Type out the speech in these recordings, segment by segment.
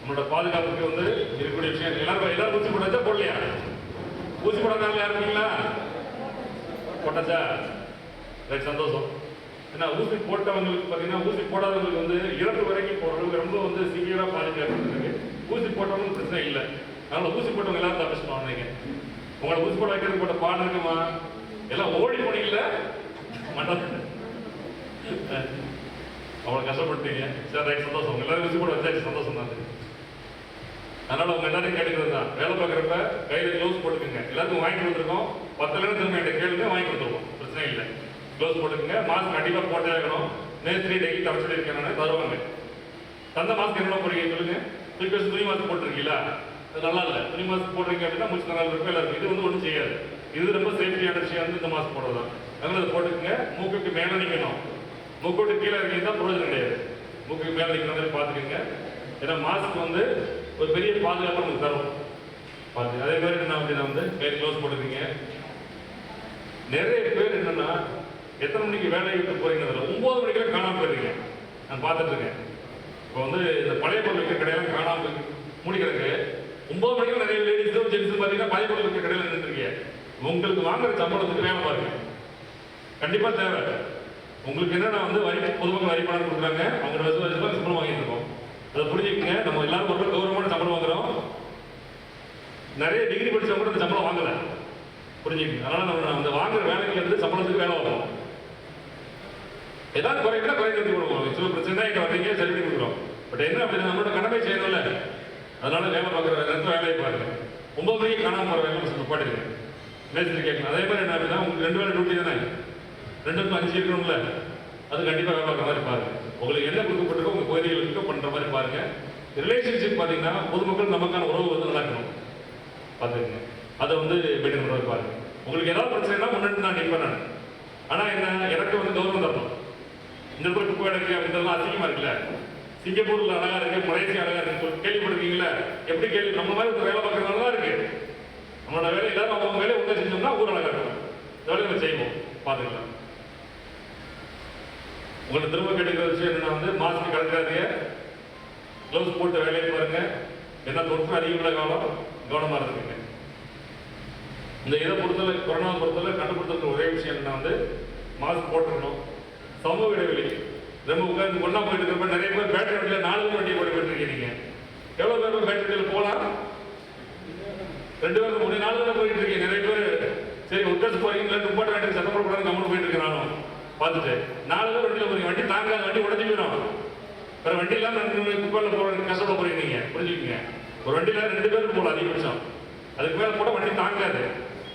நம்மளோட பாதுகாப்புக்கு வந்து இருக்கக்கூடிய விஷயம். எல்லாரும் ஊசி போட்டாச்சா போடலையா? ஊசி போடாதனால யாரும் இருக்கீங்களா? போட்டாச்சா? ரைட், சந்தோஷம். ஏன்னா ஊசி போட்டவங்களுக்கு பார்த்தீங்கன்னா ஊசி போடாதவங்களுக்கு வந்து இறப்பு வரைக்கும் போடுறவங்க ரொம்ப வந்து சிவியராக பாதிப்பு ஏற்படுத்துருக்கு. ஊசி போட்டவங்களுக்கு பிரச்சனை இல்லை. அதனால ஊசி போட்டவங்க எல்லாரும் தப்பிச்சுட்டு நீங்க. உங்களை ஊசி போட வைக்கிறது போட்ட பாடம் இருக்குமா? எல்லாம் ஓடி போனீங்கல்ல மாட்டாங்க, அவ்வளோ கஷ்டப்பட்டீங்க. சரி, ரைட், சந்தோஷம். எல்லாரும் ஊசி போட வச்சாச்சு, சந்தோஷம் தான். அதனால உங்க எல்லாரும் கேட்டுக்கிறது தான், வேலை பார்க்குறப்ப கையில் க்ளவுஸ் போட்டுக்கோங்க. எல்லாருக்கும் வாங்கி கொடுத்துருக்கோம். 10 திரும்ப என்கிட்ட கேளுங்க, வாங்கி கொடுத்துருவோம், பிரச்சனை இல்லை. க்ளவுஸ் போட்டுக்கோங்க. மாஸ்க் கண்டிப்பாக போட்டே இருக்கணும். நேற்று டெய்லி தர சொல்லியிருக்கேன் நான், தருவாங்க. தந்த மாஸ்க் என்ன போடுறீங்க சொல்லுங்க. துணி மாஸ்க் போட்டிருக்கீங்களா? அது நல்லா இல்லை. துணி மாஸ்க் போடுறீங்க அப்படின்னா மூச்சு நல்லா இருக்கும், எல்லாருக்கும். இது வந்து ஒன்றும் செய்யாது. இது ரொம்ப சேஃப்டியான விஷயம் வந்து இந்த மாஸ்க் போடுறது தான். அதனால அதை போட்டுக்கோங்க. மூக்குக்கு மேலே நிற்கணும். மூக்கோட்டு கீழே இருக்கீங்கன்னா பிரயோஜனம் கிடையாது. மூக்குக்கு மேலே நிற்கிற மாதிரி பார்த்துக்கோங்க. ஏன்னா மாஸ்க் வந்து ஒரு பெரிய பாதுகாப்பு நமக்கு தரும். பார்த்து அதே மாதிரி என்ன அப்படின்னா வந்து கையில் க்ளவுஸ் போட்டுக்கீங்க. நிறைய பேர் என்னன்னா எத்தனை மணிக்கு வேலையை விட்டு போறீங்க, 9 மணிக்கெல்லாம் காணாமல் போயிருக்கீங்க. நான் பார்த்துட்டு இருக்கேன். இப்போ வந்து இந்த பழைய பொருள் விற்கிற கடையெல்லாம் காணாமல் முடிக்கிறதுக்கு 9 மணிக்கு நிறைய லேடிஸும் ஜென்ஸும் பார்த்தீங்கன்னா பழைய பொருள் விற்கிற கடையில் நின்றுருக்கீங்க. உங்களுக்கு வாங்குற சம்பளத்துக்கு வேலை பாருங்க, கண்டிப்பாக தேவை. உங்களுக்கு என்னன்னா வந்து பொதுமக்கள் வரி பணம் கொடுக்குறாங்க, அவங்க வருஷம் சம்பளம் வாங்கிட்டு இருக்கோம். அதை புரிஞ்சுக்கங்க. நம்ம எல்லாரும் ஒரு கௌரவமான சம்பளம் வாங்குறோம். நிறைய டிகிரி படிச்சவங்க கூட அந்த சம்பளம் வாங்கலை, புரிஞ்சுக்கங்க. அதனால நம்ம அந்த வாங்குற வேலைக்கு வந்து சம்பளத்துக்கு வேலை வாங்குறோம். ஏதாவது குறைந்தா குறைந்து கொடுக்குறோம். சில பிரச்சனை தான் இங்கே வர்றீங்க, சரி பண்ணி கொடுக்குறோம். பட் என்ன அப்படின்னா நம்மளோட கடமை செய்யணும்ல. அதனால வேலை பார்க்குற நேரத்தில் வேலையை பாருங்க. 9 மணிக்கு காணாமல் போகிற வேலை சொல்லி பாடுங்க, மேஸ்திரி கேட்கணும். அதே மாதிரி என்ன அப்படின்னா உங்களுக்கு 2 வேலை டியூட்டி தானே, 2 5 இருக்கணும்ல, அது கண்டிப்பாக வேலை பார்க்குற மாதிரி பாருங்க. உங்களுக்கு என்ன கொடுக்கப்பட்டிருக்கோ உங்கள் கோரிக்கைகளுக்கு பண்ணுற மாதிரி பாருங்க. ரிலேஷன்ஷிப் பார்த்தீங்கன்னா பொதுமக்கள் நமக்கான உறவு வந்து நடக்கணும், பார்த்துக்கங்க. அதை வந்து மெயின்டைன் பண்ணுற மாதிரி பாருங்க. உங்களுக்கு ஏதாவது பிரச்சனைனா முன்னாடி நான் நிற்பேன் நான். ஆனால் என்ன, எனக்கு வந்து கௌரவம் தரணும். இந்த இடத்துல குப்பை கிடக்கு அப்படின்றதுலாம் அசிங்கமாக இருக்குல்ல. சிங்கப்பூரில் அழகா இருக்கு, மலேசியா அழகா இருக்கு சொல்லி கேள்விப்படுறீங்களா? எப்படி கேள்வி? நம்ம மாதிரி ஒரு வேலை பார்க்கறதுனால தான் இருக்கு. நம்மளோட வேலை எல்லாரும் அவங்க வேலையை ஒன்றா செஞ்சோம்னா ஊர் அழகா இருக்கும். வேலையை நம்ம செய்வோம், பார்த்துக்கலாம். உங்களுக்கு திரும்ப கேட்டுக்கிற விஷயம் என்னன்னா வந்து மாஸ்க் கலக்காதீங்க, க்ளவுஸ் போட்டு வேலையை பாருங்க. என்ன தொற்று அதிகமுள்ள காலம், கவனமாக இருக்குங்க. இந்த இதை பொறுத்தவரை, கொரோனா பொறுத்தவரை கண்டுபிடித்த ஒரே விஷயம் என்னன்னா வந்து மாஸ்க் போட்டுக்கணும், சமூக இடைவெளி. ரொம்ப உட்காந்து ஒன்றா போயிட்டு இருக்கிறப்ப நிறைய பேர் பேட்டரி வண்டியில் 4 வண்டியை போயிட்டு இருக்கீங்க. எவ்வளோ பேர் பேட்டரி வண்டியில் போகலாம்? 2 பேர் 3 4 பேர் போயிட்டு இருக்கீங்க. நிறைய பேர் சரி உட்காந்து போறீங்களா, துப்பாட்டு வேண்டிய சட்டம் போடக்கூடாது கம்மன் போயிட்டு இருக்கேன். நானும் பார்த்துட்டு 4 பேர் வண்டியில் போறீங்க. வண்டி தாங்காத, வண்டி உடஞ்சி போயிடும். வேறு வண்டி இல்லாமல் துப்பாட்டில் போகிற கஷ்டப்பட போறீங்க. நீங்கள் புரிஞ்சுக்கோங்க. ஒரு வண்டியில் 2 பேருக்கு போகலாம் அதிகபட்சம். அதுக்கு மேலே போட வண்டி தாங்காது.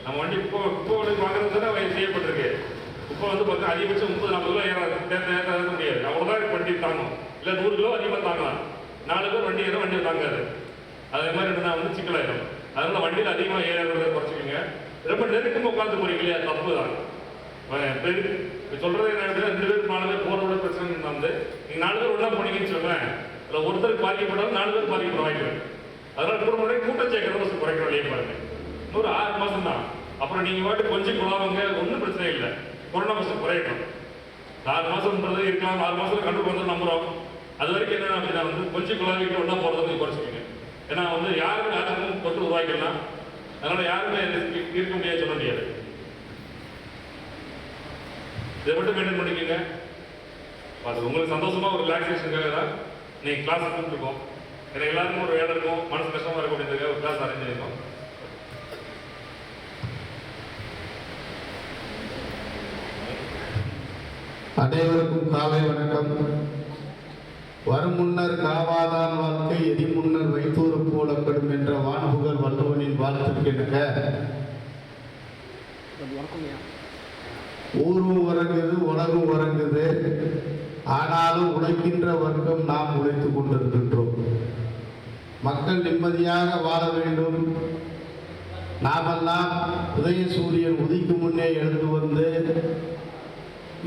நம்ம வண்டி குப்பை வாங்குறது தான் செய்யப்பட்டிருக்கு. குப்பை வந்து பார்த்தீங்கன்னா அதிகபட்சம் 30-40 கிலோ ஏற முடியாது. அவ்வளோதான் வண்டி தாங்கும். இல்லை 100 கிலோ அதிகமாக தாங்கலாம். 4 பேர் வண்டி ஏறும், வண்டியை தாங்காது. அதே மாதிரி என்னன்னா வந்து சிக்கலாயிடும். அதனால வண்டியில் அதிகமாக ஏறதை குறைச்சிக்கோங்க. ரொம்ப நெருக்கமாக உட்காந்து போறீங்க இல்லையா, தப்பு தான். சொல்றது என்ன, 2 பேர் 4 பேர் போறதோட பிரச்சனை வந்து நீங்க 4 பேர் ஒன்றா போனீங்கன்னு சொல்றேன். அதில் ஒருத்தருக்கு பாதிக்கப்பட்டாலும் 4 பேர் பாதிக்கப்பட வாய்ப்பு. அதனால குடும்ப கூட்டம் சேர்க்கறத குறைக்கிற வழியை பாருங்க. இன்னொரு 6 மாசம் தான். அப்புறம் நீங்க வாட்டு கொஞ்சம் குழாவங்க, ஒன்றும் பிரச்சனை இல்லை. கொரோனா மாசம் குறையட்டும். 6 மாசம்ன்றது இருக்கலாம். 6 மாசத்துல கண்டு வந்து நம்புறோம். அது வரைக்கும் என்ன அப்படின்னா வந்து கொஞ்சம் குழாவிட்டு ஒன்றா போறதை குறைச்சிக்கோங்க. ஏன்னா வந்து யாருமே யாருக்கும் தொற்று உருவாக்கலாம். அதனால யாருமே இருக்க முடியாது, சொல்ல முடியாது. இதை மட்டும் மெயின்டைன் பண்ணிக்கோங்க. அது உங்களுக்கு சந்தோஷமா ஒரு ரிலாக்ஸேஷனுக்காக தான் நீங்க கிளாஸ் கூப்பிட்டுருக்கோம். ஏன்னா எல்லாருக்கும் ஒரு வேலை இருக்கும், மனசு கஷ்டமா இருக்கும் அப்படின்றதுக்காக ஒரு கிளாஸ் அரேஞ்ச் பண்ணியிருக்கோம். அனைவருக்கும் காலை வணக்கம். வரும் முன்னர் காவாதான் வாழ்க்கை எதி முன்னர் வைத்தோறு போலப்படும் என்ற வான்புகழ் வள்ளுவனின் வாழ்த்துக்கிணங்க ஊரும் உறங்குது, உலகம் உறங்குது. ஆனாலும் உழைக்கின்ற வர்க்கம் நாம் உழைத்துக் கொண்டிருக்கின்றோம். மக்கள் நிம்மதியாக வாழ வேண்டும். நாமெல்லாம் உதய சூரியன் உதிக்கும் முன்னே எழுந்து வந்து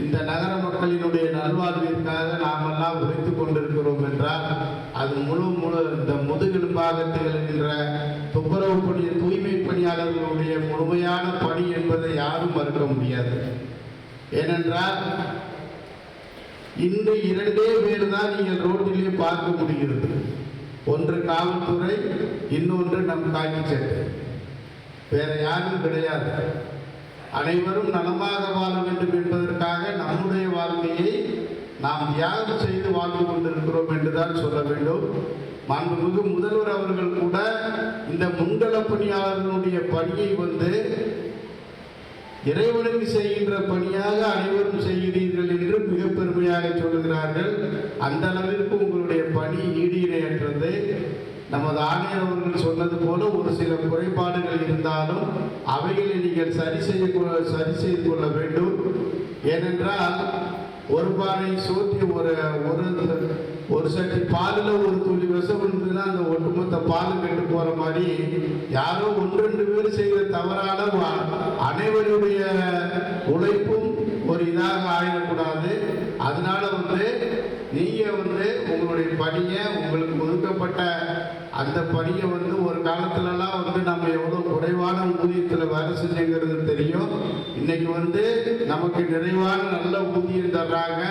இந்த நகர மக்களினுடைய நல்வாழ்விற்காக நாமெல்லாம் உழைத்துக் கொண்டிருக்கிறோம் என்றால் அது இந்த முதுகெலும்பாக திகழ்கின்ற துப்புரவு பணி, தூய்மை பணியாளர்களுடைய முழுமையான பணி என்பதை யாரும் மறுக்க முடியாது. ஏனென்றால் இன்று 2 பேர் தான் நீங்கள் ரோட்டிலே பார்க்க முடிகிறது. ஒன்று ஒன்று காவல்துறை, இன்னொன்று நம் காக்கி சட்டை. வேற யாரும் கிடையாது. அனைவரும் நலமாக வாழ வேண்டும் என்பதற்காக நம்முடைய வாழ்க்கையை நாம் தியாகம் செய்து வாழ்ந்து கொண்டிருக்கிறோம் என்றுதான் சொல்ல வேண்டும். மாண்புமிகு முதல்வர் அவர்கள் கூட இந்த முன்கள பணியாளர்களுடைய பணியை இறைவனுக்கு செய்கின்ற பணியாக அனைவரும் செய்கிறீர்கள் என்று மிக பெருமையாக சொல்லுகிறார்கள். அந்த அளவிற்கு உங்களுடைய பணி ஈடிணையற்றது. நமது ஆணையர் அவர்கள் சொன்னது போல ஒரு சில குறைபாடுகள் இருந்தாலும் அவைகளை நீங்கள் சரி செய்து கொள்ள வேண்டும். ஏனென்றால் ஒரு பானை சோற்றி ஒரு சட்டி பாலில் ஒரு துளி விஷம் இருந்ததுன்னா அந்த ஒட்டுமொத்த பாலும் கெட்டு போகிற மாதிரி யாரோ 1-2 பேர் செய்த தவறான அனைவருடைய உழைப்பும் ஒரு இதாக ஆயிடக்கூடாது. அதனால நீங்கள் உங்களுடைய பணியை, உங்களுக்கு ஒதுக்கப்பட்ட அந்த பணியை ஒரு காலத்துலலாம் நம்ம எவ்வளோ குறைவான ஊதியத்தில் வேலை செஞ்சுங்கிறது தெரியும். இன்னைக்கு நமக்கு நிறைவான நல்ல ஊதியம் தர்றாங்க.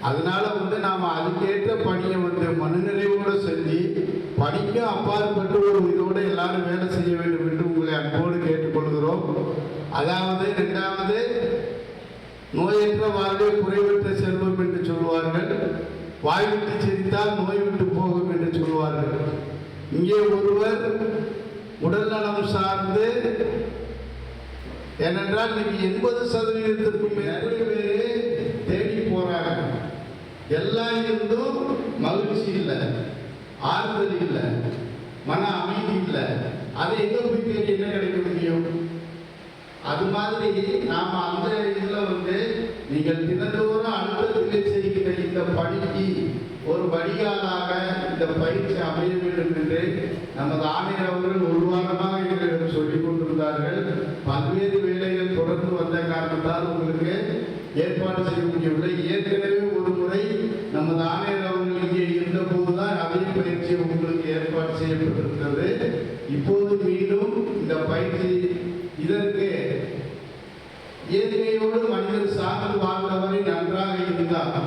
அதனால நாம் அதுக்கேற்ற பணியை மனநிறைவோடு செஞ்சு பணிக்கும் அப்பாற்பட்டு ஒரு இதோடு எல்லாரும் வேலை செய்ய வேண்டும் என்று உங்களை அன்போடு கேட்டுக்கொள்கிறோம். அதாவது 2வது, நோயற்ற வாழ்வே குறைவற்ற செல்வம் என்று சொல்வார்கள். வாய் விட்டு சிரித்தால் நோய் விட்டு போகும் என்று சொல்வார்கள். இங்கே ஒருவர் உடல் நலம் சார்ந்து, ஏனென்றால் இன்னைக்கு 80% மேற்பட்ட பேர் தேடி போறாங்க. எல்லாம் இருந்தும் மகிழ்ச்சி இல்லை, ஆறுதல் இல்லை, மன அமைதி இல்லை. அதை எங்க போய் தேடி என்ன கிடைக்க முடியும்? அது மாதிரி நாம அந்த இதில் நீங்கள் தினந்தோறும் அழுத்தத்திலே செய்கிற இந்த பணிக்கு ஒரு வடிகாலாக இந்த பயிற்சி அமைய வேண்டும் என்று நமது ஆணையர் அவர்கள் ஒரு வாரமாக எங்களுக்கு சொல்லிக் கொண்டிருந்தார்கள். பல்வேறு வேலைகள் தொடர்ந்து வந்த காரணத்தால் உங்களுக்கு ஏற்பாடு செய்ய முடியவில்லை. ஏற்கனவே ஒரு முறை நமது ஆணையர் அவர்கள் இங்கே இருந்த போதுதான் அதே பயிற்சி உங்களுக்கு ஏற்பாடு செய்யப்பட்டிருக்கிறது. இப்போது மீண்டும் இந்த பயிற்சி இதற்கு இயற்கையோடு மனிதர் சார்ந்து வாழ்ந்தவரை நன்றாக இருந்தார்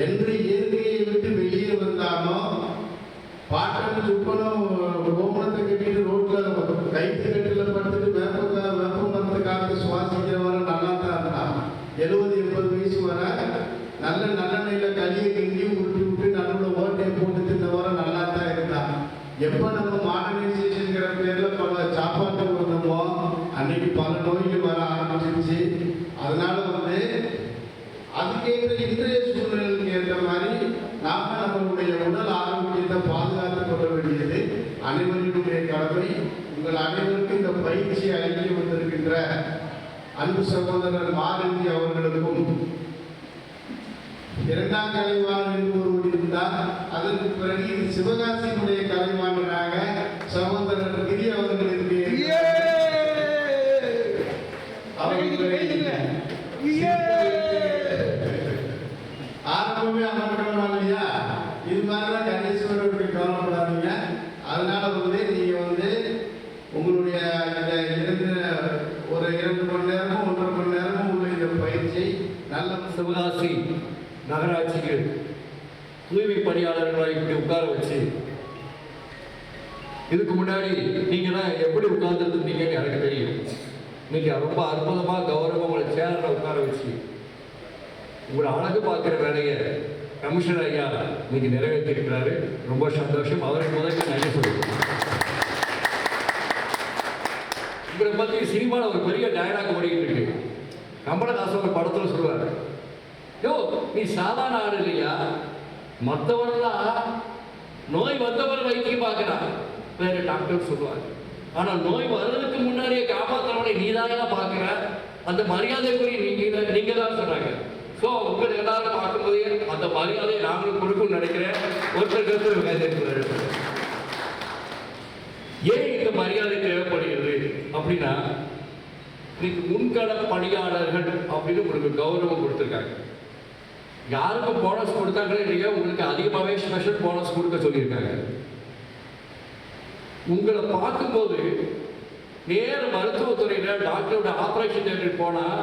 என்று இயற்கையை விட்டு வெளியே வந்தானோ, பாட்டன் சுப்பனும் கோமணத்தை கட்டிட்டு ரோட்ல கைத்து கட்டில படுத்துட்டு வேப்ப மரத்தை காத்து சுவாசிக்கிறவரை நல்லா தான் இருந்தான். 70-80 வயசு வர நல்லெண்ணெயில களியை கிண்டி உருட்டி விட்டு நடுவில் ஓட்டையை போட்டு தின்னவரை நல்லா தான் இருந்தான். எப்போ நம்ம மாடர்னைசேஷன்கிற பேர்ல பல சாப்பாட்டு வந்தோமோ அன்னைக்கு பல நோய்கள் வர ஆரம்பிச்சிருச்சு. அதனால அதுக்கேற்ற இன்றைய சூழ்நிலைக்கு ஏற்ற மாதிரி நாம நம்மளுடைய உடல் ஆரோக்கியத்தை பாதுகாத்துக் கொள்ள வேண்டியது அனைவருடைய கடமை. உங்கள் அனைவருக்கும் இந்த பயிற்சி அளிக்க வந்திருக்கின்ற அன்பு சகோதரர் மாலந்தி அவர்களுக்கும், 2ஆம் கலைவாணர் என்று ஒருவர் இருந்தார். அதற்கு பிறகு இது சிவகாசியினுடைய கலைவாணராக சகோதரர் கிரி அவர்கள் இருக்கிறார். ஆரம்பமே அமர்க்கணும் இல்லையா? இது மாதிரிதான் கணேஸ்வரருக்கு கவலைப்படாதீங்க. அதனால நீங்க உங்களுடைய ஒரு 2 மணி நேரமும் 1.5 மணி நேரமும் உள்ள இந்த பயிற்சி நல்ல சிவகாசி நகராட்சிக்கு தூய்மை பணியாளர்களை இப்படி உட்கார வச்சு, இதுக்கு முன்னாடி நீங்களாம் எப்படி உட்கார்ந்துருந்தீங்கன்னு எனக்கு தெரியும். இன்னைக்கு ரொம்ப அற்புதமா கௌரவம் உங்களை சேர்ல உட்கார வச்சு உங்களை அழகு பார்க்குற வேலையை கமிஷனர் ஐயா இன்னைக்கு நிறைவேற்றிருக்கிறாரு. ரொம்ப சந்தோஷம். அவருக்கு முதல்ல நன்றி சொல்லுவோம். இவரை பற்றி சினிமாவில் ஒரு பெரிய டயலாக் ஓடிக்கிட்டு இருக்கு. கமலஹாசன் ஒரு படத்தில் சொல்லுவார், யோ நீ சாதாரண ஆடு இல்லையா, மற்றவரெல்லாம் நோய் வந்தவர் வைத்தியம் பார்க்கிறான் வேறு டாக்டர் சொல்லுவாங்க. ஆனால் நோய் வர்றதுக்கு முன்னாடியே காப்பாற்றவனை நீதானா பார்க்குற, அந்த மரியாதைக்குரிய நீங்க தான் சொன்னாங்க. ஸோ உங்களை எல்லாரும் பார்க்கும்போதே அந்த மரியாதையை நாங்களும் கொடுக்கணும்னு நினைக்கிறேன். ஒருத்தர் ஏன் இந்த மரியாதை தேவைப்படுகிறது அப்படின்னா, இன்னைக்கு முன்கள பணியாளர்கள் அப்படின்னு உங்களுக்கு கௌரவம் கொடுத்துருக்காங்க. யாருக்கும் போனஸ் கொடுத்தாங்களே இல்லையா, உங்களுக்கு அதிகமாகவே ஸ்பெஷல் போனஸ் கொடுக்க சொல்லியிருக்காங்க. உங்களை பார்க்கும்போது நேர மருத்துவத்துறையில் டாக்டரோட ஆப்ரேஷன் தேட்டருக்கு போனால்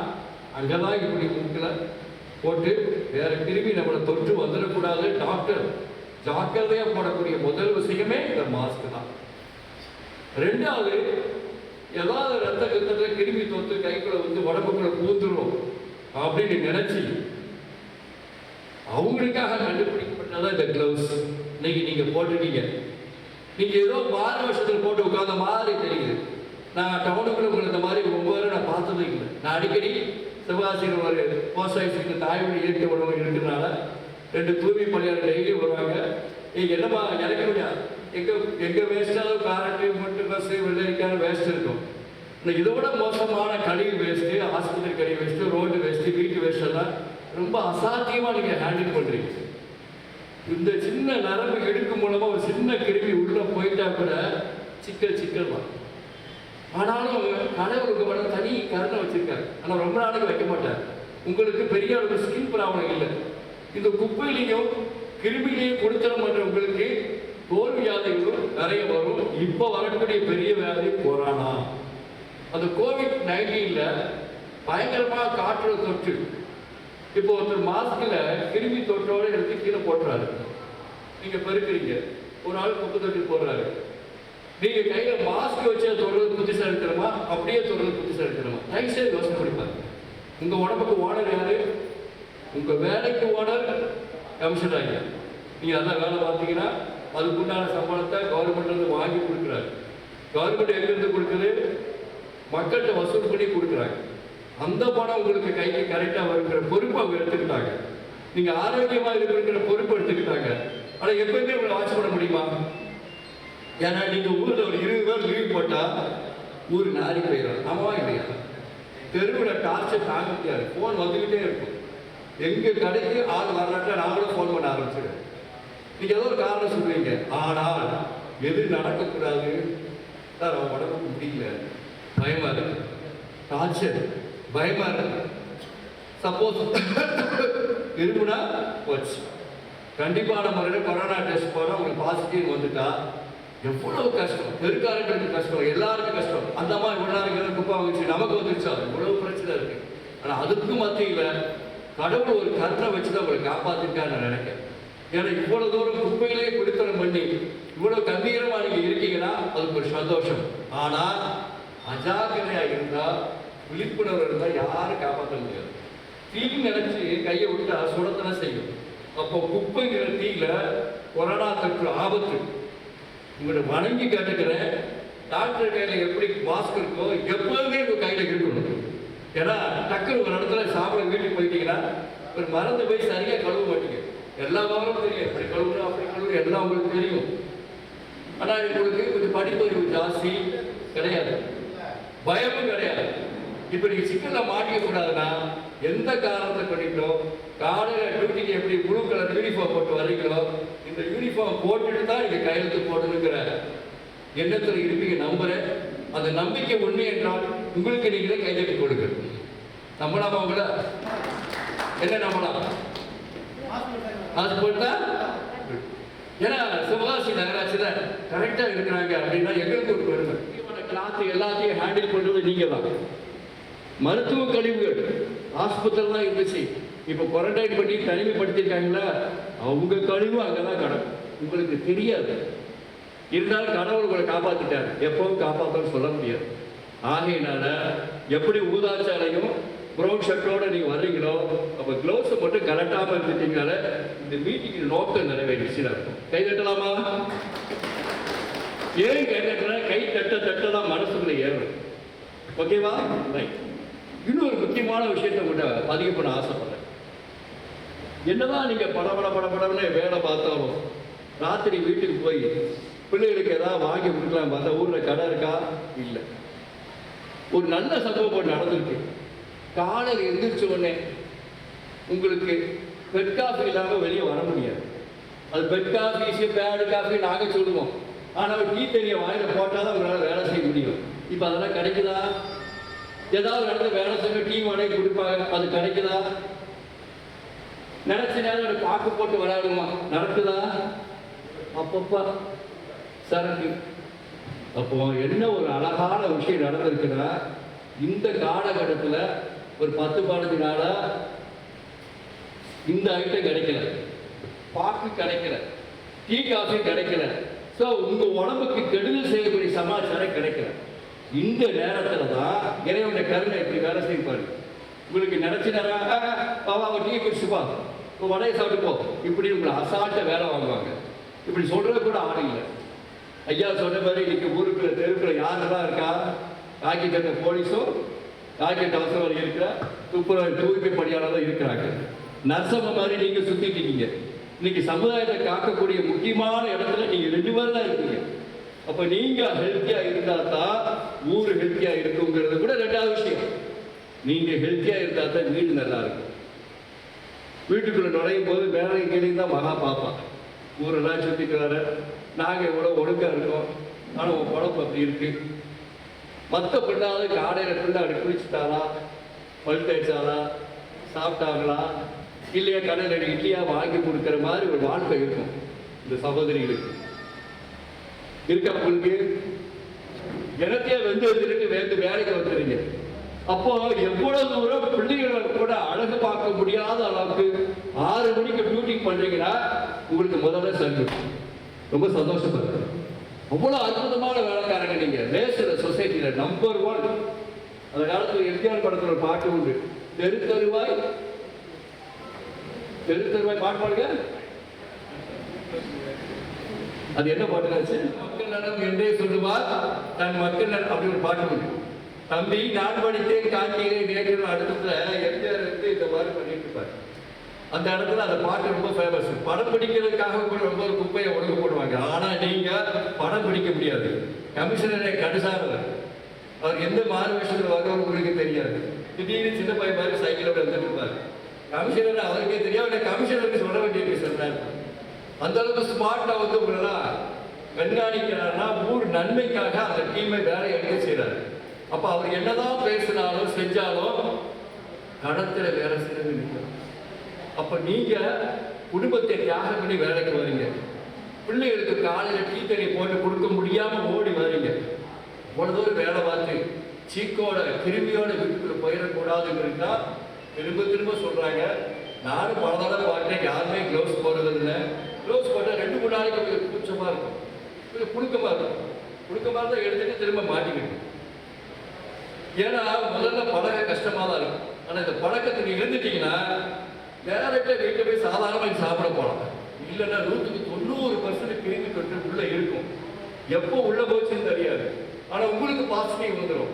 அங்கெல்லாம் இப்படி மூக்கில் போட்டு வேற கிருமி நம்மளை தொற்று வந்துடக்கூடாது டாக்டர் ஜாக்கிரதையாக போடக்கூடிய முதல் விஷயமே மாஸ்க் தான். ரெண்டாவது, ஏதாவது ரத்த கத்தத்தில் கிருமி தொத்து கைக்குள்ள வந்து உடம்புக்குள்ள பூந்துரும் அப்படின்னு நினைச்சு அவங்களுக்காக கண்டுபிடிக்கப்பட்டதான் இந்த கிளவுஸ். இன்னைக்கு நீங்க போட்டிருக்கீங்க. நீங்க ஏதோ பார வருஷத்தில் போட்டு உட்கார்ந்த மாதிரி தெரியுது. நான் டவுனுக்குள்ள உங்களை இந்த மாதிரி ஒவ்வொரு நான் பார்த்ததும் இல்லை. நான் அடிக்கடி சிவகாசியில் ஒரு போஸ்ட் ஆஃபீஸுக்கு தாய்மொழி இயற்கை உணவு இருக்கிறதுனால 2 தூய்மை பணியாளர் டெய்லி வருவாங்க. நீங்க என்னமா எனக்கு எங்க வேஸ்டாவது காரட்டு முட்டு பஸ் வெள்ளரிக்கான வேஸ்ட் இருக்கும். இதோட மோசமான கழிவு வேஸ்ட்டு, ஆஸ்பத்திரி கழிவு வேஸ்ட்டு, ரோடு வேஸ்ட்டு, வீட்டு வேஸ்ட் எல்லாம் ரொம்ப அசாத்தியமாக நீங்கள் ஹேண்டில் பண்ணுறீங்க. இந்த சின்ன நரம்பு எடுக்கும் மூலமாக ஒரு சின்ன கிருமி உள்ளே போயிட்டா கூட சிக்கல் தான். ஆனாலும் கடவுளுக்கு கூட தனி கருணை வச்சிருக்காரு. ஆனால் ரொம்ப நாளைக்கு வைக்க மாட்டார். உங்களுக்கு பெரிய அளவு ஸ்கின் ப்ராப்ளம் இல்லை. இந்த குப்பையிலையும் கிருமிலையும் கொடுத்துட மாட்டேன். உங்களுக்கு தோல் வியாதிகளும் நிறைய வரும். இப்போ வரக்கூடிய பெரிய வியாதி கொரோனா. அந்த COVID-19 பயங்கரமாக காற்று தொற்று. இப்போ ஒருத்தர் மாஸ்கில் கிருமி தொற்றோடு எடுத்து கீழே போட்டுறாரு. நீங்கள் பெருக்கிறீங்க. ஒரு ஆள் குப்பை தொட்டி போடுறாரு. நீங்கள் கையில் மாஸ்க் வச்சு தொடுறது புதுசாக இருக்கிறோமா, அப்படியே தொடுறது புதுசாக இருக்கிறோமா? தயவுசெய்து யோசனை பண்ணிப்பாங்க. உங்கள் உடம்புக்கு ஓனர் யாரு? உங்கள் வேலைக்கு ஓனர் கமிஷன் ஆகிய. நீங்கள் அதான் வேலை பார்த்தீங்கன்னா அதுக்குண்டான சம்பளத்தை கவர்மெண்ட்லேருந்து வாங்கி கொடுக்குறாரு. கவர்மெண்ட் எங்கேருந்து கொடுக்குது? மக்கள்கிட்ட வசூல் பண்ணி கொடுக்குறாங்க. அந்த பணம் உங்களுக்கு கைக்கு கரெக்டாக வருகிற பொறுப்பு அவங்க எடுத்துக்கிட்டாங்க. நீங்கள் ஆரோக்கியமாக இருக்கிற பொறுப்பு எடுத்துக்கிட்டாங்க. ஆனால் எப்பவுமே உங்களை வாட்ச் பண்ண முடியுமா? ஏன்னா நீங்கள் ஊரில் ஒரு 20 பேர் லீவ் போட்டால் ஊர் நாரி போயிடும். ஆமாவா இல்லையா? தெருவில் டார்ச்சர் தாங்க முடியாது. ஃபோன் வந்துக்கிட்டே இருக்கும். எங்கள் கடைக்கு ஆள் வரலாற்ற நாங்களும் ஃபோன் பண்ண ஆரம்பிச்சிடுவேன். நீங்கள் ஏதோ ஒரு காரணம் சொல்லுவீங்க. ஆனால் எது நடக்கக்கூடாது சார், அவன் உடம்புக்கு முடியல, பயமாக இருக்கு, டார்ச்சர் பயமா இருக்கு. சப்போஸ் இருக்குன்னா போச்சு. கண்டிப்பான முறையில் கொரோனா டெஸ்ட் போனால் உங்களுக்கு பாசிட்டிவ் வந்துட்டா எவ்வளவு கஷ்டம். தெருக்காரங்களுக்கு கஷ்டம், எல்லாருக்கும் கஷ்டம். அந்த மாதிரி இவ்வளோ குப்பை வந்துச்சு, நமக்கு வந்துருச்சா, இவ்வளவு பிரச்சனை இருக்கு. ஆனால் அதுக்கும் மத்தியில் கடவுள் ஒரு கருணை வச்சு தான் உங்களை காப்பாற்றிருக்கான்னு நான் நினைக்கிறேன். ஏன்னா இவ்வளவு தூரம் குப்பையிலேயே குடித்தனம் பண்ணி இவ்வளவு கம்பீரமாக நீங்கள் இருக்கீங்கன்னா அதுக்கு ஒரு சந்தோஷம். ஆனால் அஜாக்கிரதையாக இருந்தால், விழிப்புணர்வு இருந்தால் யாரும் காப்பாற்ற முடியாது. தீ நினைச்சு கையை விட்டா சுடத்தனை செய்யும். அப்போ குப்பைங்கிற தீயில கொரோனா தொற்று ஆபத்து. உங்களை வணங்கி கேட்டுக்கிறேன், டாக்டர் கையில் எப்படி மாஸ்க் இருக்கோ எப்போதுமே உங்கள் கையில் இருக்கணும். ஏன்னா டக்குனு ஒரு இடத்துல சாப்பிட வீட்டுக்கு போயிட்டீங்கன்னா ஒரு மறந்து போய் சரியாக கழுவ மாட்டீங்க. எல்லா விவரமும் தெரியும், எப்படி கழுவுணும் அப்படி கழுவுணும் எல்லாம் உங்களுக்கு தெரியும். ஆனால் உங்களுக்கு கொஞ்சம் படிப்பறிவு ஜாஸ்தி கிடையாது, பயமும் கிடையாது. இப்போ நீங்கள் சிக்கலில் மாட்டிக்கக்கூடாதுன்னா எந்த காரணத்தை பண்ணிட்டோ காலையில் டியூட்டிக்கு எப்படி ப்ளூ கலர் யூனிஃபார்ம் போட்டு வர்றீங்களோ இந்த யூனிஃபார்ம் போட்டுட்டு தான் நீங்கள் கையெழுத்து போடணுங்கிற எண்ணத்தில் இருப்பீங்க. நம்புறேன். அந்த நம்பிக்கை உண்மை என்றால் உங்களுக்கு நீங்களே கைதட்டி கொடுக்கணும். நம்பலாமா? உங்களை என்ன நம்பலாம்? அது போட்டா ஏன்னா சிவகாசி நகராட்சியில் கரெக்டாக இருக்கிறாங்க அப்படின்னா எங்களுக்கு ஒரு பெருமை. கிளாத்து எல்லாத்தையும் ஹேண்டில் பண்ணுறது நீங்கள் தான். மருத்துவ கழிவுகள் ஆஸ்பத்திரி தான் இருந்துச்சு. இப்போ குவாரண்டைன் பண்ணி தனிமைப்படுத்திருக்காங்களா, அவங்க கழிவு அங்கே தான் கிடக்கும். உங்களுக்கு தெரியாது. இருந்தாலும் கடவுள் உங்களை காப்பாற்றிட்டார். எப்பவும் காப்பாற்றன்னு சொல்ல முடியாது. ஆகையினால எப்படி ஊதாச்சாலையும் ப்ரௌன் ஷர்ட்டோட நீங்கள் வர்றீங்களோ அப்போ க்ளவுஸை மட்டும் கலட்டாமல் இருந்துட்டீங்கனால இந்த மீட்டிங் நோக்கம் நிறைவேறிச்சுன்னு இருக்கும். கை தட்டலாமா? ஏன் கை தட்டுற? கை தட்ட தான் மனசுக்குள்ள ஏறும். ஓகேவா? ரைட். இன்னொரு முக்கியமான விஷயத்தை கூட பதிவு பண்ண ஆசைப்படுறேன். என்னதான் நீங்கள் படபடன்னு வேலை பார்த்தாலும் ராத்திரி வீட்டுக்கு போய் பிள்ளைகளுக்கு ஏதாவது வாங்கி கொடுக்கலாம் பார்த்தா ஊரில் கடை இருக்கா? இல்லை. ஒரு நல்ல சம்பவம் போட்டு நடந்திருக்கு. காலையில் எந்திரிச்ச உடனே உங்களுக்கு பெட் காஃபி இல்லாமல் வெளியே வர முடியாது. அது பெட் காஃபி பேடு காஃபி நாங்கள் சொல்லுவோம். ஆனால் டீ தண்ணியை வாயில் போட்டால் தான் உங்களால் வேலை செய்ய முடியும். இப்போ அதெல்லாம் கிடைக்குதா? ஏதாவது நடந்து வேலை செய்ய டீ வாடகை கொடுப்பாங்க, அது கிடைக்குதா? நினைச்ச நேரம் காக்கு போட்டு விளையாடுமா? நடக்குதா? அப்பப்பா சரக்கு. அப்போ என்ன ஒரு அழகான விஷயம் நடந்திருக்குன்னா, இந்த காலகட்டத்தில் ஒரு 10-15 நாளா இந்த ஐட்டம் கிடைக்கல, பாக்கு கிடைக்கல, டீ காஃபி கிடைக்கல. ஸோ உங்கள் உடம்புக்கு கெடுதல் செய்யக்கூடிய சமாச்சாரம் கிடைக்கல. இந்த நேரத்தில் தான் இறைவனுடைய கருணை இப்படி வேலை செய்வாரு. உங்களுக்கு நினச்சி நேரம் அவன் டீ குடிச்சுப்பா, இப்போ வடையை சாப்பிட்டு போ, இப்படி உங்களை அசால்ட்டாக வேலை வாங்குவாங்க. இப்படி சொல்கிறது கூட ஆள் இல்லை. ஐயா சொன்ன மாதிரி இன்னைக்கு ஊருக்குள்ள தெருக்குள்ள யாரெல்லாம் இருக்கா? காக்கி சட்ட போலீஸும் காக்கி அவசரம் இருக்கிற துப்புரவு தூய்மை பணியாளர் இருக்கிறாங்க. நர்சம மாதிரி நீங்கள் சுற்றிட்டு இருக்கீங்க. இன்னைக்கு சமுதாயத்தை காக்கக்கூடிய முக்கியமான இடத்துல நீங்கள் 2 பேர் தான் இருக்கீங்க. அப்போ நீங்கள் ஹெல்த்தியாக இருந்தால் தான் ஊர் ஹெல்த்தியாக இருக்குங்கிறது கூட 2வது விஷயம். நீங்கள் ஹெல்த்தியாக இருந்தால் தான் வீடு நல்லா இருக்கும். வீட்டுக்குள்ளே நுழையும் போது வேலை கீழே தான் மகா பார்ப்பான். ஊரெல்லாம் சுற்றிட்டு வர நாங்கள் எவ்வளோ ஒழுங்காக இருக்கோம், ஆனால் உன் குழப்பம் அப்படி இருக்கு. மற்ற பிள்ளாவது காலையில் பிள்ளை குளிச்சுட்டாரா, பல் தேய்ச்சாலா, சாப்பிட்டாங்களா, இல்லையா கடையில் இட்லியாக வாங்கி கொடுக்குற மாதிரி ஒரு வாழ்க்கை இருக்கும் இந்த சகோதரிகளுக்கு. இருக்க உங்களுக்கு எனக்கே வெந்து வேலைக்கு வந்துடுங்க. அப்போ எவ்வளவு தூரம் பிள்ளைகளை கூட அழகு பார்க்க முடியாத அளவுக்கு 6 மணிக்கு டியூட்டிங் பண்றீங்கன்னா உங்களுக்கு முதல்ல சங்கு ரொம்ப சந்தோஷப்படுறேன். அவ்வளோ அற்புதமான வேலைக்காரங்க நீங்க. ரேசர சொசைட்டியில நம்பர் 1. அந்த காலத்தில் எம்ஜிஆர் படத்துல ஒரு பாட்டு உண்டு, தெரு தருவாய் பாட்டு பாடுங்க. அது என்ன பாட்டுனாச்சு? மக்கள் நலம் என்றே சொல்லுவார் தன் மக்கள் நலம் அப்படி ஒரு பாட்டு உண்டு. தம்பி நான் படித்தேன் காட்சியிலே நேற்று அடுத்ததுல எம்ஜிஆர் இந்த மாதிரி பண்ணிட்டு இருப்பார். அந்த இடத்துல அந்த பாட்டு ரொம்ப ஃபேமஸ். படம் பிடிக்கிறதுக்காக கூட ரொம்ப ஒரு குப்பையை ஒழுங்கு போடுவாங்க. ஆனால் நீங்கள் படம் பிடிக்க முடியாது. கமிஷனரை கடுசாரவர் அவர் எந்த மாறு விஷயத்தில் வருவார் உங்களுக்கு தெரியாது. திடீர்னு சின்ன பையன் மாதிரி சைக்கிள் வந்துட்டு இருப்பார். கமிஷனர் அவருக்கே தெரியாது, கமிஷனருக்கு சொல்ல வேண்டிய சொன்னார். அந்த அளவுக்கு ஸ்மார்ட்டாக வந்து உங்களெல்லாம் கண்காணிக்கிறாருன்னா ஊர் நன்மைக்காக அந்த டீமை வேலை எடுக்க செய்கிறார். அப்போ அவர் என்னதான் பேசினாலும் செஞ்சாலும் கடத்தில் வேலை செய்யறது நிற்கும். அப்போ நீங்கள் குடும்பத்தை தியாகம் பண்ணி வேலைக்கு வரீங்க. பிள்ளைகளுக்கு காலையில் டீ தண்ணி போட்டு கொடுக்க முடியாமல் ஓடி வரீங்க. இவ்வளோ தூரம் வேலை பார்த்து சீக்கோட கிருமியோட வீட்டுக்குள்ள போயிடக்கூடாதுங்கிறதுனா திரும்ப திரும்ப சொல்கிறாங்க. நானும் பல தடவை பார்த்தேன், யாருமே க்ளவுஸ் போடுறது இல்லை. க்ளவுஸ் போட்டால் 2-3 நாளைக்கு கொஞ்சம் கூச்சமாக இருக்கும், கொஞ்சம் புழுக்கமாக இருக்கும். புழுக்கமாக தான் எடுத்துட்டு திரும்ப மாட்டிக்கிட்டு. ஏன்னா முதல்ல பழக கஷ்டமாக தான் இருக்கும். ஆனால் இந்த பழக்கத்துக்கு இருந்துட்டீங்கன்னா டேரக்டாக வீட்டில் போய் சாதாரணமாக சாப்பிட போகலாம். இல்லைன்னா 100% கிருமி தொற்று உள்ளே இருக்கும். எப்போ உள்ளே போச்சுன்னு தெரியாது. ஆனால் உங்களுக்கு பாசிட்டிவ் வந்துடும்.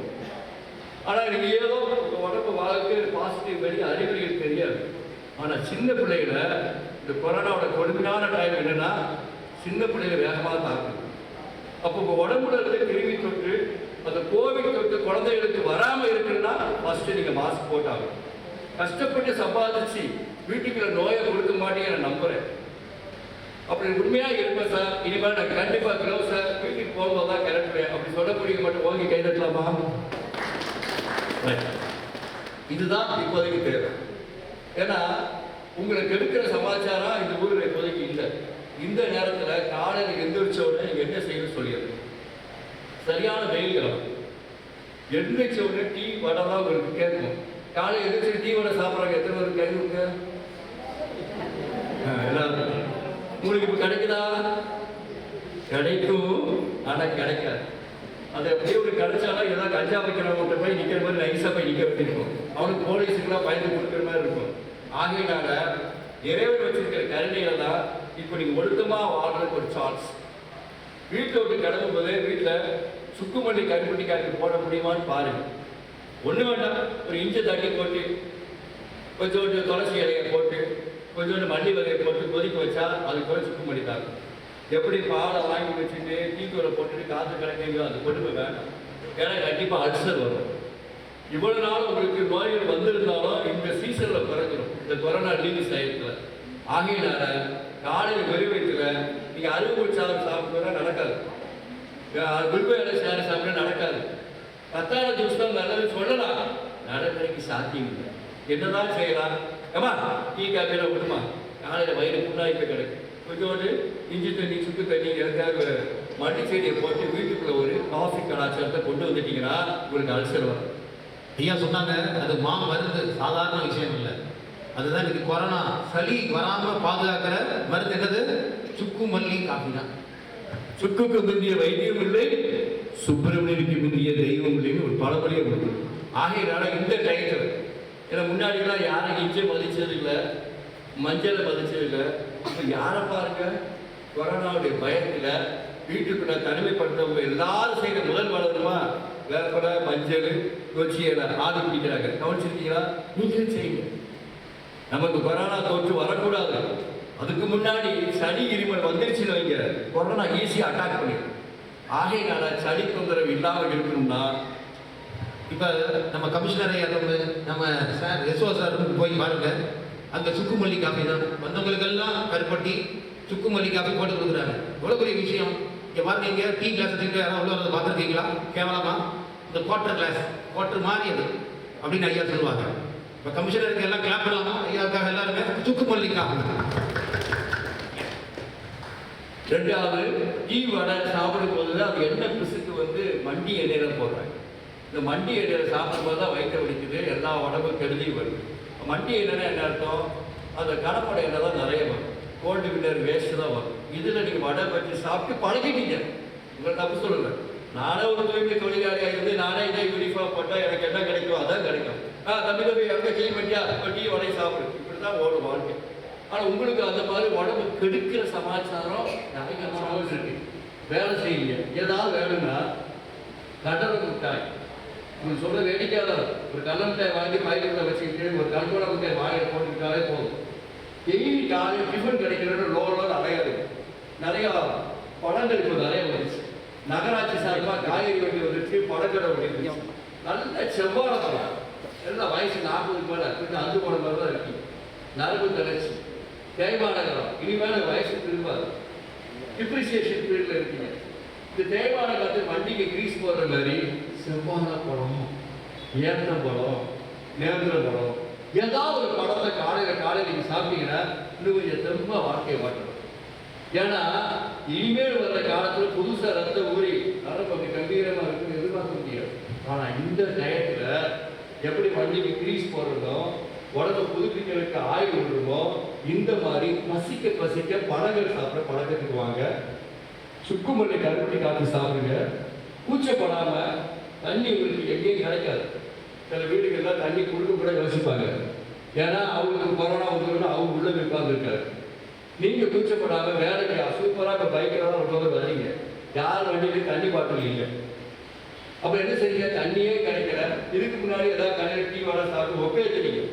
ஆனால் நீங்கள் ஏதோ உங்கள் உடம்பு வாழ்க்கை பாசிட்டிவ் வெளியே அறிகுறிகள் தெரியாது. ஆனால் சின்ன பிள்ளைகளை இந்த கொரோனாவோட கொடுமையான டைம் என்னென்னா சின்ன பிள்ளைகளை வேகமாக தாக்குது. அப்போ உங்கள் உடம்புல இருந்து கிருமி தொற்று அந்த கோவிட் தொற்று குழந்தைகளுக்கு வராமல் இருக்குன்னா ஃபஸ்ட்டு நீங்கள் மாஸ்க் போட்டாங்க. கஷ்டப்பட்டு சம்பாதிச்சு வீட்டுக்குள்ள நோயை கொடுக்க மாட்டேங்க நான் நம்புகிறேன். அப்படி உண்மையாக இருப்பேன் சார். இனிமேல் நான் கண்டிப்பாக க்ளவுஸ் சார் வீட்டுக்கு போகும்போது தான் கிளம்புவேன் அப்படி சொல்லக்கூடிய மட்டும் வாங்கி கை தட்டலாமா? இதுதான் இப்போதைக்கு தேவை. ஏன்னா உங்களுக்கு எடுக்கிற சமாச்சாரம் இந்த ஊரில் இப்போதைக்கு இல்லை. இந்த நேரத்தில் காலையில் எந்திரிச்ச உடனே நீங்கள் என்ன செய்யணும்னு சொல்லிடுது. சரியான வெயில் காலம். எந்திரிச்ச உடனே டீ வடை தான் உங்களுக்கு கேட்கும். காலை எதிர்த்து டீ வடை சாப்பிட்றாங்க எத்தனை பேருக்கு கேட்குங்க? எல்லாரும். உங்களுக்கு இப்போ கிடைக்குதா? கிடைக்கும், ஆனால் கிடைக்காது. அது அப்படியே ஒரு கிடைச்சாலும் ஏதாவது கஞ்சா வைக்கிறவங்க போய் நிற்கிற மாதிரி நைஸாக போய் நிற்க வேண்டியிருக்கும். அவனுக்கு போலீஸுக்கெல்லாம் பயந்து கொடுக்குற மாதிரி இருக்கும். ஆகையினால இறைவன் வச்சிருக்கிற கருணையில தான் இப்போ நீங்கள் ஒழுக்கமாக வாழ்றதுக்கு ஒரு சான்ஸ். வீட்டை விட்டு கிளம்பும் போது வீட்டில் சுக்குமல்லி கருப்பட்டி காய்ச்சி போட முடியுமான்னு பாருங்க. ஒன்று வேண்டாம், ஒரு இஞ்சி தட்டி போட்டு கொஞ்சோண்டு துளசி இலையை போட்டு கொஞ்சோண்டு மல்லி வகையை போட்டு கொதிக்க வச்சா அது கூட சுக்குமல்லி தாங்க. எப்படி பாலை வாங்கி வச்சுட்டு டீத்தூரை போட்டுட்டு காற்று கிடக்குங்க அது கொண்டு போய் வேண்டாம். ஏன்னா கண்டிப்பாக அல்சர் வரும். இவ்வளவு நாள் உங்களுக்கு நோய்கள் வந்திருந்தாலும் இந்த சீசனில் குறைஞ்சிடும் இந்த கொரோனா லீவ்ஸ் ஆயிரத்தில். ஆகையினால காலையில் வெறி வயிற்றில் நீங்கள் அறுவை சாதம் சாப்பிட்டா நடக்காது, குல்வேலை சேர சாப்பிட்டா நடக்காது. கத்தாழ ஜூஸ் தான் நல்லது சொல்லலாம், நடைமுறைக்கு சாத்தியம் இல்லை. என்னதான் செய்யலாம்? ஏமா டீ காப்பியில் விடுமா, காலையில் வயிறு புண்ணாய்ப்பு கிடக்கு. கொஞ்சோண்டு இஞ்சி தண்ணி சுக்கு தண்ணி எதாவது மட்டி செடியை போட்டு வீட்டுக்குள்ள ஒரு காஃபி கலாச்சாரத்தை கொண்டு வந்துட்டீங்கன்னா உங்களுக்கு அல்சர் வரும். ஐயா சொன்னாங்க அது மருந்து, சாதாரண விஷயம் இல்லை. அதுதான் இன்னைக்கு கொரோனா சளி வராமல் பாதுகாக்கிற மருந்து. என்னது? சுக்கு மல்லி காஃபி தான். சுக்குக்கு முந்திய வைத்தியம் இல்லை, சுப்பிரமணியனுக்கு முந்திய தெய்வம் இல்லைன்னு ஒரு பழமொழியை கொடுக்கும். ஆகையினால இந்த டயத்தில், ஏன்னா முன்னாடிலாம் யாரும் இச்சை மதிச்சது இல்லை, மஞ்சளை மதிச்சது இல்லை. இப்போ யாரை பாருங்க, கொரோனாவுடைய பயத்தில் வீட்டுக்குள்ள தனிமைப்படுத்தவங்க எல்லாரும் செய்கிற முதல் வளருமா வேப்பலை, மஞ்சள், கொச்சி இலை ஆடி பிடிக்கிறாங்க. கவனிச்சிருக்கீங்களா? நீங்களும் செய்யுங்க. நமக்கு கொரோனா தொற்று வரக்கூடாது, அதுக்கு முன்னாடி சளி இருமல் வந்துருச்சுன்னு வைங்க, கொரோனா ஈஸியாக அட்டாக் பண்ணிடும். ஆகையினால சளி தொந்தரவு இல்லாமல் இருக்கணும்னா, இப்போ நம்ம கமிஷனர் ஐயா நம்ம சார் எஸ்ஓ சார் போய் பாருங்க, அங்கே சுக்குமல்லி காஃபி தான் வந்தவங்களுக்கெல்லாம் கருப்பட்டி சுக்குமல்லி காஃபி போட்டு கொடுக்குறாங்க. எவ்வளோ பெரிய விஷயம். இங்கே பாருங்க, இங்கே டீ கிளாஸ் வச்சுட்டு யாராவது உள்ள வரது பார்த்துருக்கீங்களா? கேவலமா இந்த குவார்டர் கிளாஸ், குவார்டர் மாறி அது அப்படின்னு ஐயா சொல்லுவாங்க. இப்போ கமிஷனருக்கு எல்லாம் கிளாப் பண்ணலாமா? ஐயாவுக்காக எல்லாருமே சுக்குமல்லி காஃபி. ரெண்டாவது, டீ வடை சாப்பிடும் போது அது எண்ணெய் பிசுக்கு வந்து மண்டி எண்ணெயில் போடுறாங்க. இந்த மண்டி எண்ணெயில் சாப்பிடும்போது தான் வயிற்று வலிக்குது, எல்லா உடம்பும் கெடுதி வருது. மண்டி எண்ணெய்னா என்ன அர்த்தம்? அந்த கடப்படை எண்ணெய் தான் நிறைய வரும், கோல்டு வின்னர் வேஸ்ட்டு தான் வரும். இதில் நீங்கள் வடை வச்சு சாப்பிட்டு பழகிட்டீங்க. உங்களை தப்பு சொல்லுங்க. நானே ஒரு தூய்மை தொழிலாளியாக இருந்து நானே இதை யூனிஃபார்ம் போட்டால் எனக்கு என்ன கிடைக்கும் அதான் கிடைக்கும். தம்பி எங்கே கிளீன் பண்ணியா டீ வடை சாப்பிடு, இப்படி தான் ஓடும் வாழ்க்கை. ஆனால் உங்களுக்கு அந்த மாதிரி உடம்பு கெடுக்கிற சமாச்சாரம் நிறைய இருக்கு. வேலை செய்யுங்க. ஏதாவது வேணும்னா கடலை மிட்டாய், உங்களுக்கு சொல்ல வேடிக்கையாத ஒரு கடலை மிட்டாய் வாங்கி பாய்க்கில் வச்சுக்கிட்டு ஒரு கல்கோட மிட்டாய் வாயில் போட்டுக்கிட்டாலே போதும். டெய்லி காலையில் டிஃபன் கிடைக்கிறோட லோவில் அடையாது. நிறையா பழங்கள் இப்போ நிறைய வந்துச்சு. நகராட்சி சார்பாக காய்கறி வண்டி வந்துச்சு, பழக்கடை வந்துச்சு. நல்ல செவ்வாழை பழம், எல்லாம் வயசு 40க்கு மேலே கொஞ்சம் அஞ்சு போன மாதிரி தான் இருக்கு. நரம்பு தளர்ச்சி, தேய்மானகரம், இனிமேல் வயசு திரும்பாது. டிப்ரிசியேஷன் பீரியட்ல இருக்கீங்க. இந்த தேய்மான காலத்தில் வண்டிக்கு கிரீஸ் போடுற மாதிரி செவ்வாழை பழம், ஏத்தம் பழம், நேந்திர பழம், ஏதாவது ஒரு பழத்தை காலையில் நீங்கள் சாப்பிட்டீங்கன்னா இன்னும் கொஞ்சம் தெம்ப வாழ்க்கையை மாற்றணும். ஏன்னா இனிமேல் வர்ற காலத்தில் புதுசாக ரத்த ஊறி நரம்பு அப்படி கம்பீரமாக இருக்குன்னு எதிர்பார்க்க முடியாது. ஆனால் இந்த டயத்தில் எப்படி வண்டிக்கு கிரீஸ் போடுறதோ, உடம்பை புதுப்பிக்கிறதுக்கு ஆய்வு விடுறோமோ, இந்த மாதிரி பசிக்க பசிக்க பழங்கள் சாப்பிட பழக்கத்துக்கு வாங்க. சுக்குமல்லி கருப்பட்டி காப்பி சாப்பிடுங்க. கூச்சப்படாம தண்ணி உங்களுக்கு எங்கேயும் கிடைக்காது. சில வீடுகள்லாம் தண்ணி கொடுக்க கூட யோசிப்பாங்க. ஏன்னா அவங்களுக்கு கொரோனா வந்துடும், அவங்க உள்ள உட்கார்ந்து இருக்காரு. நீங்க கூச்சப்படாம வேலைக்கு சூப்பராக இப்போ பைக்கில் தான் உள்ளவங்க வரீங்க, யார் வண்டியிலையும் தண்ணி பாட்டில் இல்லை. அப்போ என்ன செய்யுங்க? தண்ணியே கிடைக்கல. இதுக்கு முன்னாடி ஏதாவது கண்ணில் டீ வடை சாப்பிட்டு ஒப்பேத்துறீங்க.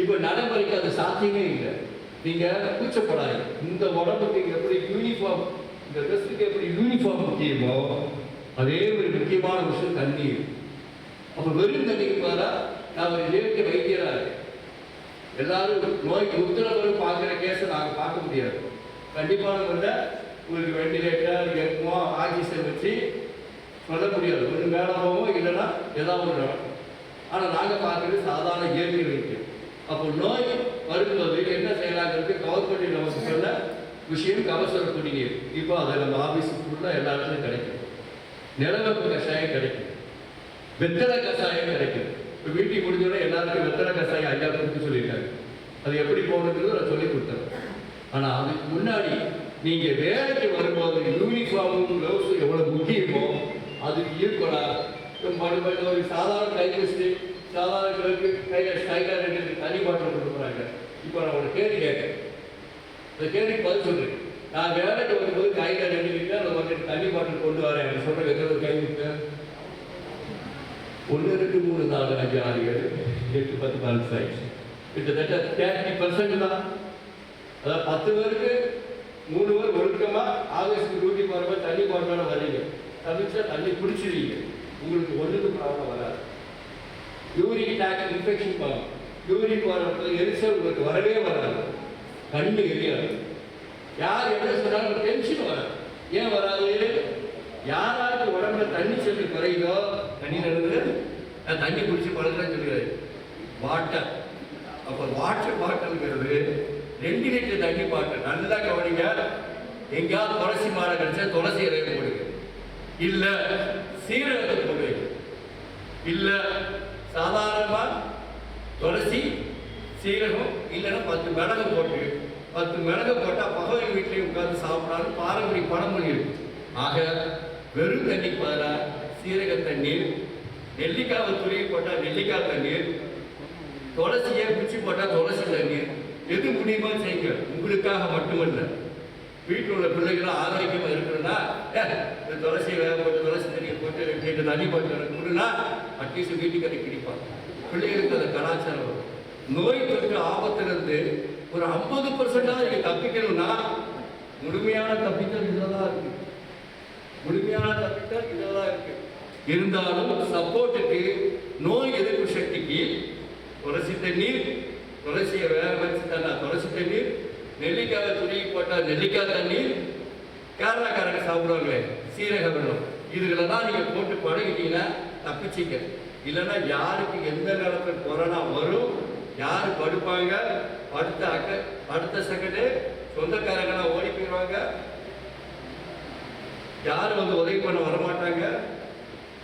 இப்போ நடைமுறைக்கு அது சாத்தியமே இல்லை. நீங்க கூச்சப்படாதீங்க. இந்த உடம்புக்கு எப்படி யூனிஃபார்ம், இந்த ட்ரெஸ்ஸுக்கு எப்படி யூனிஃபார்ம் முக்கியமோ அதே ஒரு முக்கியமான விஷயம் தண்ணீர். அப்போ வெறும் தண்ணிக்கு பதிலாக நான் ஒரு இயற்கை வைத்தியராக இருக்கேன். எல்லாரும் நோய்க்கு உத்தரவு பார்க்குற கேஸை நாங்கள் பார்க்க முடியாது. கண்டிப்பான முறையில் உங்களுக்கு வெண்டிலேட்டர், எக்மோ, ஆக்சிஜன் வச்சு சொல்ல முடியாது. ஒன்று மேலே போவோம், இல்லைன்னா ஏதாவது ஒன்று நடக்கும். ஆனால் நாங்கள் பார்க்குறது சாதாரண இயற்கை வைத்தியம். அப்போ நோய் வரும்போது என்ன செய்யலாங்கிறது கவர்மெண்ட் நமக்கு சொல்ல விஷயம் கவசர குடிநீர். இப்போ அதை நம்ம ஆஃபீஸுக்கு ஃபுல்லாக எல்லா இடத்துலையும் கிடைக்கும். நிலவேம்பு கஷாயம் கிடைக்கும், வெத்தலை கஷாயம் கிடைக்கும். இப்போ வீட்டுக்கு முடிஞ்சோட எல்லாருக்கும் வெத்தலை கஷாயம் ஐயா கொடுத்து சொல்லியிருக்காங்க. அது எப்படி போகணுங்கிறது நான் சொல்லி கொடுத்தேன். ஆனால் அதுக்கு முன்னாடி நீங்கள் வேலைக்கு வரும்போது யூனிஃபார்மும் க்ளவுஸும் எவ்வளோ முக்கியமோ அதுக்கு ஈக்குவலாக ஒரு சாதாரண கைவச்சு சாதாரணங்களுக்கு கையில் ஸ்டைலாக ரெண்டு தண்ணி பாட்டில் கொடுக்குறாங்க. இப்போ நான் ஒரு கேள்வி கேட்கேன், இந்த கேள்விக்கு பதில் சொல்கிறேன். நான் வேலைக்கு வரும்போது கையில் ரெண்டு லிட்டர் அந்த ஒரு தண்ணி பாட்டில் கொண்டு வரேன். எனக்கு சொல்கிற எத்தனை கை விட்டேன்? 1 2 3 4 5 6 7 8 10 12 ஆயிடுச்சு. கிட்டத்தட்ட 30% தான். அதாவது 10 பேருக்கு 3 பேர் ஒழுக்கமாக ஆகஸ்ட் டியூட்டி போகிறப்ப தண்ணி பாட்டிலோட வரீங்க. தவிர்த்தா தண்ணி குடிச்சிருவீங்க, உங்களுக்கு ஒன்றுக்கு ப்ராப்ளம் வராது. யூரின் டாக் இன்ஃபெக்ஷன் போகும். யூரின் போகிறப்ப எரிச்சல் உங்களுக்கு வரவே வராது, கண்ணு எரியாது. யார் என்ன சொன்னாலும் டென்ஷன் வராது. ஏன் வராது? யாராருக்கு உடம்புல தண்ணி சத்து குறையுதோ, தண்ணி நடந்து தண்ணி குடிச்சு பழகிறேன்னு சொல்லுறாரு. வாட்டர், அப்போ வாட்டர் பாட்டில்ங்கிறது 2 லிட்டர் தண்ணி பாட்டில். நல்லா கவனிங்க. எங்கேயாவது துளசி மாலை கிடைச்சா துளசி இலையை போடுங்க, இல்லை சீரகத்தை போடுவீங்க, இல்லை சாதாரணமாக துளசி சீரகம் இல்லைன்னா 10 மிளகு போட்டு 10 மிளகு போட்டால் பகவதி வீட்லேயும் உட்காந்து சாப்பிடாலும் பாரம்பரிய பழமொழி இருக்கு. ஆக வெறும் தண்ணி பதிலாக சீரக தண்ணீர், நெல்லிக்காவை துருவி போட்டால் நெல்லிக்காய் தண்ணீர், துளசியை பிச்சு போட்டால் துளசி தண்ணீர், எது முடியுமோ செய்யுங்க. உங்களுக்காக மட்டுமல்ல, வீட்டில் உள்ள பிள்ளைகளும் ஆரோக்கியமாக இருக்கணும்னா இந்த துளசியை வேக போட்டு துளசி தண்ணியை போட்டு 2 தண்ணி போட்டு கொடுனா அட்லீஸ்ட் வீட்டுக்கு அதை பிடிப்பாங்க. பிள்ளைகளுக்கு அந்த கலாச்சாரம் வரும். நோய் தொற்று ஆபத்திலிருந்து ஒரு 50% நீங்கள் தப்பிக்கணும்னா முழுமையான தப்பித்தல் இதில் தான் இருக்கு. முழுமையான தப்பித்தல் இதில் தான் இருக்கு. இருந்தாலும் சப்போர்ட்டுக்கு நோய் எதிர்ப்பு சக்திக்கு துளசி தண்ணீர், துளசியை வேக வச்சு தண்ணா துளசி தண்ணீர், நெல்லிக்காய் துருவி போட்டால் நெல்லிக்காய் தண்ணீர், கேரளாக்காரங்க சாப்பிடுவாங்களே சீரக வெள்ளம், இதுகளெல்லாம் நீங்கள் போட்டு பழகிட்டீங்கன்னா தப்பிச்சிங்க. இல்லைன்னா யாருக்கு எந்த நேரத்தில் கொரோனா வரும், யார் படுப்பாங்க, அடுத்த செகண்டு சொந்தக்காரங்களாம் ஓடி போயிடுவாங்க, யார் வந்து உதவி பண்ண வரமாட்டாங்க.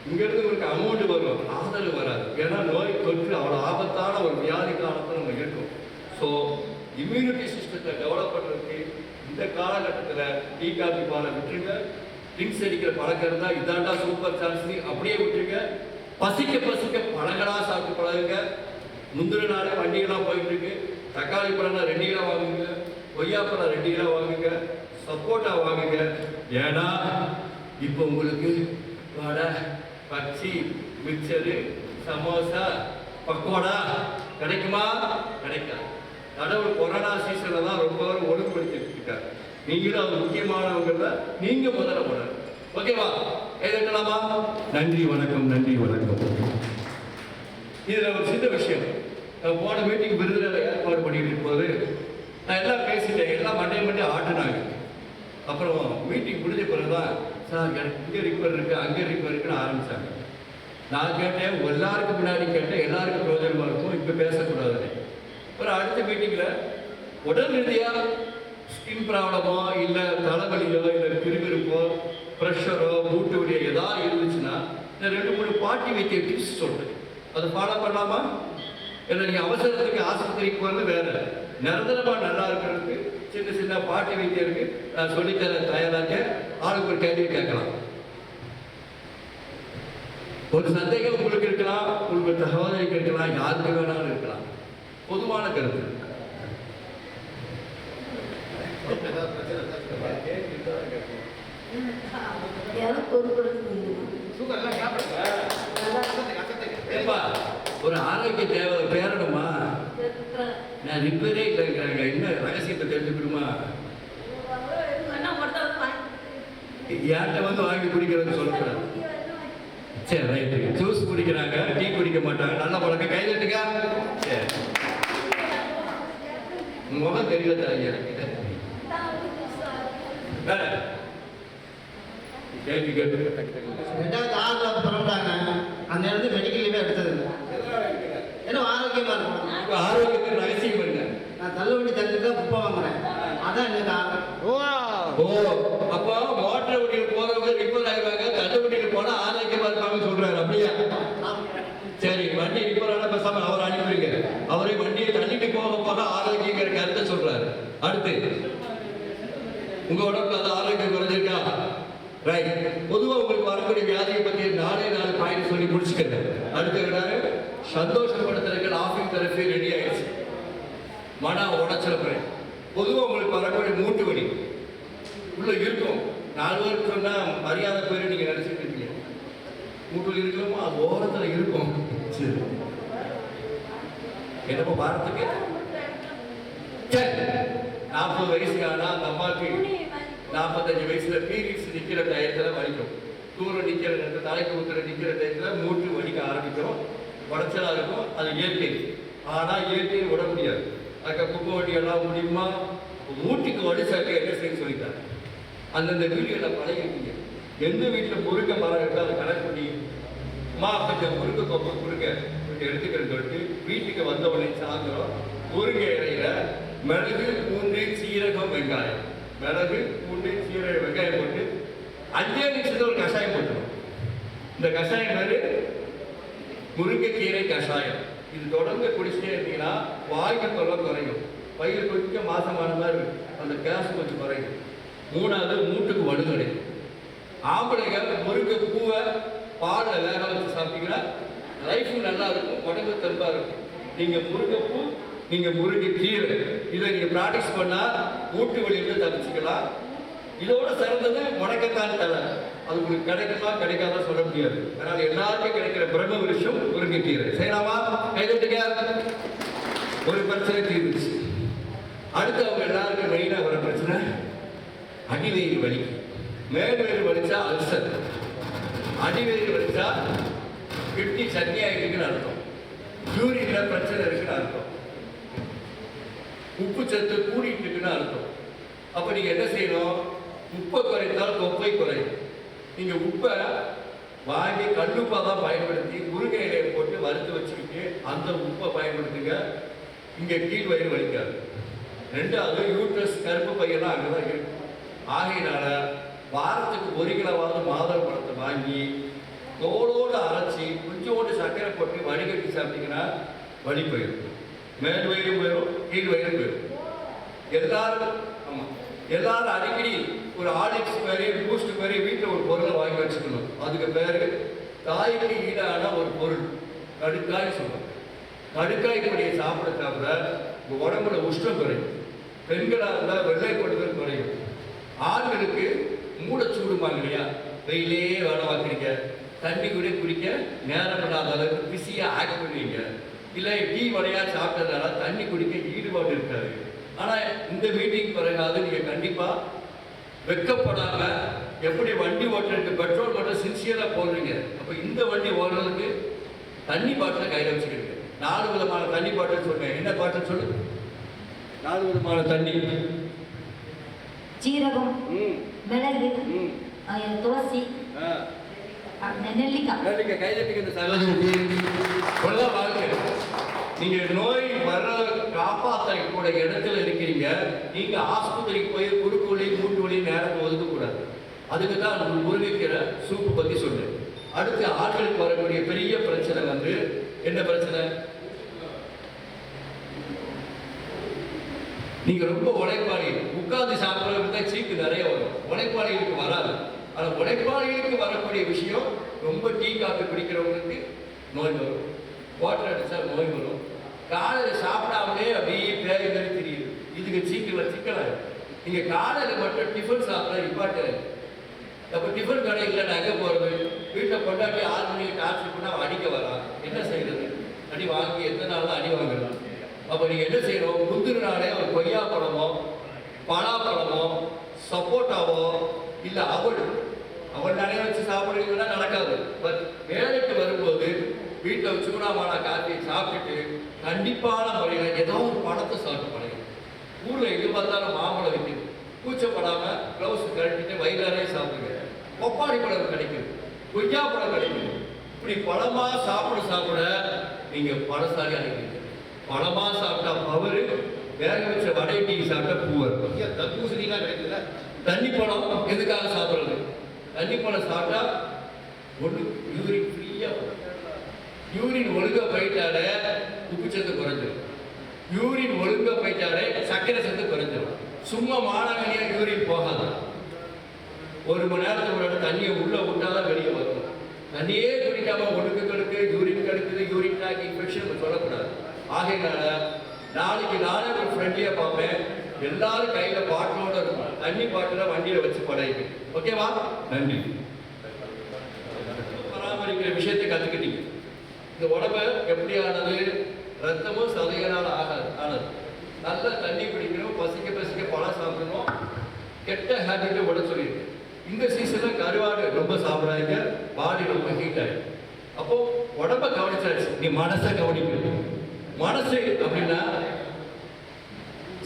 இங்கிருந்து உங்களுக்கு அமௌண்ட் வரும், ஆதரவு வராது. ஏன்னா நோய் தொற்று அவ்வளோ ஆபத்தான ஒரு வியாதி காலத்தில் நம்ம இருக்கும். ஸோ இம்யூனிட்டி சிஸ்டத்தை டெவலப் பண்ணுறதுக்கு இந்த காலகட்டத்தில் டீ காபி பாலை விட்டுருங்க. ட்ரிங்க்ஸ் அடிக்கிற பழக்கம் இருந்தால் இதாண்டா சூப்பர் சான்ஸ் அப்படியே விட்டுருங்க. பசிக்க பழங்களாக சாப்பிட்டு பழகுங்க. முந்தின நாளே வண்டிகளாக போயிட்டு இருக்கு. தக்காளி பழம்லாம் 2 கிலோ வாங்குங்க, கொய்யாப்பழம் 2 கிலோ வாங்குங்க, சப்போட்டா வாங்குங்க. ஏன்னா இப்போ உங்களுக்கு வடை, பச்சி, மிக்சரு, சமோசா, பக்கோடா கிடைக்குமா? கிடைக்காது. கடவுள் கொரோனா சீசனில் தான் ரொம்ப ஒழுங்குபடுத்திருக்கார். நீங்களும் அது முக்கியமானவங்கள நீங்க முதல்ல போடணும். ஓகேவா? எழுதலாமா? நன்றி வணக்கம், நன்றி வணக்கம். இதுல ஒரு சின்ன விஷயம். போன மீட்டிங் விருதுல ஏற்பாடு பண்ணிட்டு இருக்கும்போது நான் எல்லாம் பேசிட்டேன், எல்லாம் மண்டே ஆட்டினாங்க. அப்புறம் மீட்டிங் முடிஞ்ச பிறகுதான் சார் எனக்கு இங்கே ரிப்பேர் இருக்கு, அங்கே ரிப்பேர் இருக்குன்னு ஆரம்பிச்சாங்க. நான் கேட்டேன், எல்லாருக்கும் முன்னாடி கேட்டேன், எல்லாருக்கும் பிரயோஜனமா இருக்கும், இப்போ பேசக்கூடாதுன்னு. அப்புறம் அடுத்த மீட்டிங்கில் உடல் ரீதியாக ஸ்கின் ப்ராப்ளமோ இல்லை தலைவலியோ இல்லை கிருகிருப்போ ப்ரெஷரோ மூட்டு வலியோ ஏதாவது இருந்துச்சுன்னா நான் 2-3 பாட்டி வைத்திய டிப்ஸ் சொல்கிறேன். அதை ஃபாலோ பண்ணலாமா? ஏன்னா நீங்கள் அவசரத்துக்கு ஆஸ்பத்திரிக்கு போகிறது வேறு, நிரந்தரமாக நல்லா இருக்கிறதுக்கு சின்ன பாட்டி வைத்தியருக்கு நான் சொல்லித்தர தயாராக ஆளுக்கு ஒரு கேள்வி கேட்கலாம். ஒரு சந்தேகம் உங்களுக்கு இருக்கலாம், உங்களுக்கு சகோதரிக்கு இருக்கலாம், யாருக்கு வேணாலும் இருக்கலாம். பொதுவான கருத்து. ஒரு ஆரோக்கிய தேவை பேரணுமா? நான் ரிப்பேரே இல்லைங்கிறாங்க. என்ன ரகசியத்தை தெரிஞ்சுக்கணுமா? யார்கிட்ட வந்து வாங்கி குடிக்கிறது சொல்லக்கூடாது. சரி, ரைட்டு. ஜூஸ் குடிக்கிறாங்க, டீ குடிக்க மாட்டாங்க, நல்ல பழக்கம். கை தட்டுங்க. சரி, முகம் தெரியல எனக்கு. கேள்வி கேட்டு 2006 புறப்பட்டாங்க. அந்த இடத்துல மெடிக்கல் லீவே எடுத்தது ஏன்னா ஆரோக்கியமா இருக்கும். ஆரோக்கியத்துக்கு ரகசியம் என்ன? நான் தள்ளுவண்டி தள்ளுக்க குப்பை வாங்குறேன். அதான் எனக்கு அப்போ மோட்டர் வண்டியில் போறவங்க ரிப்பேர் ஆகிடுவாங்க, தள்ளு வண்டியில் போனா ஆரோக்கியமா இருப்பாங்கன்னு சொல்றாரு. அப்படியா? சரி, வண்டி ரிப்பேர் ஆன பேசாம அவர் அனுப்பிடுங்க. அவரை வண்டியை தள்ளிட்டு போக ஆரோக்கியங்கிற கருத்தை சொல்றாரு. அடுத்து, உங்க உடம்புல அது ஆரோக்கியம் குறைஞ்சிருக்கா? ரைட். பொதுவாக உங்களுக்கு வரக்கூடிய வியாதியை பற்றி 4 பாயிண்ட் சொல்லி முடிச்சுக்கிறேன். அடுத்து சந்தோஷப்படுத்துறதுக்கு ஆஃபிங் தெரப்பி ரெடி ஆயிடுச்சு. மன உடைச்சல் குறை. பொதுவாக உங்களுக்கு வரக்கூடிய மூட்டு வலி உள்ள இருக்கும். 4 பேருக்கு சொன்னால் மரியாதை பேர் நீங்கள் நினச்சிட்டு இருக்கீங்க. மூட்டு வலி இருக்கணுமோ அது ஓரத்தில் இருக்கும். சரி, என்னப்போ வாரத்துக்கு சரி 40 வயசுக்கான அந்த அம்மாவுக்கு 45 வயசுல பீரியட்ஸ் நிற்கிற டயத்தில் வலிக்கும். தூரம் நிற்கிற நேரத்தில், தலைக்கு ஊற்றுற நிற்கிற டயத்தில் மூட்டு வலிக்க ஆரம்பிக்கும். உடச்சலாக இருக்கும். அது இயற்கை. ஆனால் இயற்கையை விட முடியாது. அதுக்கு குப்பை வண்டியெல்லாம் முடியுமா? மூட்டுக்கு வலிச்சாக்க என்ன செய்ய சொல்லிட்டாங்க. அந்தந்த வீடியோவில் பழகிருக்கீங்க. எந்த வீட்டில் முருங்கை மரம் இருக்கோ அதை கனெக்ட் பண்ணி கொஞ்சம் முருங்கை கொப்பை கொடுங்க கொஞ்சம் எடுத்துக்கிறேன்னு சொல்லிட்டு வீட்டுக்கு வந்தவொடனே சாயந்தரம் முருங்கை இலையில மிளகு, பூண்டு, சீரகம், வெங்காயம், மிளகு, பூண்டு, சீரகம், வெங்காயம் போட்டு 5 நிமிஷத்துல ஒரு கஷாயம் போட்டுரும். இந்த கஷாயம் பேரு முருங்கைக்கீரை கஷாயம். இது தொடர்ந்து குடிச்சிட்டே இருந்தீங்கன்னா வாய்க்கு தொல்லை குறையும். வயிறு கொஞ்சம் மாசமான மாதிரி இருக்கும். அந்த கேஸ் கொஞ்சம் குறையும். 3வது, மூட்டுக்கு வலு கிடைக்கும். ஆம்பளைங்க முருங்கை பூவை பாலில் வேக வச்சு சாப்பிட்டீங்கன்னா லைஃபும் நல்லா இருக்கும், உடம்பு தெம்பா இருக்கும். நீங்க முருங்கைப்பூ, நீங்க முருங்கை கீரை இதை நீங்க ப்ராக்டிஸ் பண்ணா மூட்டு வலியிலிருந்து தப்பிச்சுக்கலாம். இதோட சிறந்தது முடக்கத்தான் தலை. அது உங்களுக்கு கிடைக்குமா கிடைக்காதா சொல்ல முடியாது. அதனால எல்லாருக்கும் கிடைக்கிற பிரம்ம விருஷம் முருங்கை கீரை. செய்யலாமா? கைதட்டுங்க. ஒரு பிரச்சனை தீர்ந்துச்சு. அடுத்து அவங்க எல்லாருக்கும் மெயினா வர பிரச்சனை அடிவயிறு வலி. மேல்வயிறு வலிச்சா அல்சர், அடிவயிறு வலிச்சா கிட்னி சட்னி ஆகிட்டுக்குன்னு அர்த்தம், யூரின்ல பிரச்சனை இருக்குன்னு அர்த்தம், உப்பு சத்து கூடிட்டு இருக்குன்னு அர்த்தம். அப்ப நீங்க என்ன செய்யணும்? உப்பை குறைத்தால் தொப்பை குறையும். நீங்க உப்பை வாங்கி கல்லுப்பா தான் பயன்படுத்தி முருங்கை இலையை போட்டு வறுத்து வச்சுக்கிட்டு அந்த உப்பை பயன்படுத்துங்க. இங்க கீழ் வயிறு வலிக்காது. ரெண்டாவது யூட்ரஸ் கருப்பு பையெல்லாம் அங்கதான் இருக்கு. ஆகையினால வாரத்துக்கு 1 கிலோவாவது மாதுளை பழத்தை வாங்கி தோலோடு அரைச்சி கொஞ்சோண்டு சர்க்கரை போட்டு வடிகட்டி சாப்பிட்டீங்கன்னா வலி போயிடும். மேல் வயிறு போயிடும், கீழ் வயிறு போயிடும். எல்லாரும் அடிக்கடி ஒரு ஆர்லிக்ஸ் மாதிரி பூஸ்ட் மாதிரி வீட்டில் ஒரு பொருளை வாங்கி வச்சுக்கணும். அதுக்கு பேரு தாய்க்கு ஈடான ஒரு பொருள் கடுக்காய் சொல்லுவாங்க. கடுக்காய் பொடியை சாப்பிட சாப்பிட உங்க உடம்புல உஷ்ணம் குறையும். பெண்களாக இருந்தால் வெள்ளை கொடுதல் குறையும். ஆண்களுக்கு மூடச்சூடுமாங்க இல்லையா, வெயிலே வேலை பார்க்குறீங்க, தண்ணி கூட குடிக்க நேரம் இல்லாத அளவுக்கு பிஸியாக ஆக்ட் பண்ணுவீங்க, இல்லை டீ வடையா சாப்பிட்டதால தண்ணி குடிக்க ஈடுபாடு இருக்காது. ஆனால் இந்த மீட்டிங் பிறகாவது நீங்கள் கண்டிப்பாக வெக்கப்படாமல் எப்படி வண்டி ஓட்டுறதுக்கு பெட்ரோல் மட்டும் சின்சியராக போடுறீங்க, அப்போ இந்த வண்டி ஓடுறதுக்கு தண்ணி பாட்டில் கையில் வச்சுக்கிறீங்க. 4 விதமான தண்ணி பாட்டில் சொல்றேன். என்ன பாட்டில் சொல்லு? 4 விதமான தண்ணி. ஜீரகம், மிளகு, துளசி, நெல்லிக்காய். கைதட்டுக்கு இந்த சகோதரி வாழ்க்கை. நீங்க நோய் வர்ற காப்பாற்றக்கூடிய இடத்துல இருக்கிறீங்க. நீங்க ஆஸ்பத்திரிக்கு போய் குறுக்கு வலி மூட்டு வலி நேரத்தை ஒதுக்கக்கூடாது. அதுக்கு தான் முருங்கைக்கீரை சூப்பு பத்தி சொல்றேன். அடுத்து ஆட்களுக்கு வரக்கூடிய பெரிய பிரச்சனை வந்து என்ன பிரச்சனை? நீங்க ரொம்ப உழைப்பாளி, உட்கார்ந்து சாப்பிட்றதுக்கு தான் சீக்கு நிறைய வரும். உழைப்பாளிகளுக்கு வராது. ஆனால் உழைப்பாளிகளுக்கு வரக்கூடிய விஷயம் ரொம்ப டீ காஃபி குடிக்கிறவங்களுக்கு நோய் வரும், வாட்டர் அடிச்சா நோய் வரும், காலையில் சாப்பிடாமலே அப்படியே பேய் மாதிரி தெரியுது. இதுக்கு சிக்கலாக நீங்க காலையில் மட்டும் டிஃபன் சாப்பிட்ற இப்பாட்டு. அப்போ டிஃபன் கடை இல்லை, நான் எங்கே போகிறது? வீட்டில் கொண்டாட்டி 6 மணிக்கு டார்ச்சர் பண்ணால் அவன் அடிக்க வரான். என்ன செய்யறது? அடி வாங்கி எத்தனை நாள் தான் அடி வாங்கலாம். அப்போ நீங்கள் என்ன செய்யணும்? முந்தின நாளே ஒரு கொய்யா பழமோ பலாப்பழமோ சப்போட்டாவோ இல்லை அவள் நிறைய வச்சு சாப்பிட்றீங்கன்னா நடக்காது. பட் வேலைக்கு வரும்போது வீட்டில் வச்சு கூட அவனை காஃபியை சாப்பிட்டுட்டு கண்டிப்பான முறையில் ஏதோ ஒரு பழத்தை சாப்பிட்டு பழகும். ஊரில் எங்கே பார்த்தாலும் மாம்பழம் வைக்குது, கூச்சப்படாமல் க்ளவுஸ் கழட்டிட்டு வயிறாரே சாப்பிடுங்க. பப்பாளி பழம் கிடைக்குது, கொய்யா பழம் கிடைக்குது. இப்படி பழமாக சாப்பிட நீங்கள் பழசாலி அடைக்கிறீங்க. பழமாக சாப்பிட்டா பவரு, வேக வச்ச வடை டீ சாப்பிட்டா பூவர். தர்பூசணிலாம் கிடைக்குதுல்ல. தண்ணி பழம் எதுக்காக சாப்பிட்றது? தண்ணி பழம் சாப்பிட்டா ஒன்று யூரின் ஃப்ரீயாக, யூரின் ஒழுங்காக போயிட்டாலே உப்பு சத்து குறைஞ்சிடும், யூரின் ஒழுங்காக போயிட்டாலே சர்க்கரை சத்து குறைஞ்சிடும். சும்மா மானாங்கனியாக யூரின் போகாது. 1 மணி நேரத்துக்கு ஒரு தண்ணியை உள்ளே விட்டாதான் வெளியே வரும். தண்ணியே குடிக்காம ஒழுங்கு கெடுக்கு, யூரின் கெடுக்குது, யூரின் ட்ராக் இன்ஃபெக்ஷன் சொல்லக்கூடாது. ஆகையினால நாளைக்கு நானே ஒரு ஃப்ரெண்ட்லியாக பார்ப்பேன். எல்லாரும் கையில் பாட்டிலோட இருக்கும். தண்ணி பாட்டில் வண்டியில் வச்சு பழகு. ஓகேவா? நன்றி. பராமரிக்கிற விஷயத்தை கற்றுக்கிட்டீங்க. இந்த உடம்பை எப்படியானது? ரத்தமும் சதையினால் ஆனது. நல்லா தண்ணி குடிக்கணும், பசிக்க பழம் சாப்பிடணும், கெட்ட ஹேபிட்டை விட சொல்லியிருக்கு. இந்த சீசனில் கருவாடு ரொம்ப சாப்பிடாதீங்க, பாடி ரொம்ப ஹீட் ஆகிடும். அப்போ உடம்பை கவனிச்சாச்சு, நீ மனசை கவனிக்கணும். மனசு அப்படின்னா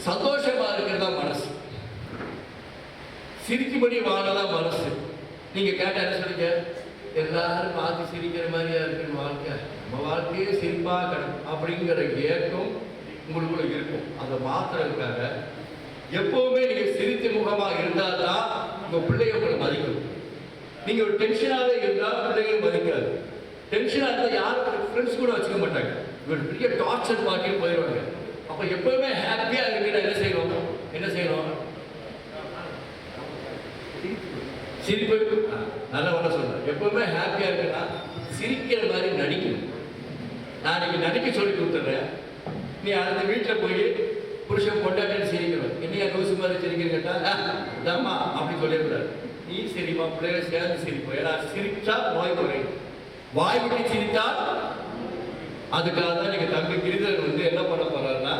சந்தோஷமா இருக்கிறதா மனசு, சிரிக்கும்படி வாழலாம் மனசு. நீங்க கேட்ட என்ன சொல்லுங்க? எல்லாரும் பார்த்து சிரிக்கிற மாதிரியா இருக்குன்னு வாழ்க்கை, நம்ம வாழ்க்கையே சிரிப்பா கிடக்கும் அப்படிங்கிற ஏக்கம் உங்களுக்குள்ள இருக்கும். அதை மாத்துறதுக்காக எப்பவுமே நீங்க சிரித்த முகமா இருந்தால் தான் உங்க பிள்ளைங்க உங்களை மதிக்கும். நீங்க ஒரு டென்ஷனாவே இருந்தால் பிள்ளைகள் மதிக்காது. டென்ஷனா இருந்தால் யாரும் ஃப்ரெண்ட்ஸ் கூட வச்சுக்க மாட்டாங்க. இவர் பெரிய டார்ச்சர் பார்ட்டின்னு போயிடுவாங்க. அப்ப எப்பவுமே ஹாப்பியா இருக்கிற என்ன செய்யணும்? சிரிப்பு நல்ல வர சொல்றேன். எப்பவுமே ஹாப்பியா இருக்குன்னா சிரிக்கிற மாதிரி நடிக்கணும். நான் இன்னைக்கு நடிக்க சொல்லி கொடுத்துட்றேன். நீ அடுத்த வீட்டில் போய் புருஷன் பொண்டாட்டி சிரிக்கணும். என்னையா லூசு மாதிரி சிரிக்கிறேன் கேட்டா தம்மா அப்படி சொல்லிடக்கூடாது. நீ சிரிப்பா, பிள்ளைகளை சேர்ந்து சிரிப்போம். ஏன்னா சிரிச்சா நோய் குறையும். வாய் விட்டு சிரித்தால் அதுக்காக தான் நீங்க தம்பி கிரிதரன் வந்து என்ன பண்ண போறாருன்னா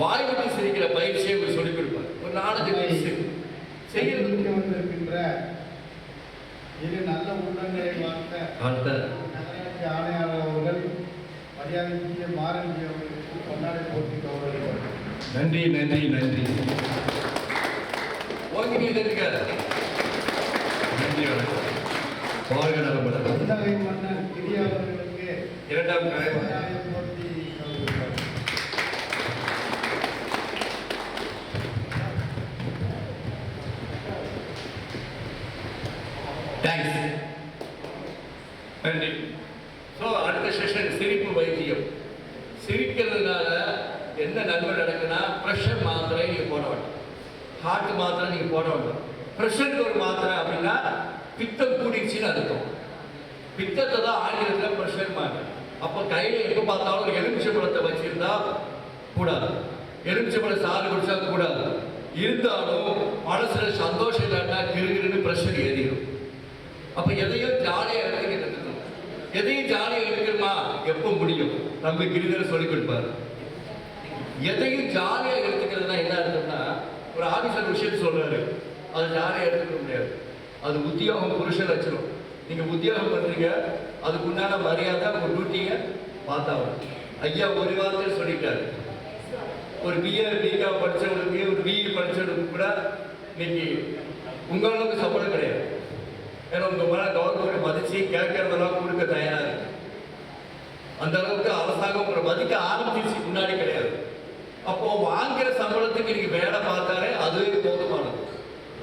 வாய் விட்டு சிரிக்கிற பயிற்சியை உங்களுக்கு சொல்லிக் கொடுப்பார். ஒரு 4-5 வயசு செய்யறது வந்திருக்கின்ற இரு நல்ல உள்ளங்களை வாழ்த்த நகராட்சி ஆணையாளர் அவர்கள் மரியாதைக்குரிய மாறன்ஜி அவர்களுக்கு கொண்டாடி போட்டி கௌரவிப்பார். நன்றி நன்றி நன்றி. ஓகே இருக்காரு. நன்றி வணக்கம். வாழ்க நலமுடன். புன்னகை மன்னன் கிரி அவர்களுக்கு 2ஆம் கொண்டாடி போட்டி கௌரவிப்பார். தேங்க்ஸ். நன்றி. ஸோ அடுத்த செஷன் சிரிப்பு வைத்தியம். சிரிக்கிறதுனால என்ன நன்மை நடக்குன்னா ப்ரெஷர் மாத்திரை நீங்கள் போட வேண்டாம், ஹார்ட் மாத்திரை நீங்கள் போட வேண்டாம். ப்ரெஷருக்கு ஒரு மாத்திரை அப்படின்னா பித்தம் கூடிடுச்சுன்னு அர்த்தம். பித்தத்தை தான் ஆங்கிலத்தில் ப்ரெஷர் மாத்திரை. அப்போ கையில் எப்போ பார்த்தாலும் ஒரு எலுமிச்சம்பழத்தை வச்சிருந்தா கூடாது, எலுமிச்சம்பழம் சாறு குடிச்சா கூடாது. இருந்தாலும் மனசுல சந்தோஷம் இல்லாட்டா கிருகிருன்னு ப்ரெஷர் ஏறிடும். அப்ப எதையும் ஜாலியா எடுத்துக்கணும். எதையும் ஜாலியா எடுக்கணுமா எப்போ முடியும்? நம்ம கிரிதர் சொல்லிக் கொடுப்பாரு. எதையும் ஜாலியா எடுத்துக்கிறதுனா என்ன அர்த்தம்னா, ஒரு ஆபீசர் விஷயம் சொல்றாரு, அது ஜாலியா எடுத்துக்க முடியாது. அது உத்தியோகம் புருஷ லட்சணம். நீங்க உத்தியோகம் பண்றீங்க, அதுக்குண்டான மரியாதை உங்க டியூட்டியை பார்த்தாங்க. ஐயா ஒரு வாரத்தில் சொல்லிட்டாரு, ஒரு பிஏ பிகாம் படிச்சவங்களுக்கு ஒரு பிஇ படிச்சவங்களுக்கு கூட இன்னைக்கு உங்களுக்கு சம்பளம் கிடையாது. ஏன்னா உங்க மேல கவர்மெண்ட் மதிச்சு கேட்கறதெல்லாம் கொடுக்க தயாரா இருக்கு. அந்த அளவுக்கு அரசாங்கம் உங்களை மதிக்க ஆரம்பிச்சிருச்சு, முன்னாடி கிடையாது. அப்போ வாங்குற சம்பளத்துக்கு நீங்க வேலை பார்த்தாலே அதுவே போதுமானது.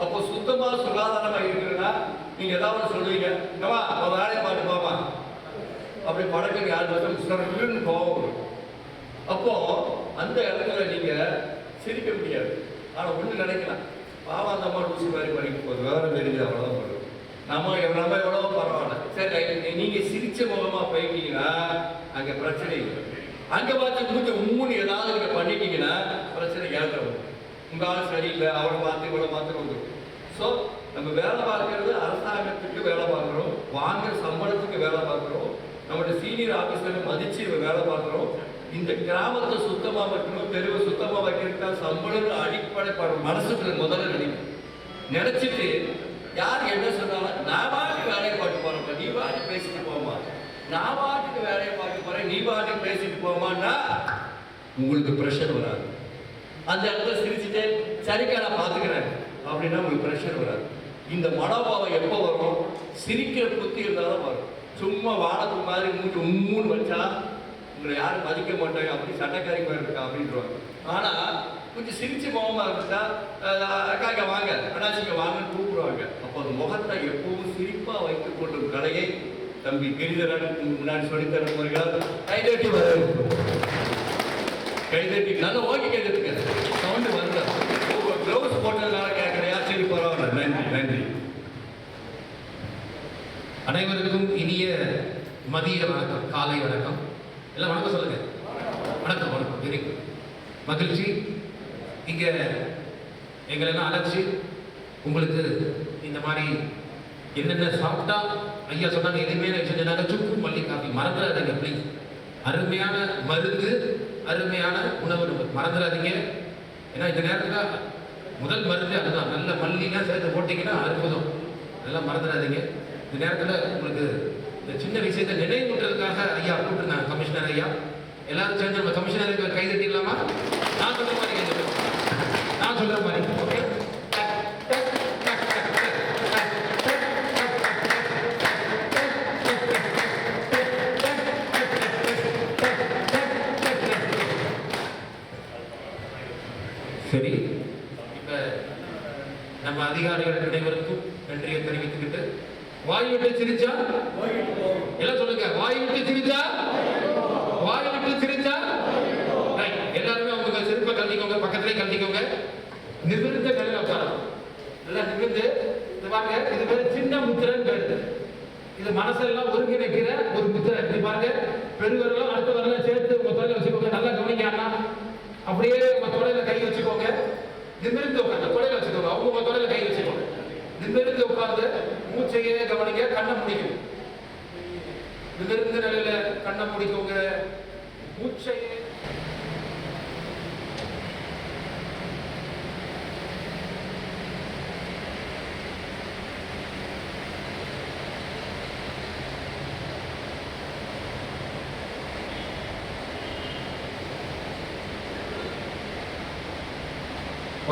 அப்போ சுத்தமா சுகாதாரமா இருக்குன்னா நீங்க ஏதாவது சொல்லுவீங்க, ஏமா வேலையை பார்த்து போமா அப்படி படக்கு யார் பார்த்து கோபம் வரும். அப்போ அந்த இடத்துல நீங்க சிரிக்க முடியாது. ஆனா ஒண்ணு நினைக்கலாம், பாவம் அந்த அம்மா லூசி மாதிரி படிக்க போகுது, வேற தெரிஞ்சு அவ்வளவுதான் பண்ணும். நம்ம எவ்வளவோ பரவாயில்ல. சரி, நீங்க சிரிச்ச முகமா போயிட்டீங்கன்னா அங்க பிரச்சனை இல்லை. அங்க பார்த்து மூஞ்ச உம்முன்னு ஏதாவது நீங்க பண்ணிட்டீங்கன்னா பிரச்சனை ஏற்படும். உங்க ஆள் சரியில்லை, அவரை பார்த்து இவ்வளவு பார்த்து வந்துடும். ஸோ நம்ம வேலை பார்க்கறது அரசாங்கத்துக்கு வேலை பார்க்குறோம், வாங்குற சம்பளத்துக்கு வேலை பார்க்குறோம், நம்மளோட சீனியர் ஆபீசரை மதிச்சு வேலை பார்க்குறோம். இந்த கிராமத்தை சுத்தமா வைக்கணும், தெருவை சுத்தமா வைக்கிறதுக்கா சம்பளம் அடிப்படை மனசுக்குள்ள முதல்ல நினைச்சிட்டு யார் என்ன சொன்னாலும் நான் பாட்டுக்கு வேலையை பார்த்து போறப்ப நீ பாட்டு பேசிட்டு போமா, நான் பாட்டுக்கு வேலையை பார்க்க போறேன் நீ பாட்டுக்கு பேசிட்டு போமான்னா உங்களுக்கு ப்ரெஷர் வராது. அந்த இடத்துல சிரிச்சுட்டு சரிக்கா நான் பார்த்துக்கிறேன் அப்படின்னா உங்களுக்கு ப்ரெஷர் வராது. இந்த மனோபாவம் எப்போ வரும்? சிரிக்கிற புத்தி இருந்தாலும் வரும். சும்மா வானத்து மாதிரி மூச்சு உம்முன்னு வச்சா உங்களை யாரும் மதிக்க மாட்டாங்க, அப்படி சட்டைக்காரி மாதிரி இருக்கா அப்படின்றாங்க. ஆனா கொஞ்சம் சிரிச்சு முகமா இருந்துட்டா அக்காங்க வாங்க அண்ணாச்சிங்க வாங்கன்னு கூப்பிடுவாங்க. அப்போ அந்த முகத்தை எப்பவும் சிரிப்பா வைத்துக் கொள்ளும் கலையை தம்பி கிரிதரன் முன்னாடி சொல்லித்தர போகிறார். கைதட்டி கைதட்டி நல்ல ஓகே கைதட்டுங்க, சவுண்டு வரல. க்ளவுஸ் போட்டதுனால கேட்கறையா? சரி பரவாயில்ல, நன்றி நன்றி. அனைவருக்கும் இனிய மதிய வணக்கம், காலை வணக்கம். எல்லாம் வணக்கம் சொல்லுங்க. வணக்கம் வணக்கம், வெரி குட், மகிழ்ச்சி. இங்க எங்களெல்லாம் அழைச்சி உங்களுக்கு இந்த மாதிரி என்னென்ன சாப்பிட்டா ஐயா சொன்னாங்க, எதுவுமே செஞ்சாங்க சுக்கு மல்லி காஃபி மறந்துடாதீங்க ப்ளீஸ். அருமையான மருந்து, அருமையான உணவு மறந்துடாதீங்க. ஏன்னா இந்த நேரத்தில் முதல் மருந்து அதுதான், நல்ல மல்லிலாம் சேர்த்து போட்டிங்கன்னா அற்புதம். அதெல்லாம் மறந்துடாதீங்க. இந்த நேரத்தில் உங்களுக்கு இந்த சின்ன விஷயத்தை நினைவூட்டுறதுக்காக ஐயா கூப்பிட்டுருந்தாங்க, கமிஷனர் ஐயா. எல்லாரும் சேர்ந்து நம்ம கமிஷனருக்கு கை தட்டிடலாமா? நான் சொல்ற மாதிரி கை தட்டுவோம், நான் சொல்ற மாதிரி. ஓகே, சரி. இப்ப நம்ம அதிகாரிகள் அனைவருக்கும் நன்றியை தெரிவித்துக்கிட்டு வாய் விட்டு சிரிச்சா எல்லாம் சொல்லுங்க, வாய் விட்டு சிரிச்சா, வாய் விட்டு சிரிச்சா. எல்லாருமே அவங்க செருப்பை கழட்டிக்கோங்க, பக்கத்திலே கழட்டிக்கோங்க. நிமிர்ந்த கல்ல உட்காரம், நல்லா நிமிர்ந்து இது பாருங்க, இது பேரு சின்ன முத்திரைன்னு பேரு. இது மனசெல்லாம் ஒருங்கிணைக்கிற ஒரு முத்திரை. இது பாருங்க, பெருவரெல்லாம் அடுத்த வரலாம் சேர்த்து உங்க தொடையில வச்சுக்கோங்க. நல்லா கவனிங்க அண்ணா. அப்படியே உங்க தொடையில கை வச்சுக்கோங்க. நிமிர்ந்து உட்காந்து தொடையில வச்சுக்கோங்க. அவங்க உங்க தொடையில கை வச்சுக்கோங்க. நிமிர்ந்து உட்கார்ந்து மூச்சையே கவனிங்க. கண்ணை முடிக்கும். நிமிர்ந்த நிலையில கண்ணை முடிக்கோங்க. மூச்சையே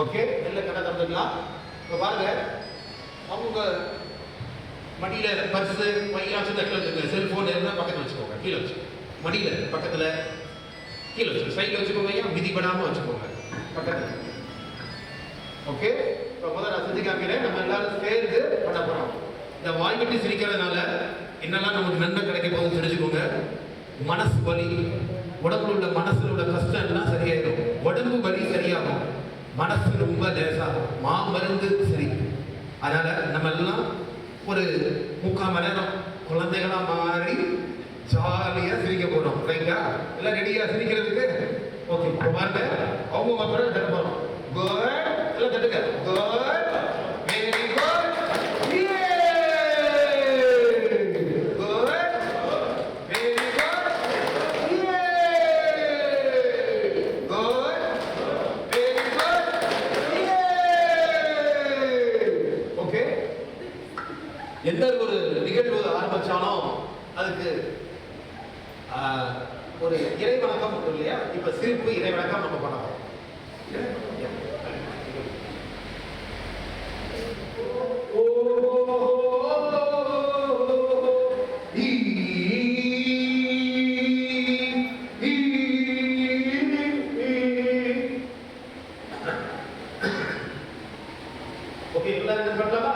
ஓகே. நல்ல கண்ணை திறந்துக்கலாம். இப்போ பாருங்க, அவங்க மடியில பர்ஸ் பையெல்லாம் தட்டில் வச்சுக்கோங்க. செல்போன் இருந்தால் பக்கத்தில் வச்சுக்கோங்க. கீழே வச்சுக்கோங்க. மடியில் பக்கத்தில் கீழே வச்சுக்கோங்க. சைடில் வச்சுக்கோங்க. ஐயா மிதிப்படாமல் வச்சுக்கோங்க பக்கத்தில். ஓகே. இப்போ முதல்ல நான் செஞ்சு காமிக்கிறேன். நம்ம எல்லாரும் சேர்ந்து பண்ண போகிறோம். இந்த வாய் விட்டு சிரிக்கிறதுனால என்னெல்லாம் நமக்கு நன்மை கிடைக்க போகுதுன்னு தெரிஞ்சுக்கோங்க. மனசு வலி, உடம்புல உள்ள மனசுல உள்ள கஷ்டம் எல்லாம் சரியாயிடும். உடம்பு வலி சரியாகும். மனசு ரொம்ப லேசாகும். மாமருந்து சரி. அதனால நம்ம எல்லாம் ஒரு 3/4 மணி நேரம் குழந்தைகளா மாறி ஜாலியா சிரிக்க போறோம். ரைட்டா? எல்லாம் ரெடியா சிரிக்கிறதுக்கு? ஓகே. இப்போ பாருங்க, அவங்க மாத்திரம் தட்ட போறோம். குட். எல்லாம் தட்டுங்க. குட். Very good. எந்த ஒரு நிகழ்வு ஆரம்பிச்சாலும் அதுக்கு ஒரு இறை வணக்கம் உண்டு இல்லையா? இப்ப சிரிப்பு இறை வணக்கம் நம்ம பண்ணலாம். ஓகே, எல்லாரும் பண்ணலாமா?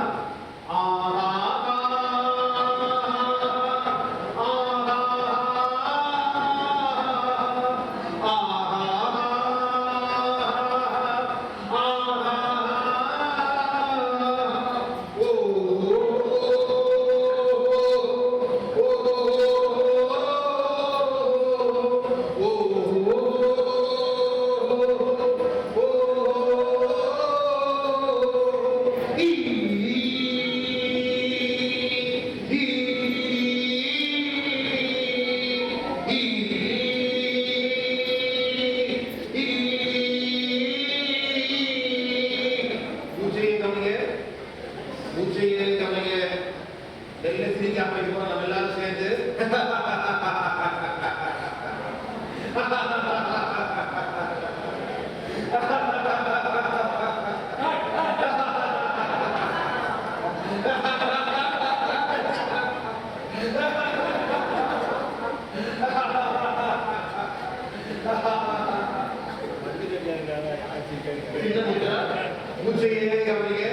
மூச்சையே கவனிங்க.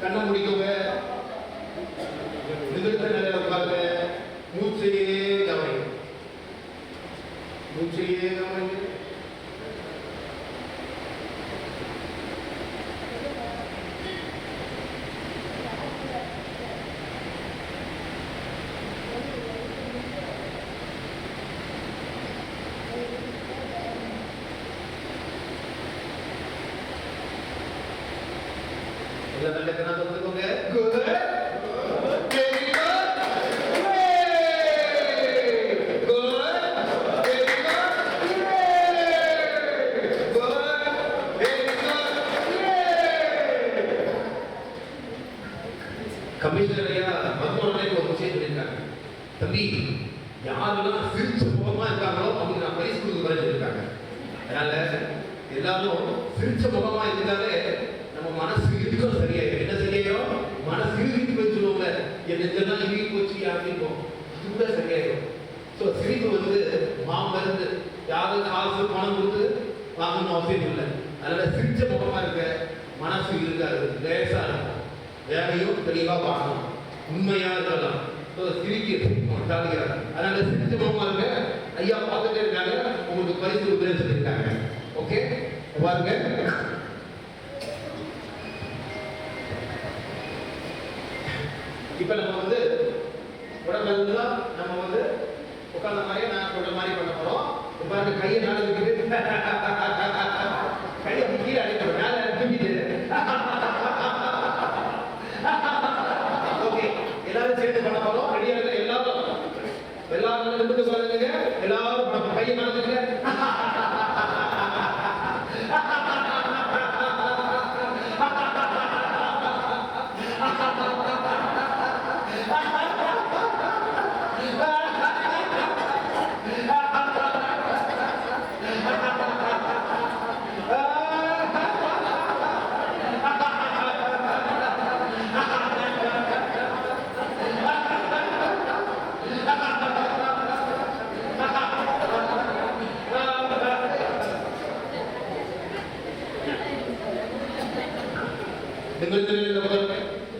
கண்ணை முடிக்கோங்க. நிமிர்ந்த நிலையில உட்காருங்க. மூச்சையே கவனிங்க. மூச்சையே கவனிங்க. எல்லாம் நல்ல கண்ணா திறந்துக்கோங்க. Good. Very good. Good. Very good. Good. Very good. Commissioner ஐயா மருத்துவமனை ஒரு விஷயம் சொல்லியிருக்காங்க. தம்பி, யாரெல்லாம் சிரிச்ச முகமா இருக்காங்களோ அவங்க நான் பரிசு கொடுக்க வர சொல்லியிருக்காங்க. அதனால எல்லாரும் சிரிச்ச முகமா இருந்தாலே நம்ம மனசு இருக்கும் சரியாயிடும். என்ன சரியாயிடும்? மனசு இறுதிக்கு போய் சொல்லுவாங்க, என் இதெல்லாம் இறுகி போச்சு அப்படின்போம். அது கூட சரியாயிடும். ஸோ சிரிப்பு வந்து மாமருந்து. யாரும் காசு பணம் கொடுத்து வாங்கணும் அவசியம் இல்லை. அதனால சிரிச்ச முகமா இருக்க மனசு இருக்காது, லேசா இருக்கும். வேலையும் தெளிவா பார்க்கணும், உண்மையா இருக்கலாம். ஸோ சிரிக்க ஜாலியா. அதனால சிரிச்ச முகமா இருக்க ஐயா பார்த்துட்டே இருக்காங்க. உங்களுக்கு பரிசு கொடுக்குறேன்னு சொல்லியிருக்காங்க. ஓகே, பாருங்க. இப்போ நம்ம வந்து உடம்பெல்லாம் நம்ம வந்து உட்கார்ந்த மாதிரி நான் சொல்ற மாதிரி பண்ண போறோம். இப்போ அந்த கையை மேலே இருக்குது, கையை அப்படி கீழே அடிக்கணும், மேலே தூக்கிட்டு. ஓகே, எல்லாரும் சேர்ந்து பண்ண போறோம். ரெடியா இருக்க எல்லாரும் நிமிர்ந்து பாருங்க. எல்லாரும் பண்ண போறோம். கையை மேலே தூக்குங்க.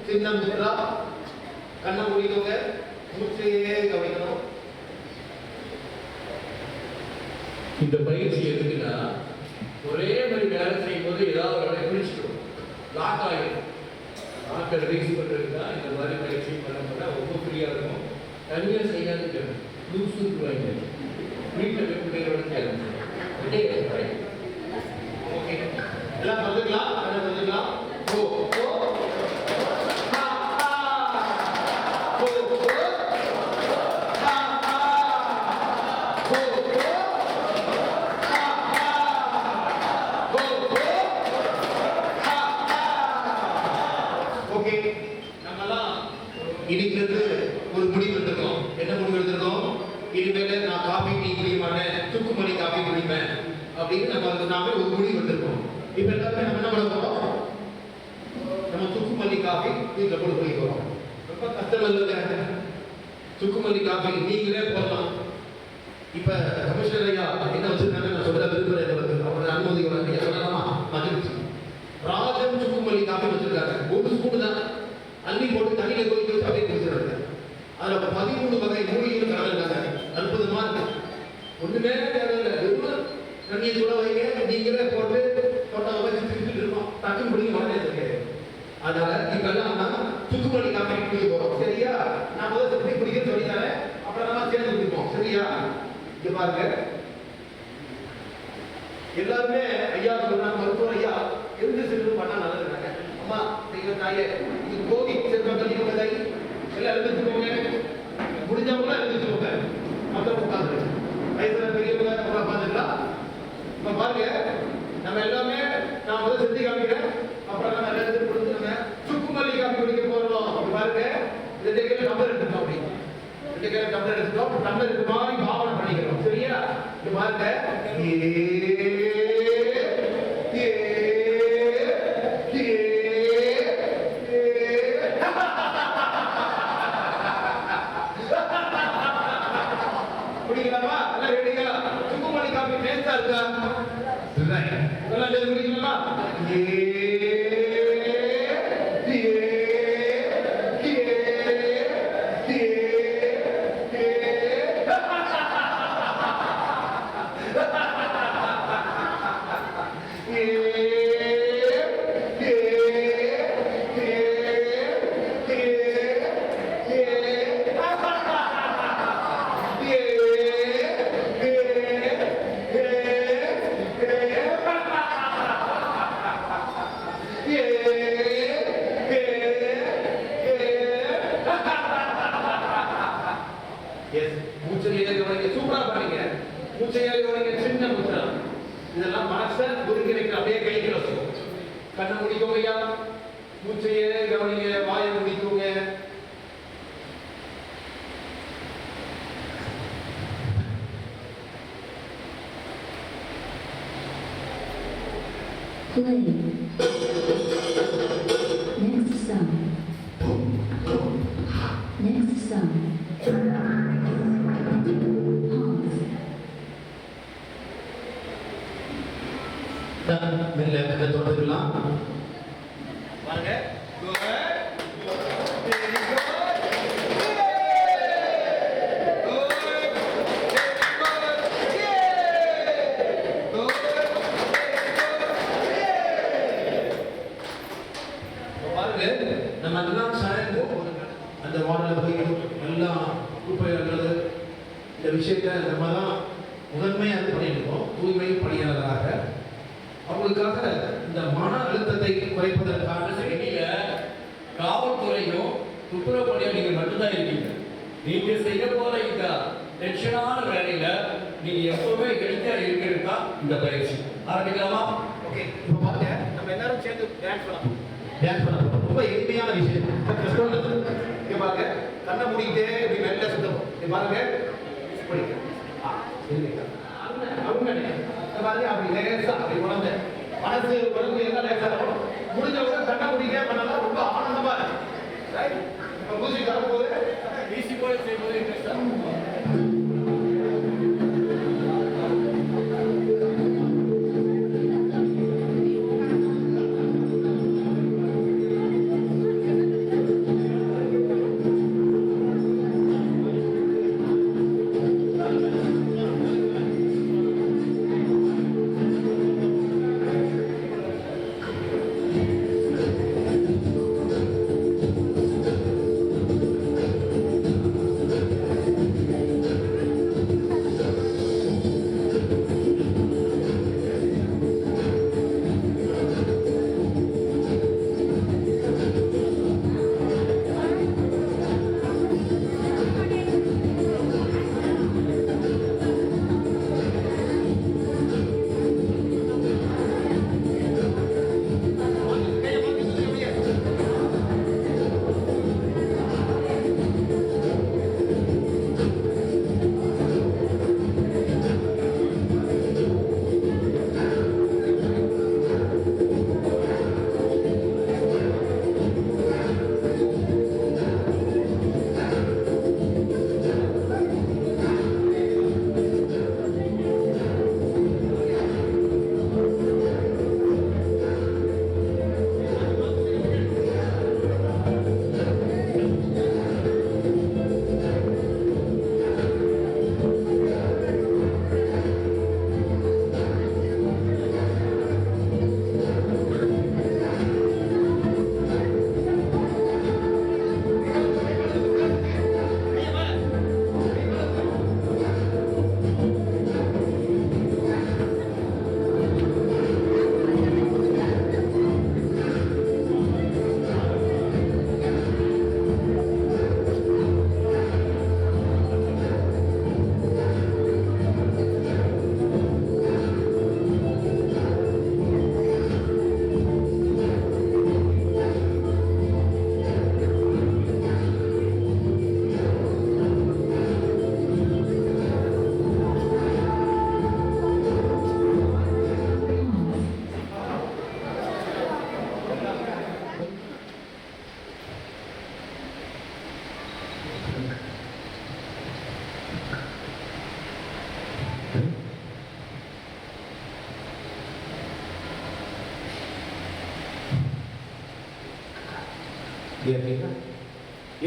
சின்ன முத்ரா, கண்ணை மூடிக்கோங்க, மூச்சையே கவனிக்கணும். இந்த பயிற்சி எதுக்குன்னா, ஒரே மாதிரி வேலை செய்யும்போது ஏதாவது ஒரு வேலையை பிடிச்சிடும், லாக் ஆகிடும். லாக்கை ரிலீஸ் பண்ணுறதுக்கு தான் இந்த மாதிரி பயிற்சி பண்ண ரொம்ப ஃப்ரீயாக இருக்கும். தனியாக செய்யாதுங்க, லூசுக்குவாங்க, வீட்டில் பிள்ளைகளோட சேரும். ஓகே, எல்லாம் வந்துக்கலாம், எல்லாம் வந்துக்கலாம். ஓ ஓ இன்னைக்கு ஒரு முடிவு எடுத்துக்கோம். என்ன முடிவு எடுத்துக்கோம்? இனிமேல நான் காபி டீ குடிப்பேன், சுக்குமல்லி காபி குடிப்பேன் அப்படின்னு நாமே ஒரு முடிவு எடுத்துக்கோம். இப்ப எல்லாருமே நம்ம என்ன பண்ண போறோம்? நம்ம சுக்குமல்லி காபி வீட்டில் போட்டு குடிக்க போறோம். ரொம்ப கஷ்டம் இல்லைங்க, சுக்குமல்லி காபி நீங்களே போடலாம். இப்ப கமிஷனர் ஐயா என்ன வச்சிருக்காங்க நான் சொல்ல விரும்புறேன். அவரோட அனுமதி சொல்லலாமா? மகிழ்ச்சி. ராஜன் சுக்குமல்லி காபி வச்சிருக்காங்க. ஒரு ஸ்பூன் தான் அள்ளி போட்டு தண்ணியில கொதிக்க வச்சு அப்படியே குடிச்சிருக்காங்க. அதுல 13 வகை மூலிகைகள் கலந்துருக்காங்க. அற்புதமா இருக்கு. ஒண்ணுமே தேவையில்லை, வெறும் தண்ணியை சுட வைங்க, நீங்களே போட்டு தொட்டை வச்சு இருக்கோம், டக்குன்னு குடிக்க மாட்டேன். அதனால இப்ப எல்லாம் சுக்குமல்லி காப்பி குடிக்க போறோம். சரியா? நான் முதல்ல எப்படி குடிக்க சொல்லி தரேன், அப்புறம் நம்ம சேர்ந்து குடிப்போம். சரியா? இங்க பாருங்க, எல்லாருமே ஐயா சொல்றாங்க, மருத்துவர் ஐயா எந்த சிறு பண்ணா நல்லதுனாங்க. அம்மா நீங்க தாயே இது கோவி சேர்ப்பாங்க, நீங்க தாய் எல்லாம் எழுதிச்சுக்கோங்க, முடிஞ்சவங்களா எழுதிச்சுக்கோங்க, மொத்தம் உட்காந்து வயசுல பெரியவங்க உட்காந்துக்கலாம். இப்ப பாருங்க, நம்ம எல்லாமே நான் முதல் செஞ்சு காமிக்கிறேன், அப்புறம் நம்ம எல்லாத்தையும் கொடுத்து நம்ம சுக்குமல்லி காப்பி குடிக்க போறோம். பாருங்க, 2 கையில டம்ளர் எடுத்துட்டோம், அப்படி 2 கையில டம்ளர் எடுத்துட்டோம், டம்ளர் இது மாதிரி பாவனை பண்ணிக்கிறோம். சரியா? இது பாருங்க, குடிக்கலாமா? எல்லாம் ரெடியா? சுக்குமல்லி காப்பி டேஸ்டா இருக்கா? எல்லாம் குடிக்கலாமா? சூப்பரா பண்ணீங்க. மூச்சையாலே கவனிங்க, சின்ன முத்ரா. இதெல்லாம் மனசை ஒருங்கிணைக்க அப்படியே கைக்கு வச்சுக்கோ. கண்ணை முடிக்கோங்க ஐயா, மூச்சையே கவனிங்க, வாயை முடிக்கோங்க. Play. Next song. Next song. மெல்ல மெல்ல தொடர்ந்துக்கலாம். பாருங்க, நம்ம எல்லாம் சேர்ந்து அந்த போய் எல்லாம் குப்பை அல்லது இந்த விஷயத்தை நம்ம தான் முதன்மையாக இது பண்ணிட்டு இருக்கோம். தூய்மை பணியாளராக அவங்களுக்காக இந்த மன அழுத்தத்தை குறைப்பதற்கான வெளியில காவல்துறையும் துப்புரவு பணியும் நீங்க மட்டும்தான் இருக்கீங்க. நீங்க செய்ய போற இந்த டென்ஷனான வேலையில நீங்க எப்பவுமே ஹெல்த்தியா இருக்கிறது தான் இந்த பயிற்சி. ஆரம்பிக்கலாமா? ஓகே, இப்போ பாருங்க, நம்ம எல்லாரும் சேர்ந்து டான்ஸ் பண்ணலாம். டான்ஸ் பண்ணலாம் ரொம்ப எளிமையான விஷயம். கஷ்டம் இல்லை. இங்க பாருங்க, கண்ணை மூடிக்கிட்டே இப்படி மெல்ல சுத்தம். இங்க பாருங்க, படிக்க. சரிங்க. அவங்க இந்த மாதிரி அப்படி லேசா அப்படி உணர்ந்து மனசு உடம்பு எல்லாம் லேசா இருக்கும். முடிஞ்சவங்க கண்ணை மூடிக்கிட்டே பண்ணலாம், ரொம்ப ஆனந்தமா இருக்கும். ரைட்? இப்போ மியூசிக் வரும்போது ஈஸி போல செய்வது இன்ட்ரெஸ்டா?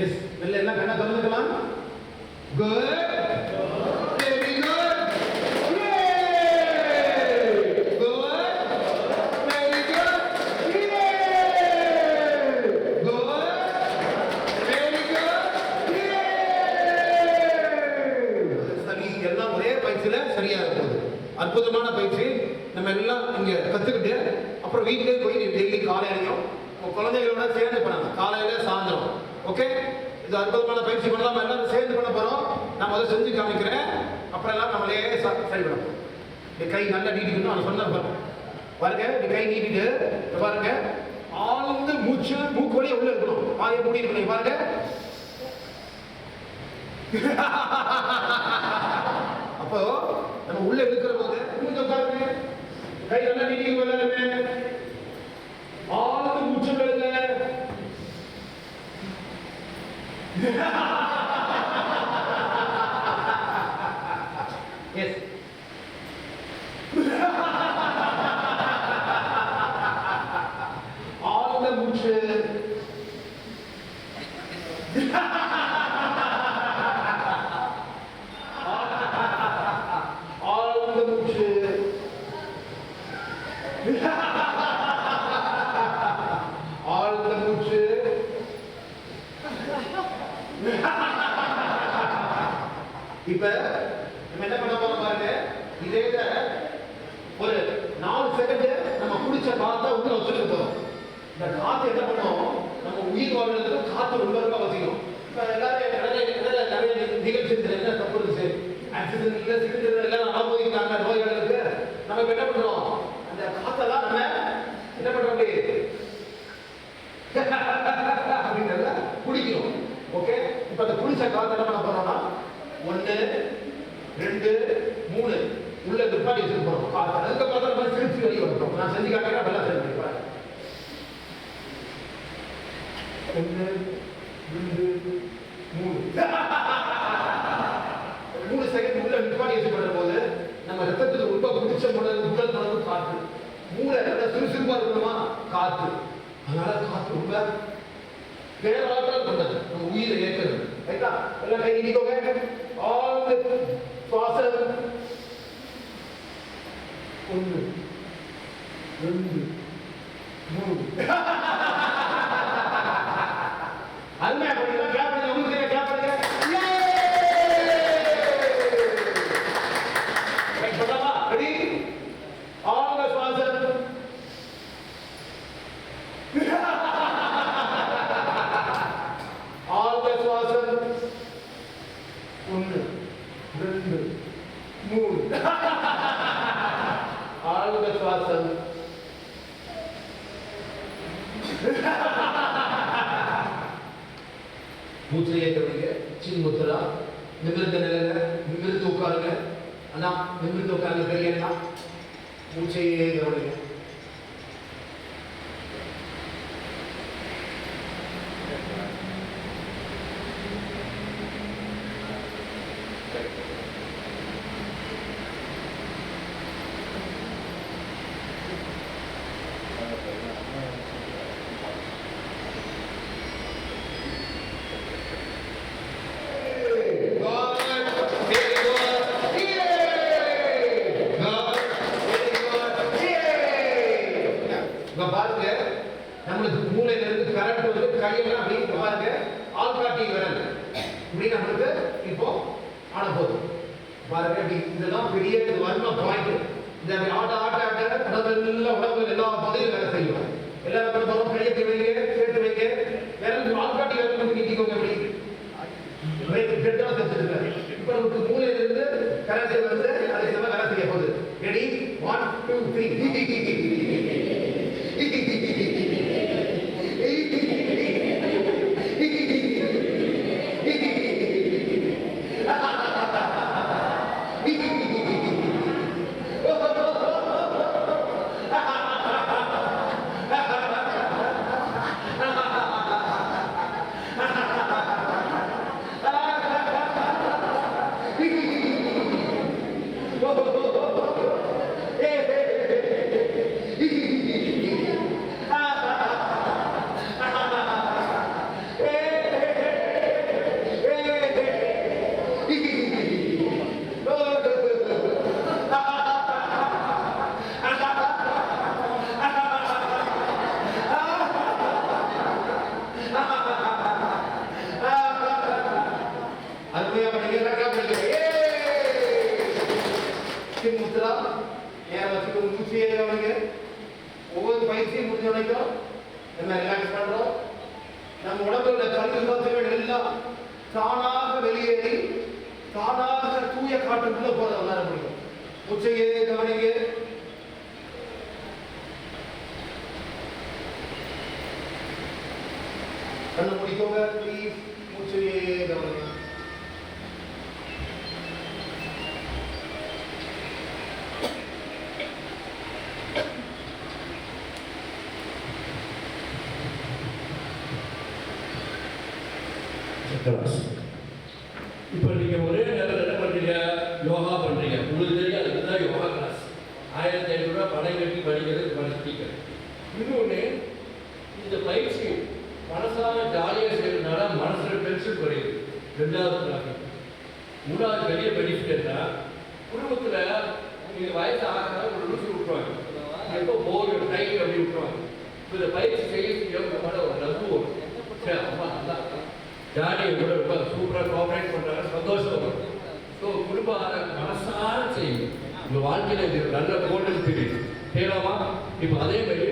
எஸ், வெளில எல்லாம் கண்ணை திறந்துக்கலாம். Good, very good, good, very good, good, very good. சரி, எல்லாம் ஒரே பயிற்சியில சரியா இருக்குது. அற்புதமான பயிற்சி. நம்ம எல்லாம் இங்க கத்துக்கிட்டு அப்புறம் வீட்டிலே போய் டெய்லி காலையிலையும் குழந்தைகளோட சேர்ந்து பண்ணலாம். காலையில சாயந்தரம். ஓகே, இது அற்புதமான பயிற்சி பண்ணலாம். எல்லாரும் சேர்ந்து பண்ண போறோம். நான் முதல்ல செஞ்சு காமிக்கிறேன், அப்புறம் எல்லாம் நம்மளே சரி பண்ண போறோம். இந்த கை நல்லா நீட்டிக்கணும். நான் சொன்ன பாருங்க, இந்த கை நீட்டிட்டு பாருங்க, ஆழ்ந்து மூச்சு மூக்கு வழியா உள்ள இருக்கணும். வாயை மூடி இருக்கணும். பாருங்க, அப்போ நம்ம உள்ள இருக்கிற போது கொஞ்சம் பாருங்க, கை நல்லா நீட்டிக்க எல்லாருமே. ஆழ்ந்து மூச்சு விடுங்க. எஸ், ஆழ்ந்த மூச்சு. ஆழ்ந்த மூச்சு. ஆழ்ந்த மூச்சு. இப்ப நம்ம என்ன பண்ண போறோம் பாருங்க, இதே ஒரு 4 செகண்ட் நம்ம குடிச்ச காத்தா உள்ள வச்சுட்டு போறோம். இந்த காத்து என்ன பண்ணும், நம்ம உயிர் வாழ்றதுக்கு காத்து ரொம்ப ரொம்ப அவசியம். இப்ப நிறைய நிகழ்ச்சி என்ன தப்பு இருந்துச்சு, ஆக்சிடென்ட் இல்ல சிலிண்டர் எல்லாம் அனுபவிக்கிறாங்க நோய்களுக்கு. நம்ம இப்ப என்ன பண்றோம், அந்த காத்தெல்லாம் நம்ம என்ன பண்றோம் அப்படின்றத குடிக்கிறோம். ஓகே, இப்ப அந்த குடிச்ச காத்து என்ன பண்ண போறோம்னா 1 2 3 உள்ள துப்பாக்கி வச்சுட்டு போறோம் காத்து. அதுக்கப்புறம் தான் நம்ம திருச்சி வெளியே வரணும். நான் செஞ்சு காட்டுறேன், அதெல்லாம் செஞ்சு பாருங்க. 1 2 3 3 செகண்ட் உள்ள துப்பாக்கி வச்சு பண்ணும்போது நம்ம ரத்தத்துல உள்ள குடிச்ச உடல் தொடர்பு காத்து. மூளை நல்லா சுறுசுறுப்பா இருக்கணுமா, காத்து. அதனால காத்து ரொம்ப பேராற்றல் கொண்டது, நம்ம உயிரை ஏற்கிறது. ரைட்டா? எல்லாம் கை நீட்டிக்கோங்க. ஆழ்ந்த சுவாசம். 1 2 3 அருமையா பண்ணீங்களா? கிளாப் பண்ணுங்க. உங்களுக்கு கிளாப் பண்ணுங்க. ரைட் பண்ணலாமா? ரெடி? ஆழ்ந்த சுவாசம். ஆழ்ந்த சுவாசம். 1 2 3 ஆழ்ந்த சுவாசம். மூச்சை ஏற்கனவே சின் முத்தரா நிமிர்ந்த நிலையில நிமிர்ந்து உட்காருங்க. அண்ணா நிமிர்ந்து உட்காருங்க. தெரியலண்ணா மூச்சையே கவனிங்க. பாருங்க, நம்மளுக்கு மூளையில இருந்து கரண்ட் வந்து கையெல்லாம் அப்படி பாருங்க, ஆள்காட்டி விரல் இப்படி நம்மளுக்கு இப்போ ஆன போதும் பாருங்க. இப்படி இதெல்லாம் பெரிய வர்ம பாயிண்ட். இந்த ஆட்ட ஆட்ட ஆட்ட உடம்புல எல்லா பகுதியும் வேலை செய்யும். எல்லாரும் பண்ண போறோம், கையை வைங்க, சேர்த்து வைங்க, விரல் ஆள்காட்டி விரல் வந்து நீட்டிக்கோங்க. இப்படி இப்ப நமக்கு மூளையில இருந்து கரண்ட் வந்து அது வேலை செய்ய போகுது. ரெடி? 1 2 3 முத்ரா நேரம் வச்சுட்டு மூச்சையே கவனிங்க. ஒவ்வொரு பயிற்சியும் முடிஞ்ச வரைக்கும் நம்ம ரிலாக்ஸ் பண்றோம். நம்ம உடம்புல கழிவுகள் எல்லாம் தானாக வெளியேறி தானாக தூய காற்றுக்குள்ள போறத உணர முடியும். மூச்சையே கவனிங்க. கண்ணு முடிக்கோங்க ப்ளீஸ். மூச்சையே கவனிங்க. இப்போ நீங்கள் ஒரே நேரத்தில் என்ன பண்ணுறீங்க, யோகா பண்ணுறீங்க. உங்களுக்கு தெரியாது அதுதான் யோகா கிளாஸ். 1500 ரூபா பணம் கட்டி படிக்கிறது படிச்சிட்டீங்க. இன்னொன்று, இந்த பயிற்சி மனசால ஜாலியாக செய்யறதுனால மனசில் டென்ஷன் குறையுது. 2வது ப்ராஃபிட். 3வது பெரிய பெனிஃபிட் என்ன, குடும்பத்தில் நீங்கள் வயசு ஆக ஒரு லூசி விட்டுருவாங்க. எப்போ போர் டைம் அப்படி விட்டுருவாங்க. இப்போ இந்த பயிற்சி செய்ய ஒரு லவ்வு வரும். சரி அம்மா நல்லா ஜாலியை கூட ரொம்ப சூப்பராக கோஆப்ரேட் பண்ணுறாங்க, சந்தோஷம் வரும். ஸோ உங்க வாழ்க்கையில இது நல்ல கோல்டன் பீரியட் செய்யலாமா? இப்போ அதே மாதிரி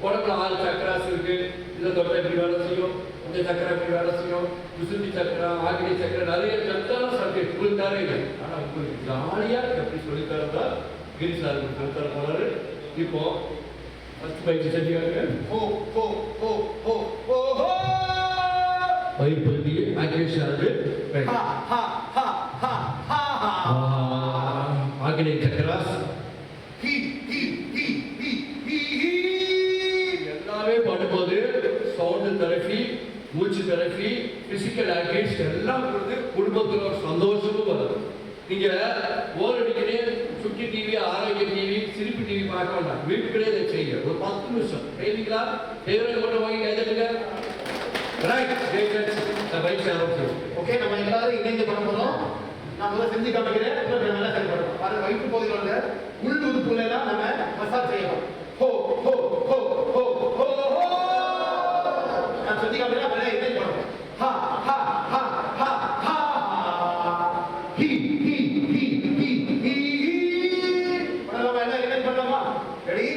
உடம்புல 6 சக்கராஸ் இருக்கு. இதை தொட்ட இப்படி வேலை செய்யும், இந்த சக்கரை இப்படி வேலை செய்யும், விசுத்தி சக்கரா, ஆகிரிய சக்கரை, நிறைய சத்தான சப்ஜெக்ட் உங்களுக்கு தர இல்லை. ஆனா உங்களுக்கு ஜாலியா எப்படி சொல்லித்தரதா கிரி சார் சொல்லித்தர போறாரு. இப்போ ஃபர்ஸ்ட் பயிற்சி செஞ்சுக்காங்க. பயிர் பகுதியை ஆக்கிரேஷன் ஆகிரிய சக்கராஸ் எல்லாமே பண்ணும்போது சவுண்ட் தெரப்பி, மூச்சு தெரப்பி, பிசிக்கல் ஆக்டிவிட்டிஸ் எல்லாம் கொடுத்து குடும்பத்தில் ஒரு சந்தோஷமும் வருது. நீங்க ஓர் அடிக்கடி சுட்டி டிவி, ஆரோக்கிய டிவி, சிரிப்பு டிவி பார்க்க வேண்டாம். வீட்டுக்குள்ளே இதை செய்யுங்க. ஒரு 10 நிமிஷம் செய்வீங்களா? செய்வதை மட்டும் வாங்கி கைதட்டுங்க. ஓகே, நம்ம எல்லாரும் இணைந்து பண்ண போறோம். நான் முதல்ல செஞ்சு காமிக்கிறேன். இன்னும் நல்லா செயல்படுறோம். பாருங்க, வயிற்று பகுதியில் உள்ள உள் உறுப்புகளை எல்லாம் நம்ம மசாஜ் செய்யலாம். ஹோ ஹோ ஹோ ஹோ ஹோ ஹோ. நான் சொல்லி காமிக்கிறேன். அப்படியே இணைந்து பண்ணுவோம். ஹா ஹா ஹா ஹா ஹா. ஹி ஹி ஹி ஹி ஹி. பண்ணலாமா? எல்லாம் இணைந்து பண்ணலாமா? ரெடி?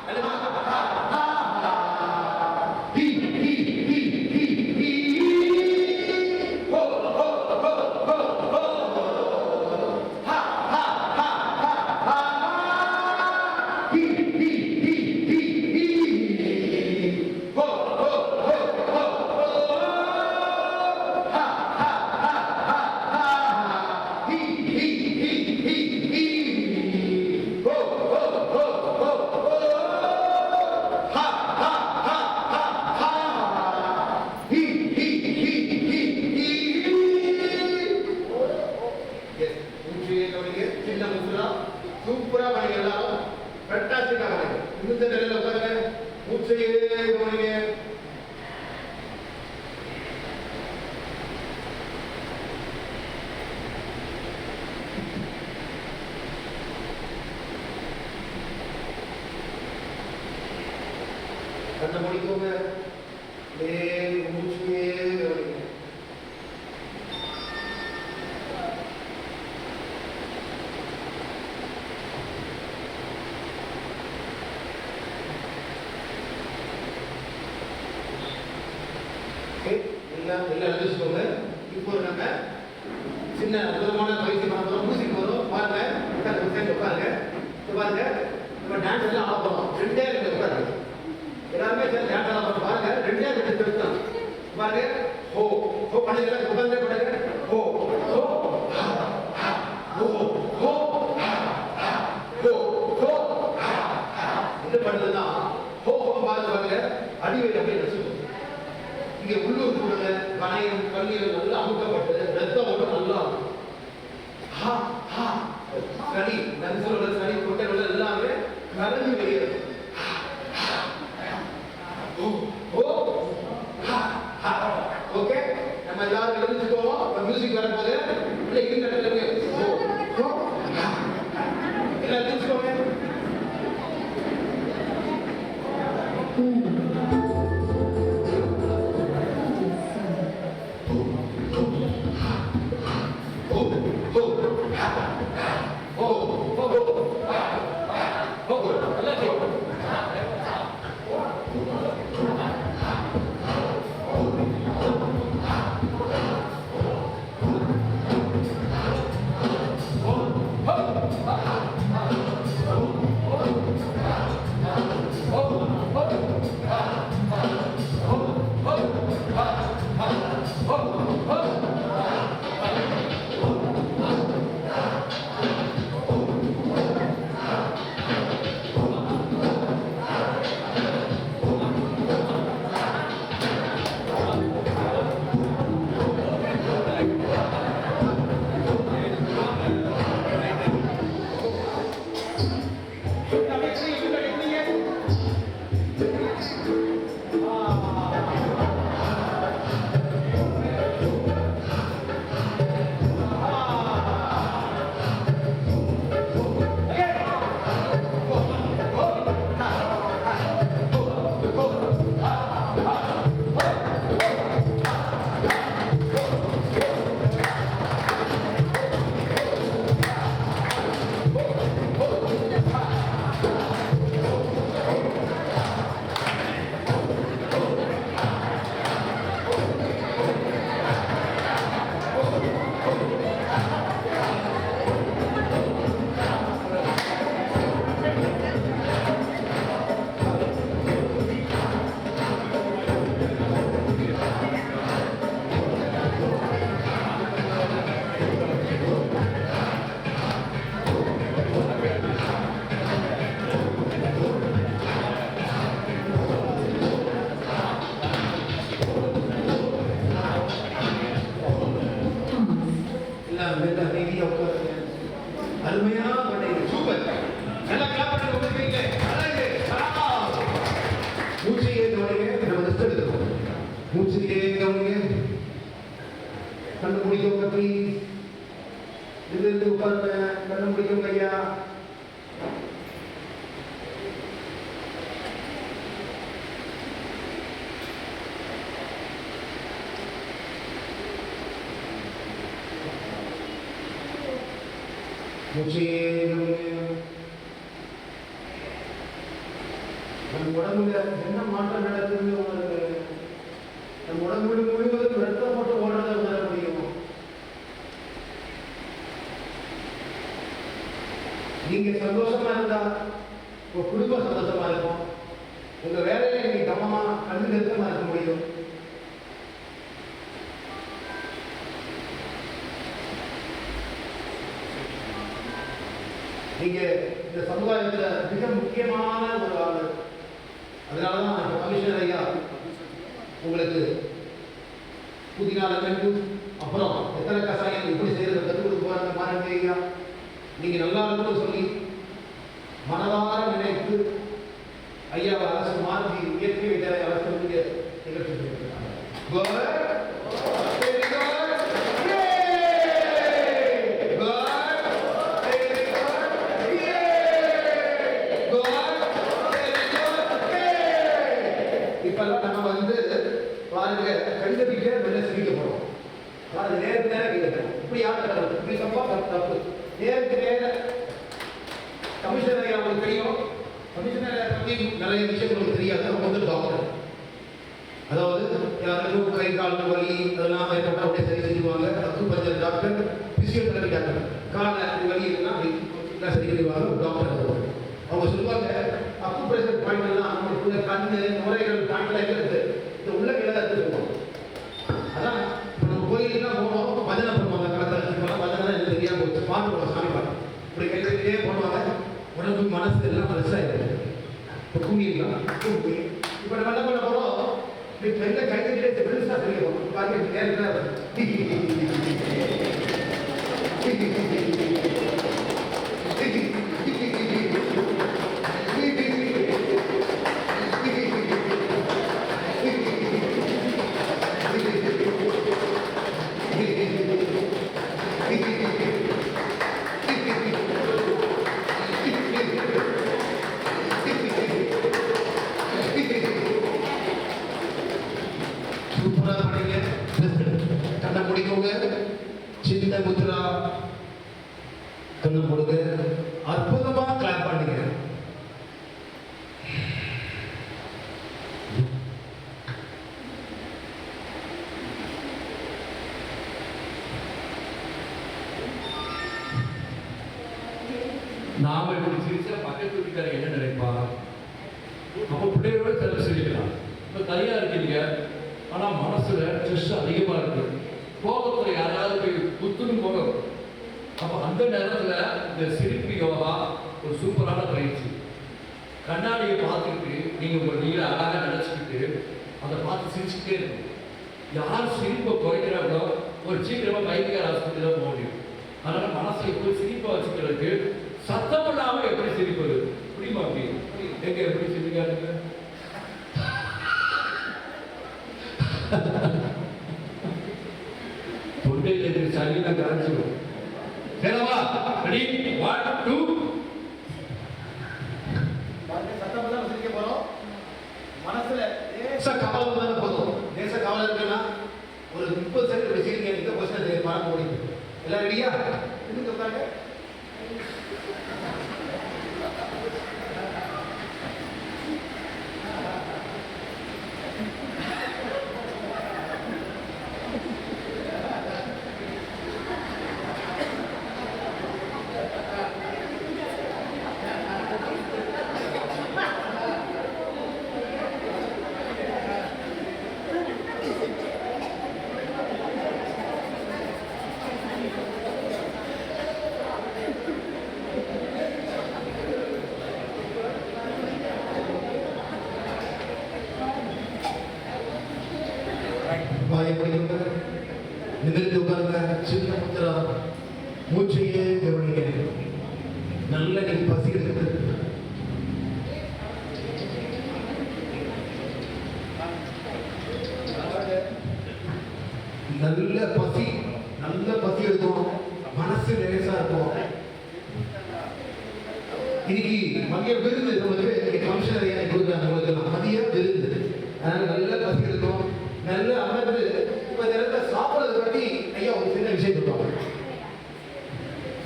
எல்லாம் ஹா ஹா. ஹி ஹி ஹி ஹி ஹி. ஹோ ஹோ ஹோ ஹோ ஹோ. ஹா ஹா ஹா ஹா ஹா. ஹி ஹி ஹி ஹி ஹி. ஹோ ஹோ ஹோ ஹோ ஹோ. ஹா ஹா ஹா ஹா ஹா. ஹி ஹி ஹி ஹி ஹி. ஹோ ஹோ ஹோ ஹோ ஹோ. ஹா ஹா ஹா ஹா ஹா. ஹி ஹி ஹி ஹி ஹி. எஸ், மூச்சையே கவனிங்க. சின்ன மூச்சுனா சூப்பரா பண்ணீங்க. எல்லாரும் ஃபேண்டாஸ்டிக்கா பண்ணீங்க. இந்த நிலையில உட்காருங்க. மூச்சையே கவனிங்க. கண்ணை மூடிக்கோங்க. மூச்சையே கவனிங்க. எல்லாம் எழுதிச்சுக்கோங்க. இப்போ நம்ம சின்ன அற்புதமான பயிற்சி பண்ண போறோம். மியூசிக் வரும். பாருங்க, உட்காருங்க. பாருங்க, நம்ம டான்ஸ் எல்லாம் ஆட போறோம். 2 உட்காருங்க. எல்லாருமே சேர்ந்து டான்ஸ் ஆட போறோம். பாருங்க, 2 திருத்தம். பாருங்க, ஹோ ஹோ பண்ணுங்க. உட்கார்ந்து பண்ணுங்க. ஹோ ஹோ ஹா ஹா. ஹோ ஹோ ஹா ஹா. ஹோ ஹோ ஹா ஹா. என்ன பண்ணுதுன்னா ஹோ ஹோ பாருங்க. அடிவயிறு அப்படியே ரசிக்கும். இங்கே உள்ளூர் கொடுங்க. கணையம், கல்லீரல் நல்லா அமுக்கப்பட்டு ரத்தம் மட்டும் நல்லா ஹா ஹா. சளி, நன்சலோட சளி, கொட்டையோட எல்லாமே கலந்து வெளியேறும். ஓகே, நம்ம எல்லாரும் எழுதிச்சுக்கோம். மியூசிக் வரும்போது இல்லை இருங்க. எல்லாம் எழுதிச்சுக்கோங்க. எல்லாம் மெல்ல அமைதியா உட்காருங்க. அருமையா பண்ணீங்க, சூப்பர். நல்லா கிளாப் பண்ணி உட்காருங்க. அழகு. மூச்சையே கவனிங்க, நம்ம ரெஸ்ட் எடுக்கிறோம். மூச்சையே கவனிங்க. கண்ணு முடிக்கவங்க ப்ளீஸ். இருந்து உட்காருங்க. கண்ணு முடிக்கவங்க ஐயா. நம் உடம்புல என்ன மாற்றம் நடக்குதுன்னு உங்களுக்கு நம் உடம்பு முழுவதும் ரத்தம் போட்டு ஓடுறத உணர முடியும். நீங்க சந்தோஷமா இருந்தா உங்க குடும்பம் சந்தோஷமா இருக்கும். உங்க வேலையில நீங்க கவனமா கண்ணு நிறுத்தமா இருக்க முடியும். நீங்க இந்த சமுதாயத்துல மிக முக்கியமான ஒரு ஆளு. அதனாலதான் கமிஷனர் ஐயா உங்களுக்கு புதினா லெமன் அப்புறம் எத்தனை கசாயம் எப்படி செய்யறது கற்றுக் கொடுக்க போறாங்க பாருங்க ஐயா. நீங்க நல்லா இருக்கணும்னு சொல்லி மனதார நினைத்து ஐயா அரசு மாற்றி இயற்கை விட்டாரை அரசு நீங்க நிகழ்ச்சி செய்யறாங்க. இப்பெல்லாம் நம்ம வந்து பாருங்க கண்டுபிடிக்க வெளில சிரிக்க போறோம். பாருங்க நேருக்கு நேரம் கேட்கணும். இப்படி யாரும் இப்படி தப்பா தப்பு. நேருக்கு நேர கமிஷனர் அவங்களுக்கு தெரியும். கமிஷனரை பற்றி நிறைய விஷயம் உங்களுக்கு தெரியாது. அவங்க வந்து டாக்டர். அதாவது யாருக்கும் கை கால் வலி அதெல்லாம் ஏற்பட்டா அப்படியே சரி செஞ்சுருவாங்க. Acupuncture doctor, physiotherapy doctor. கால வலி எல்லாம் சரி பண்ணிடுவாங்க டாக்டர். அவங்க சொல்லுவாங்க அக்குப்ரெஷர் பாயிண்ட் எல்லாம் நம்மளுக்குள்ள கண்ணு நுரைகள் பாயிண்ட்ல இருக்கு. இந்த உள்ள கிழதா சொல்லுவாங்க. அதான் இப்போ நம்ம கோயிலுக்குலாம் போனோம் பஜனை பண்ணுவாங்க. கலத்தில் பஜனை என்ன தெரியாம போச்சு பாட்டுருவோம் சாமி பாட்டு இப்படி கையிலே போடுவாங்க. உடம்பு மனசு எல்லாம் ஃப்ரெஷ் ஆயிடும். இப்போ தூங்கிடலாம். இப்போ நம்ம என்ன பண்ண போறோம்? இப்படி கையில கையிலே பெருசா தெரிய போறோம். பாருங்க நேரத்தில் கண்ணை முடிக்கோங்க. சின்ன முத்ரா கண்ணு போடுங்க. அற்புதமா கிளாப் பண்ணுங்க. நாம இப்படி சிரிச்சா பக்கத்து வீட்டுக்காரங்க என்ன நினைப்பா? நம்ம பிள்ளைகளோட செலவு சிரிக்கலாம். இப்போ தனியா இருக்கீங்க, ஆனா மனசுல ஸ்ட்ரெஸ் அதிகமா இருக்கு. கோபத்துல யாராவது போய் குத்துணும் போகும். அப்ப அந்த நேரத்துல இந்த சிரிப்பு யோகா ஒரு சூப்பரான பயிற்சி. கண்ணாடியை பார்த்துக்கிட்டு நீங்க உங்க நீரை அழகாக நினைச்சுக்கிட்டு அதை பார்த்து சிரிச்சுக்கிட்டே இருக்கும். யார் சிரிப்பை குறைக்கிறாங்களோ ஒரு சீக்கிரமா வைத்தியர் ஆஸ்பத்திரி தான் போக முடியும். அதனால மனசை எப்படி சிரிப்பை வச்சுக்கிறதுக்கு சத்தம் இல்லாம எப்படி சிரிப்பது புரியுமா? அப்படி எங்க எப்படி சிரிக்காருங்க? தொண்டையில் இருக்கிற சளியை கரைச்சிடும். சரிவா? ரெடி? 1 2 சத்தம் தான் சிரிக்க போறோம். மனசுல லேசா கவலை இருந்தாலும் போதும். லேசா கவலை இருக்குன்னா ஒரு 30 செகண்ட் வச்சிருக்கீங்க. இந்த கொஸ்டின் பார்க்க முடியும். எல்லாம் ரெடியா? இன்னும் உட்காருங்க. சின்ன புத்திரம் மூச்சையே கவனிங்க. நல்ல நீங்க பசி எடுத்து நல்ல பசி எடுக்கும். மனசு லேசா இருக்கும். இன்னைக்கு மதிய விருந்து நமக்கு ஃபங்க்ஷன் ஐயா கொடுக்குறாங்க. உங்களுக்கு மதிய விருந்து, அதனால நல்ல பசி எடுக்கும். நல்ல அமர்ந்து இப்ப நேரத்தை சாப்பிட்றத பற்றி ஐயா ஒரு சின்ன விஷயம் சொல்லுவாங்க.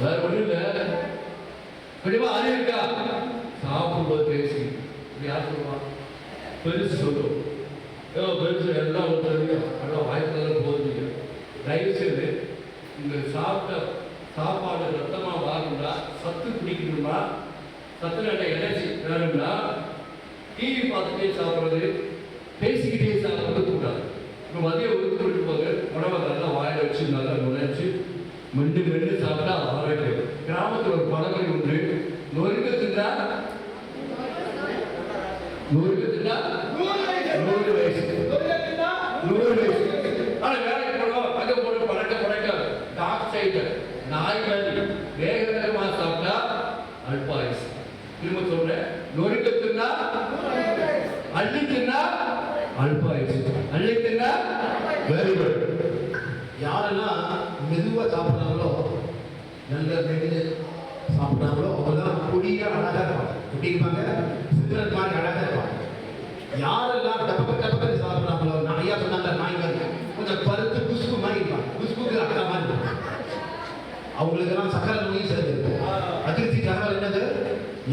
வேற ஒன்றும் இல்லை. கண்டிப்பா அறிவு இருக்கா? சாப்பிடும்போது பேசி யார் சொல்லுவான்? பெருசு சொல்லும். பெருசு எல்லாம் ஒரு தெரியும். ஆனால் வாய்ப்புகள் போகுது. தயவு செய்து இந்த சாப்பிட்ட சாப்பாடு ரத்தமாக வாங்கணும்னா, சத்து பிடிக்கணும்னா, சத்து நல்ல எனர்ஜி வேணும்னா, டிவி பார்த்துட்டே சாப்பிட்றது, பேசிக்கிட்டே சாப்பிட்றது கூடாது. இப்போ மதியம் ஒதுக்கிட்டு போது உணவை நல்லா வாயில் வச்சு நல்லா நுழைச்சி மென்று சாப்பிட்டா ஆரோக்கியம். கிராமத்தில் ஒரு பழமொழி உண்டு, நொறுக்கு தின்னா 100 வயசு. ஆனால் வேலைக்கு போனோம், அங்கே போட்டு பழக்க டாக் சைடு நாய் மாதிரி வேக வேகமாக சாப்பிட்டா அல்பாயுசு. திரும்ப சொல்றேன், நொறுக்கு தின்னா அள்ளி தின்னா அல்பாயுசு, அள்ளி தின்னா வெரி குட். யாரெல்லாம் மெதுவாக சாப்பிட்றாங்களோ, நல்ல மென்று சாப்பிட்றாங்களோ, அவங்கெல்லாம் பொடியா அழகா இருப்பாங்க. எப்படி இருப்பாங்க? சித்திரன் மாதிரி அழகா இருப்பாங்க. யாரெல்லாம் டபக்கு சாப்பிட்றாங்களோ, நிறையா சொன்னாங்க நாய் மாதிரி கொஞ்சம் பருத்து குஷ்பு மாதிரி இருப்பாங்க. குஷ்புக்கு அக்கா மாதிரி இருப்பாங்க. அவங்களுக்கெல்லாம் சக்கரை நோய் சேர்ந்து அதிர்ச்சி தகவல் என்னது?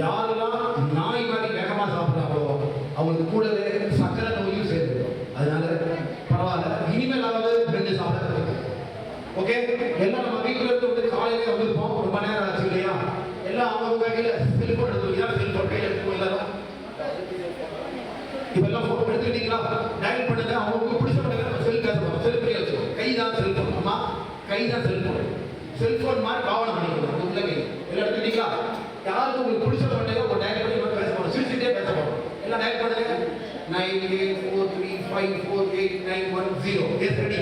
யாரெல்லாம் நாய் மாதிரி வேகமாக சாப்பிட்றாங்களோ அவங்களுக்கு கூடவே சக்கரை நோயும் சேர்ந்து. அதனால பரவாயில்ல, இனிமேலாவது ரெண்டு சாப்பிட. ஓகே, எல்லாம் நம்ம வீட்டில் இருந்து காலையிலே வந்திருப்போம். ரொம்ப நேரம் ஆச்சு இல்லையா? எல்லாம் அவங்க கையில் செல்போன் எடுத்துக்கிட்டா, செல்போன் கையில் எடுத்துக்கோ. எல்லாரும் இப்பெல்லாம் போட்டோ எடுத்துக்கிட்டீங்களா? டயல் பண்ணுங்க. அவங்களுக்கு பிடிச்ச பண்ணுங்க. செல் பேசணும், செல்ஃபி வச்சுக்கோ. கை தான் செல்போன். அம்மா கை தான் செல்போன். செல்போன் மாதிரி பாவனை பண்ணிக்கணும். உள்ள கை எல்லாம் எடுத்துக்கிட்டீங்களா? யாருக்கு உங்களுக்கு பிடிச்ச பண்ணுங்க, ஒரு டயல் பண்ணி பேச போகணும். சிரிச்சுட்டே பேச போகணும். எல்லாம் டயல் பண்ணுங்க. 9843548910. S ready.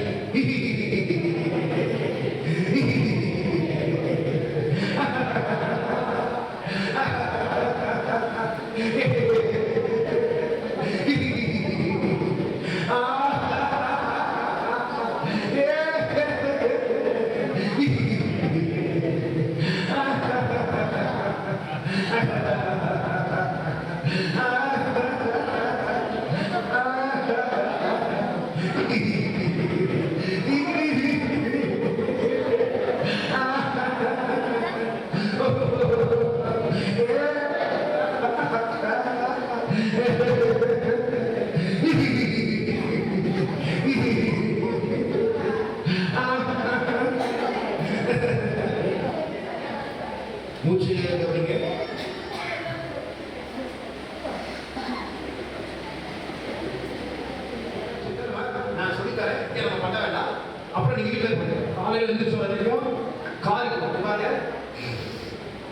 மூச்சு கவனிங்க. நான் சொல்லித்தரேன், நம்ம பண்ண வேண்டாம். அப்புறம் நீங்க வீட்டில் பண்ணுங்க. காலையில் எழுந்திரிச்சு வரைக்கும் காலுக்கு பாருங்க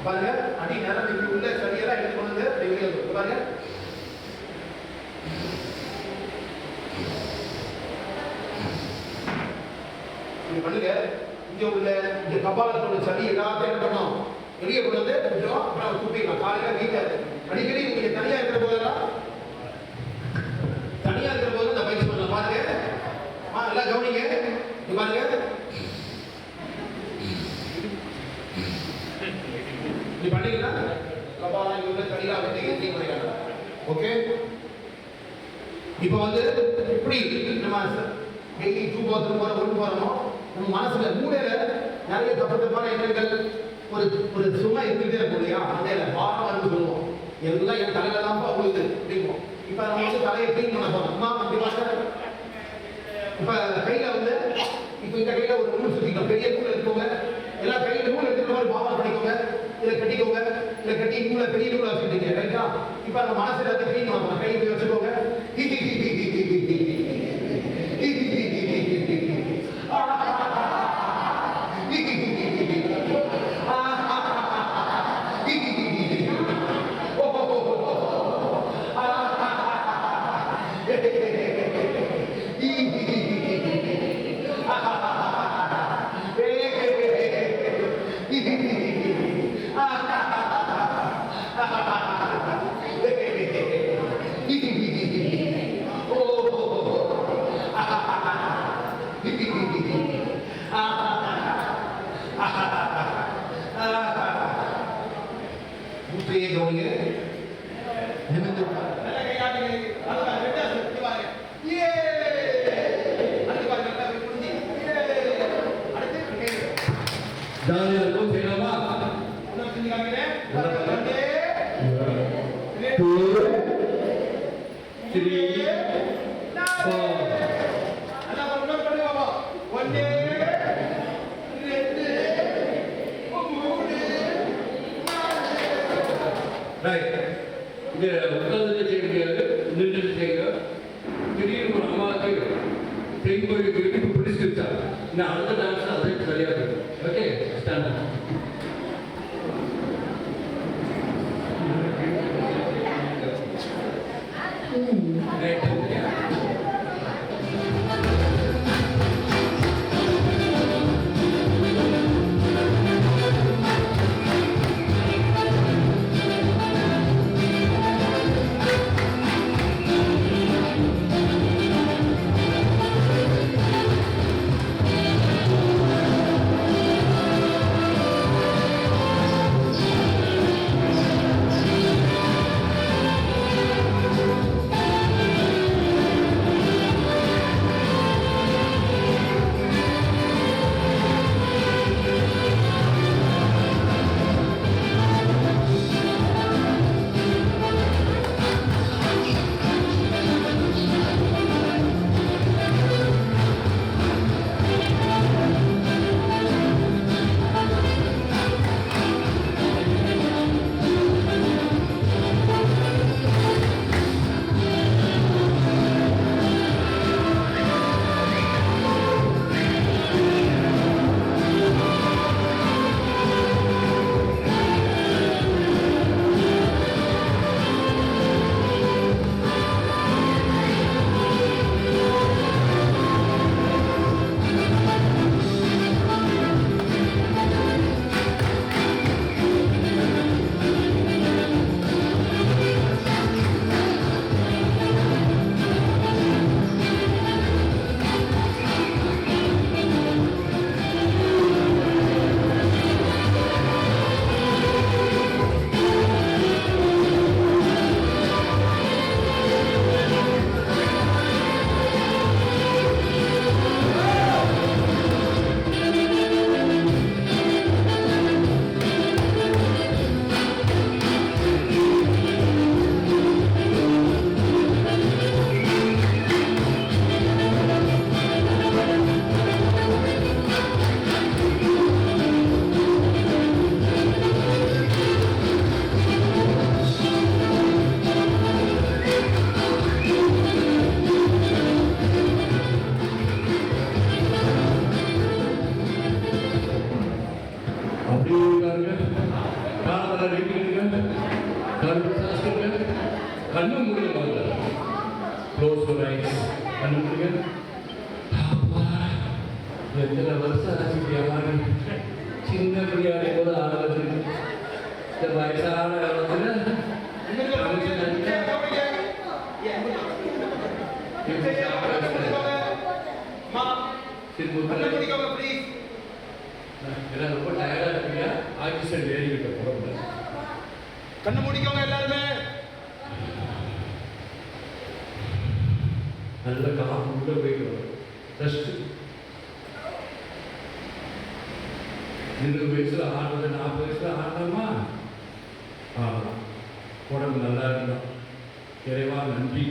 பாருங்க, அடி நேரம் இப்படி உள்ள சரியெல்லாம் எடுத்து கொண்டு வெளியே பாருங்க. இப்படி பண்ணுங்க. இங்க உள்ள இந்த கபாலத்தோட சளி எல்லாத்தையும் என்ன பண்ணோம்? வெளியே கொண்டு வந்து கொஞ்சம் அப்புறம் துப்பிக்கலாம். காலையில் வீட்டில் அடிக்கடி நீங்க தனியா இருக்கிற போதெல்லாம் இந்த பயிற்சி பண்ணலாம். பாருங்க, எல்லாம் கவனிங்க. இங்க பாருங்க, இப்படி பண்ணீங்கன்னா கபாலம் இங்க உள்ள சளியெல்லாம் வெட்டி பண்ணிக்கலாம். ஓகே, இப்போ வந்து இப்படி நம்ம டெய்லி 2 பாத்ரூம் போற 1 போறோமோ, நம்ம மனசுல மூளையில நிறைய தப்பான எண்ணங்கள் ஒரு சுமை இருந்துட்டே இருக்கும் இல்லையா? அந்த பாரமா இருந்து சொல்லுவோம். எல்லாம் என் தலையில தான் உழுது அப்படிம்போம். இப்ப நம்ம வந்து தலையை க்ளீன் பண்ண போறோம். அம்மா அப்படி பார்த்தா இப்ப கையில வந்து இப்ப இந்த கையில ஒரு நூல் சுத்திக்கணும். பெரிய நூல் எடுத்துக்கோங்க. எல்லா கையில நூல் எடுத்துக்கிற மாதிரி பாவனை பண்ணிக்கோங்க. இதை கட்டிக்கோங்க. இதை கட்டி நூலை பெரிய நூலை வச்சுக்கிட்டீங்க. ரைட்டா? இப்ப நம்ம மனசு எல்லாத்தையும் க்ளீன் பண்ண போறோம். கையை வச்சுக்கோங்க. ஜாலியாக இருக்கும் செய்யலாமா? Two, three, four. Right. இங்க உட்கார்ந்து செய்ய முடியாது, நின்று செய்யுங்க. திடீர்னு ஒரு அம்மாவுக்கு பெண்களுக்கு இடுப்பு பிடிச்சிருச்சா, நான் அடுத்த டான்ஸ் அதை சரியா இருக்கும். Okay, stand up. கண்ணு முடியும். Close your eyes. கண்ணு முடியும். எத்தனை வருஷம் ஆச்சு பிரியாணி? சின்ன பிரியாணி கூட ஆடுறது. இந்த வயசான காலத்தில் ரொம்ப டயர்டா இருக்கியா? ஆக்சிஜன் ஏறிக்கிட்ட போறது. கண்ணு முடிக்கவங்க எல்லாருமே நல்ல காலம் உள்ள போய்க்கிறோம். ரெஸ்ட். 20 வயசுல ஆடுறது 40 வயசுல ஆடலாமா? ஆடலாம். உடம்பு நல்லா இருந்தான். இறைவா நன்றி.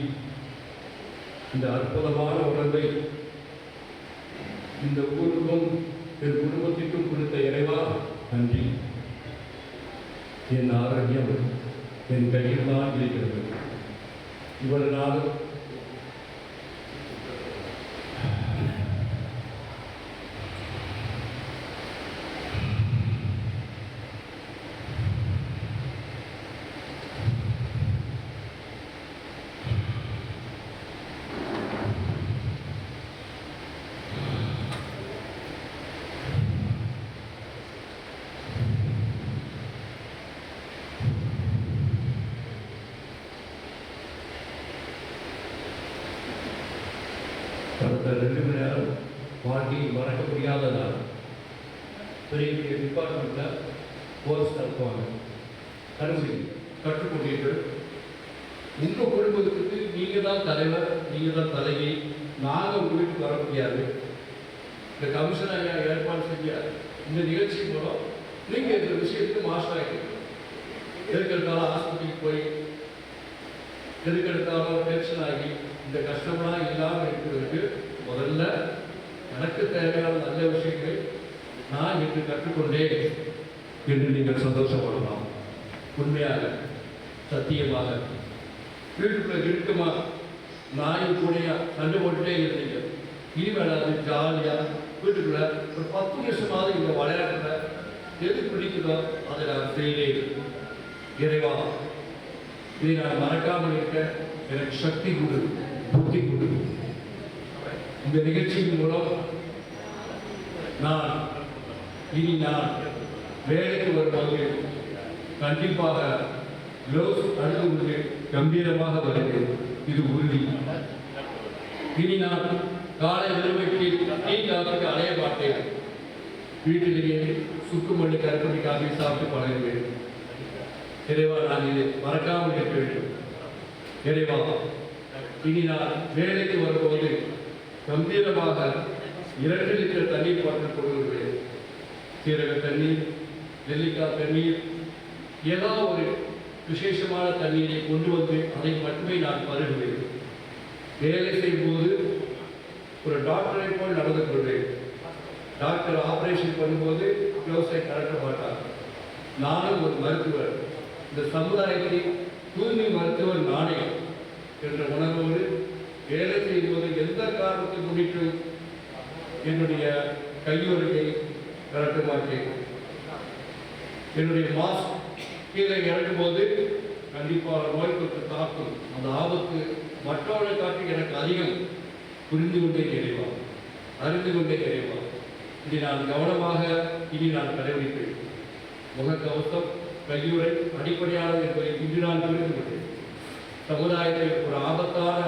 இந்த அற்புதமான உடம்பை இந்த ஊருக்கும் என் குடும்பத்திற்கும் கொடுத்த இறைவா நன்றி. என் ஆரோக்கியம் என் கையில் தான் இருக்கிறது. இவ்வளவு நாள் கடந்த 2 மணி நேரம் வாழ்க்கையை மறக்க முடியாததால் பெரிய பெரிய டிபார்ட்மெண்ட்டில் கோர்ஸ் நடத்துவாங்க. கருவி கற்றுக்கொண்டீர்கள். உங்கள் குடும்பத்துக்கு நீங்கள் தான் தலைவர், நீங்கள் தான் தலைவி. நாங்கள் உங்கள் வீட்டுக்கு வர முடியாது. இந்த கமிஷன் ஐயா ஏற்பாடு செஞ்ச இந்த நிகழ்ச்சி மூலம் நீங்க இந்த விஷயத்துக்கு மாஸ்டர் ஆகிட்டு எதுக்கெடுத்தாலும் ஆஸ்பத்திரிக்கு போய் எதுக்கெடுத்தாலும் டென்ஷன் ஆகி இந்த கஷ்டம்லாம் இல்லாமல் இருக்கிறதுக்கு முதல்ல எனக்கு தேவையான நல்ல விஷயங்களை நான் இன்று கற்றுக்கொண்டேன் என்று நீங்கள் சந்தோஷப்படலாம். உண்மையாக சத்தியமாக வீட்டுக்குள்ள இருக்குமா நாயும் கூடையா சண்டை போட்டுட்டே இருந்தீங்க. இனிமேல் அது ஜாலியாக வீட்டுக்குள்ள ஒரு 10 நிமிஷமாவது இந்த விளையாட்டுல எது பிடிக்குதோ அதை நான் செய்கிறேன். இறைவா, இதை நான் மறக்காமல் இருக்க எனக்கு சக்தி கொடு, புத்தி கொடு. இந்த நிகழ்ச்சியின் மூலம் இனி நான் வேலைக்கு வரும்போது கண்டிப்பாக க்ளோவ்ஸ் அணிந்து கம்பீரமாக வருகிறேன். இது உறுதி. இனி நான் காலை வெறுமைக்கு டீ காஃபிக்கு அலைய மாட்டேன். வீட்டிலேயே சுக்குமல்லி கருப்பட்டி காஃபி சாப்பிட்டு பழகுவேன். இறைவா, நான் இதை மறக்காமல் இருக்க வேண்டும். இறைவா, இனி நான் வேலைக்கு வரும்போது கம்பீரமாக 2 லிட்டர் தண்ணீர் பாட்டில் கொண்டு வருவேன். சீரக தண்ணீர், நெல்லிக்காய் தண்ணீர், ஏதாவது ஒரு விசேஷமான தண்ணீரை கொண்டு வந்து அதை மட்டுமே நான் பருகுவேன். வேலை செய்யும்போது ஒரு டாக்டரை போல் நடந்து கொள்வேன். டாக்டர் ஆபரேஷன் பண்ணும்போது க்ளோஸை கலட்ட மாட்டார். நானும் ஒரு மருத்துவர், இந்த சமுதாயத்தில் தூய்மை மருத்துவர் நானே என்ற உணர்வோடு வேலை செய்யும்போது எந்த காரணத்தை முன்னிட்டு என்னுடைய கையுறையை கலட்ட மாட்டேன். என்னுடைய மாஸ்க் கீழே இறக்கும் போது கண்டிப்பாக நோய் தொற்று தாக்கும். அந்த ஆபத்து மற்றவர்களை காட்டி எனக்கு அதிகம் புரிந்து கொண்டே இறைவா, அறிந்து கொண்டே இறைவா. இதை நான் கவனமாக இனி நான் கடைபிடிப்பேன். முகக்கவசம், கையுறை அடிப்படையானது என்பதை இன்று நான் புரிந்து கொண்டேன். சமுதாயத்தில் ஒரு ஆபத்தான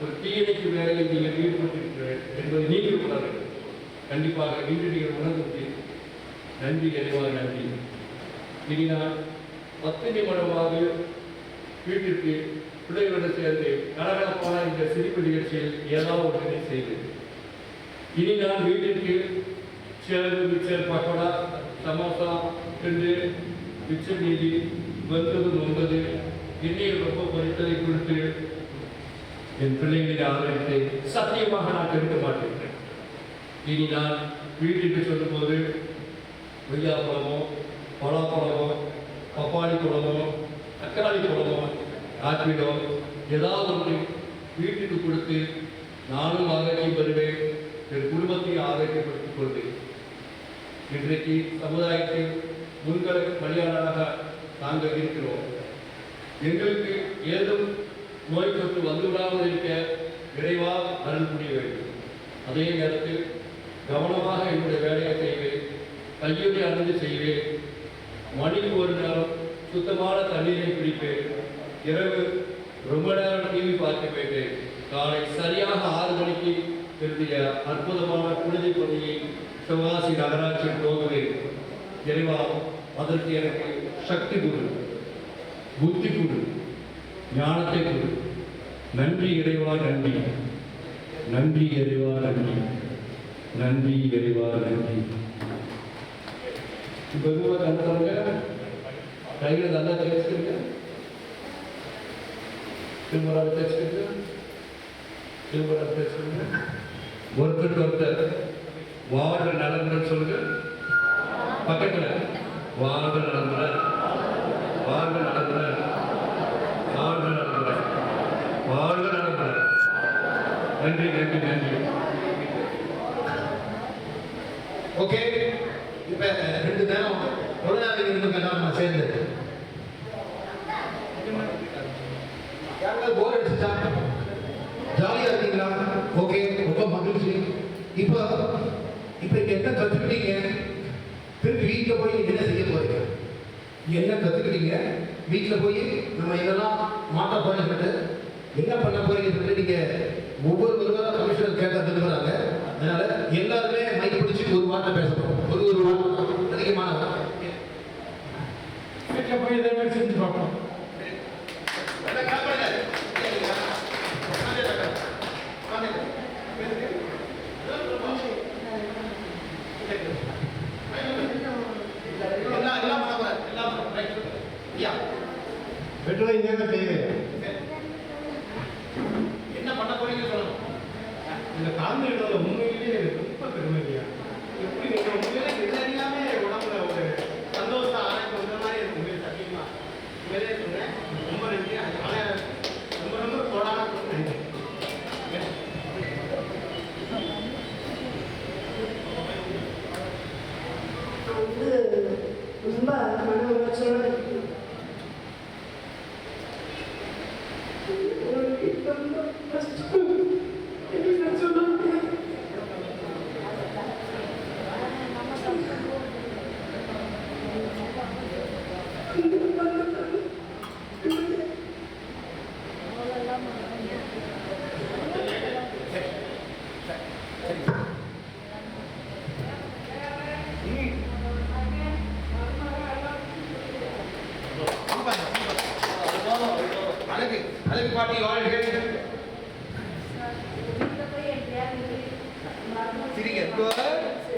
ஒரு தீயணைப்பு வேலையில் நீங்கள் ஈடுபட்டிருக்கிறீர்கள் என்பதை நீங்கள் உணர வேண்டும். கண்டிப்பாக இன்று நீங்கள் உணர்ந்து நன்றி இறைவா, நன்றி. இனி நான் 10 நிமிடமாக வீட்டிற்கு பிள்ளைகளுடன் சேர்ந்து கலகலப்பான இந்த சிரிப்பு நிகழ்ச்சியில் ஏதாவது ஒன்றினை செய்தேன். இனி நான் வீட்டிற்கு சேர்ந்து மிச்சர், பக்கோடா, சமோசா என்று மிச்சர் மீதி வந்தது 9 எண்ணெயில் ரொம்ப பொறித்ததை கொடுத்து என் பிள்ளைகளின் ஆதரத்தை சத்தியமாக நான் கெடுக்க மாட்டேன். இனி நான் வீட்டிற்கு சொல்லும்போது கொய்யாப்பழமோ, பலாப்பழமோ, பப்பாளி பழமோ, தக்காளி பழமோ, ஆப்பிளோ ஏதாவது ஒன்று வீட்டுக்கு கொடுத்து நானும் ஆரோக்கியம் பெறுவேன், என் குடும்பத்தையும் ஆரோக்கியப்படுத்திக் கொள்வேன். இன்றைக்கு சமுதாயத்தில் முன்கள பணியாளராக நாங்கள் இருக்கிறோம். எங்களுக்கு ஏதும் நோய் தொற்று வந்துவிடாமல் இருக்க விரைவா அருள் புரிய வேண்டும். அதே நேரத்தில் கவனமாக என்னுடைய வேலையை செய்வேன், கையுறை அணிந்து செய்வேன், மணிக்கு ஒரு நேரம் சுத்தமான தண்ணீரை குடிப்பேன், இரவு ரொம்ப நேரம் டிவி பார்க்க போயிட்டேன், காலை சரியாக 6 மணிக்கு என்னுடைய அற்புதமான புனித பணியை சிவகாசி நகராட்சியில் போகுவேன். இறைவா, அதற்கு எனக்கு சக்தி கொடு, புத்தி கொடு, ஞானத்தை கொடு. நன்றி இறைவா, நன்றி. நன்றி இறைவா, நன்றி. நன்றி இறைவா, நன்றி. மெதுவாக கண்டுறாங்க, கையில் நல்லா தேய்ச்சிருங்க, திரும்பராக தேய்ச்சிருங்க, திரும்பராக தேய்ச்சிருங்க. ஒருத்தருக்கு ஒருத்தர் வாழ்ற நலமுடன் சொல்லுங்க. பக்கத்தில் வாழ்ற நலமுடன், வாழ்ற நலமுடன், வாழ்ற நலமுடன், வாழ்ற நலமுடன். நன்றி, நன்றி, நன்றி. ஓகே, இப்போ 2 நேரம் தொழிலாளிகள் இருந்துக்கலாம் நம்ம சேர்ந்து. யாருக்காவது போர் அடிச்சுட்டா ஜாலியாக இருக்கீங்களா? ஓகே, ரொம்ப மகிழ்ச்சி. இப்போ இங்கே என்ன கற்றுக்கிட்டீங்க? திருப்பி வீட்டில் போய் என்ன செய்ய போறீங்க? என்ன கற்றுக்கிட்டீங்க? வீட்டில் போய் நம்ம இதெல்லாம் மாற்ற போறீங்க, என்ன பண்ண போறீங்கன்னு சொல்லி நீங்கள் ஒவ்வொருவரும் கமிஷனர் கேட்க விரும்புகிறாங்க. அதனால எல்லாருமே மைக் பிடிச்சி ஒரு வார்த்தை பேசணும். ஒரு வார்த்தை அதிகமான வீட்டில் போய் இதே மாதிரி செஞ்சு பார்ப்போம். வெற்றி வைங்க தேவை. என்ன பண்ண போறீங்க சொல்லணும். இந்த காந்தியோட உண்மையிலேயே ரொம்ப பெருமையா. எப்படி நீங்க உண்மையிலே எல்லாமே உடம்புல ஒரு சந்தோஷம் ஆனந்தம் வந்த மாதிரி இருக்கு. உண்மையிலே சத்தியமா உண்மையிலே சொல்றேன். ரொம்ப நன்றி. அதனால ரொம்ப ரொம்ப தோடான நன்றி. ரொம்ப மன உணர்ச்சியோட இருக்கு. ரொம்ப கஷ்டம். எப்படி நான் சொல்ல முடியாது. அழகு அழகு பாட்டி வாழ்க. சிரிங்க. Good.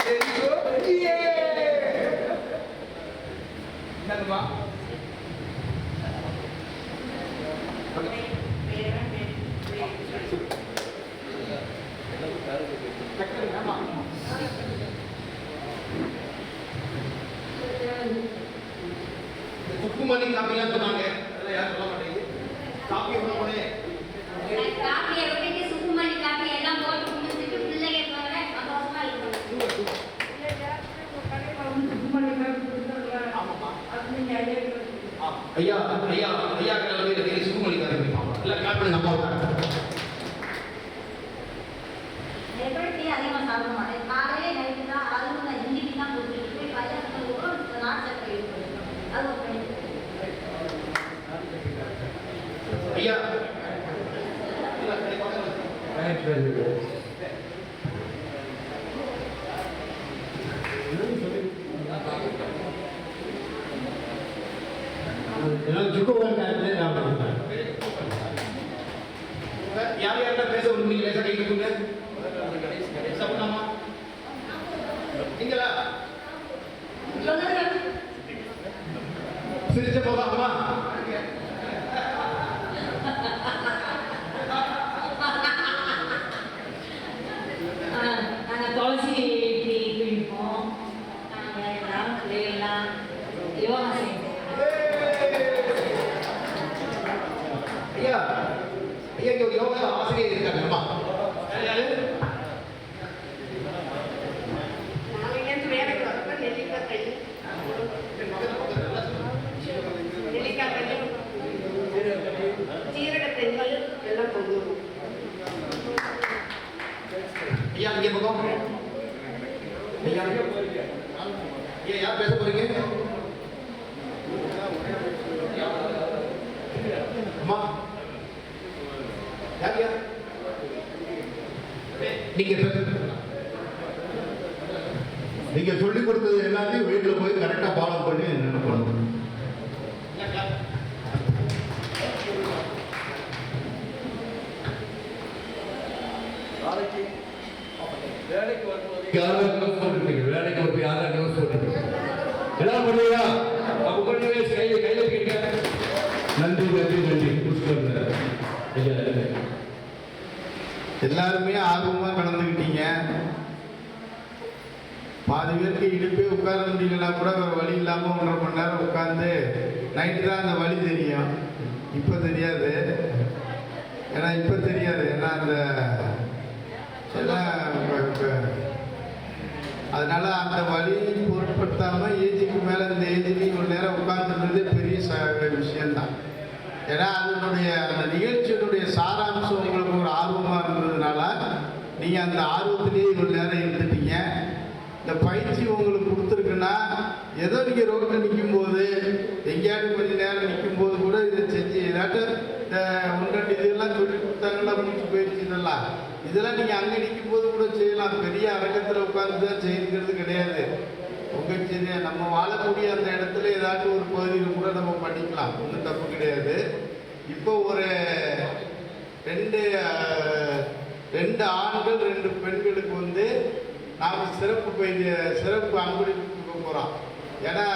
Very good. Yeah. என்னங்கம்மா? சுக்குமல்லி காப்பிலாம் சொன்னாங்க. அதெல்லாம் யாரும் சொல்ல மாட்டேங்குது. காப்பி எவ்வளோ போனே? காப்பியை விட்டுட்டு சுக்குமல்லி காப்பி எல்லாம் போட்டு குடிச்சிட்டு பிள்ளைங்க போகிற சந்தோஷமா இருக்கணும். ஆமாம்மா. ஐயா ஐயா ஐயா கிட்ட சுக்குமல்லி காப்பி எல்லாம் காப்பி நம்ம எப்படி அதிகமாக சாப்பிட மாட்டேன். காலையிலே நைட்டு தான் அதுவும் நான் இஞ்சி தான் கொடுத்துட்டு போய் பையன் கூட நாட்டு யூஸ் பண்ணிக்கணும். அது ஒரு பண்ணி ஐயா யார் யாரெல்லாம் பேச விரும்புறீங்க? லேசா கை கொடுங்க. சப்பனாமா நீங்களா சிரிச்ச போகாமா? நாங்கள் துளசி டீ குடிப்போம். நாங்கள் எல்லாம் பிள்ளைகள்லாம் யோகா செய்வோம். ஐயா ஐயா இங்க ஒரு யோகா ஆசிரியர் இருக்காங்க. அம்மா நாளைக்கு வேலைக்கு வரப்ப நெல்லிக்காய் தண்ணி நெல்லிக்காய் தண்ணி சீரக தண்ணி எல்லாம் கொண்டு வரும். ஐயா இங்க பக்கம் ஐயா ஐயா யார் பேச போறீங்க? அம்மா யார் யார் நீங்க சொல்லிக் கொடுத்தது எல்லாத்தையும் வீட்டுல போய் கரெக்டா ஃபாலோ பண்ணி என்ன பண்ணணும். வேலைக்கு வரும்போது வேலைக்கு ஒரு யாரும் நியூஸ் போட்டுருக்கு. எல்லாம் பண்ணுவீங்களா? அப்போ பண்ணுவே கையில கேட்க. நன்றி நன்றி நன்றி. எல்லாருமே ஆர்வமா கலந்துக்கிட்டீங்க. பாதி பேருக்கு இடுப்பே உட்கார முடியலன்னா கூட ஒரு வழி இல்லாமல் 1.5 மணி நேரம் உட்காந்து நைட்டு தான் அந்த வழி தெரியும். இப்போ தெரியாது. ஏன்னா அந்த எல்லாம் அதனால அந்த வழியை பொருட்படுத்தாமல் ஏஜுக்கு மேலே இந்த ஏஜ்லேயும் ஒரு நேரம் உட்காந்துருந்ததே பெரிய விஷயம்தான். ஏன்னா அதனுடைய அந்த நிகழ்ச்சியினுடைய சாராம்சம் உங்களுக்கு ஒரு ஆர்வமாக இருந்ததுனால நீங்கள் அந்த ஆர்வத்திலேயே இவ்வளோ நேரம் இருந்துட்டீங்க. இந்த பயிற்சி உங்களுக்கு கொடுத்துருக்குன்னா ஏதோ நீங்கள் ரோட்டில் நிற்கும்போது எங்கேயாவது கொஞ்சம் நேரம் நிற்கும்போது கூட இதை செஞ்சு ஏதாட்டும் இந்த 1-2 இதெல்லாம் சொல்லி கொடுத்தாங்களா மூச்சு பயிற்சி இதெல்லாம் நீங்கள் அங்கே நிற்கும்போது கூட செய்யலாம். பெரிய அரங்கத்தில் உட்காந்து தான் செய்கிறது கிடையாது. உங்கள் சரி நம்ம வாழக்கூடிய அந்த இடத்துல ஏதாச்சும் ஒரு பகுதியில் கூட நம்ம பண்ணிக்கலாம். ஒன்றும் தப்பு கிடையாது. இப்போ ஒரு 2 ஆண்கள் 2 பெண்களுக்கு வந்து நாம் சிறப்பு அன்பளிப்பு கொடுக்க போகிறோம். ஏன்னா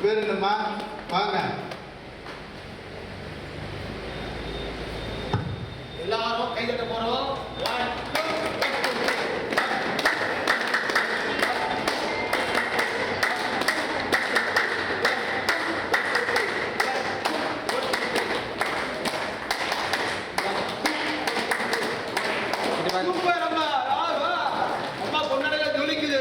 பேர் என்னம்மா? வாங்க. எல்லாரும் கை தட்ட போறோம். சூப்பர் அம்மா. அம்மா பொண்ணடையில ஜொலிக்குது.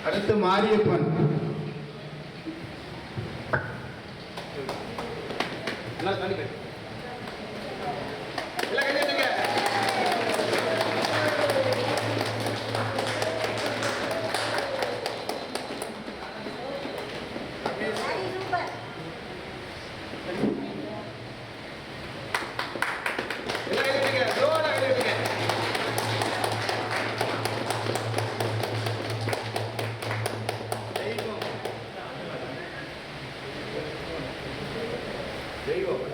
அடுத்து மாரியப்பன். எல்லாம் தண்ணி போய். எல்லாம் கை தட்டுங்க. சூப்பர். எல்லாம் கை தட்டுங்க. ஜோரா கை தட்டுங்க. தெய்வம்.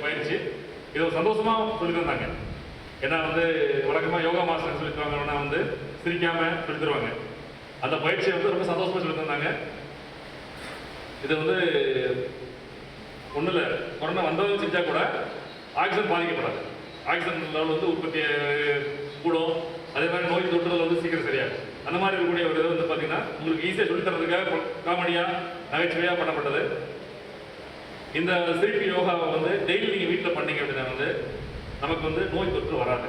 பயிற்சி இது ஒரு சந்தோஷமா சொல்லி தந்தாங்க. ஏன்னா வந்து வழக்கமாக யோகா மாஸ்டர் சொல்லி தருவாங்கன்னா வந்து சிரிக்காம சொல்லி தருவாங்க. அந்த பயிற்சியை வந்து ரொம்ப சந்தோஷமா சொல்லி தந்தாங்க. இது வந்து ஒன்றும் இல்லை, கொரோனா வந்தவங்க செஞ்சா கூட ஆக்சிஜன் பாதிக்கப்படாது. ஆக்சிஜன் லெவல் வந்து உற்பத்தி கூடும். அதே மாதிரி நோய் தொற்றுதல் வந்து சீக்கிரம் சரியாகும். அந்த மாதிரி இருக்கக்கூடிய ஒரு இது வந்து பார்த்தீங்கன்னா உங்களுக்கு ஈஸியாக சொல்லித்தரதுக்காக காமெடியாக நகைச்சுவையாக பண்ணப்பட்டது. இந்த சிரிப்பு யோகாவை வந்து டெய்லி நீங்கள் வீட்டில் பண்ணீங்க அப்படின்னா வந்து நமக்கு வந்து நோய் தொற்று வராது.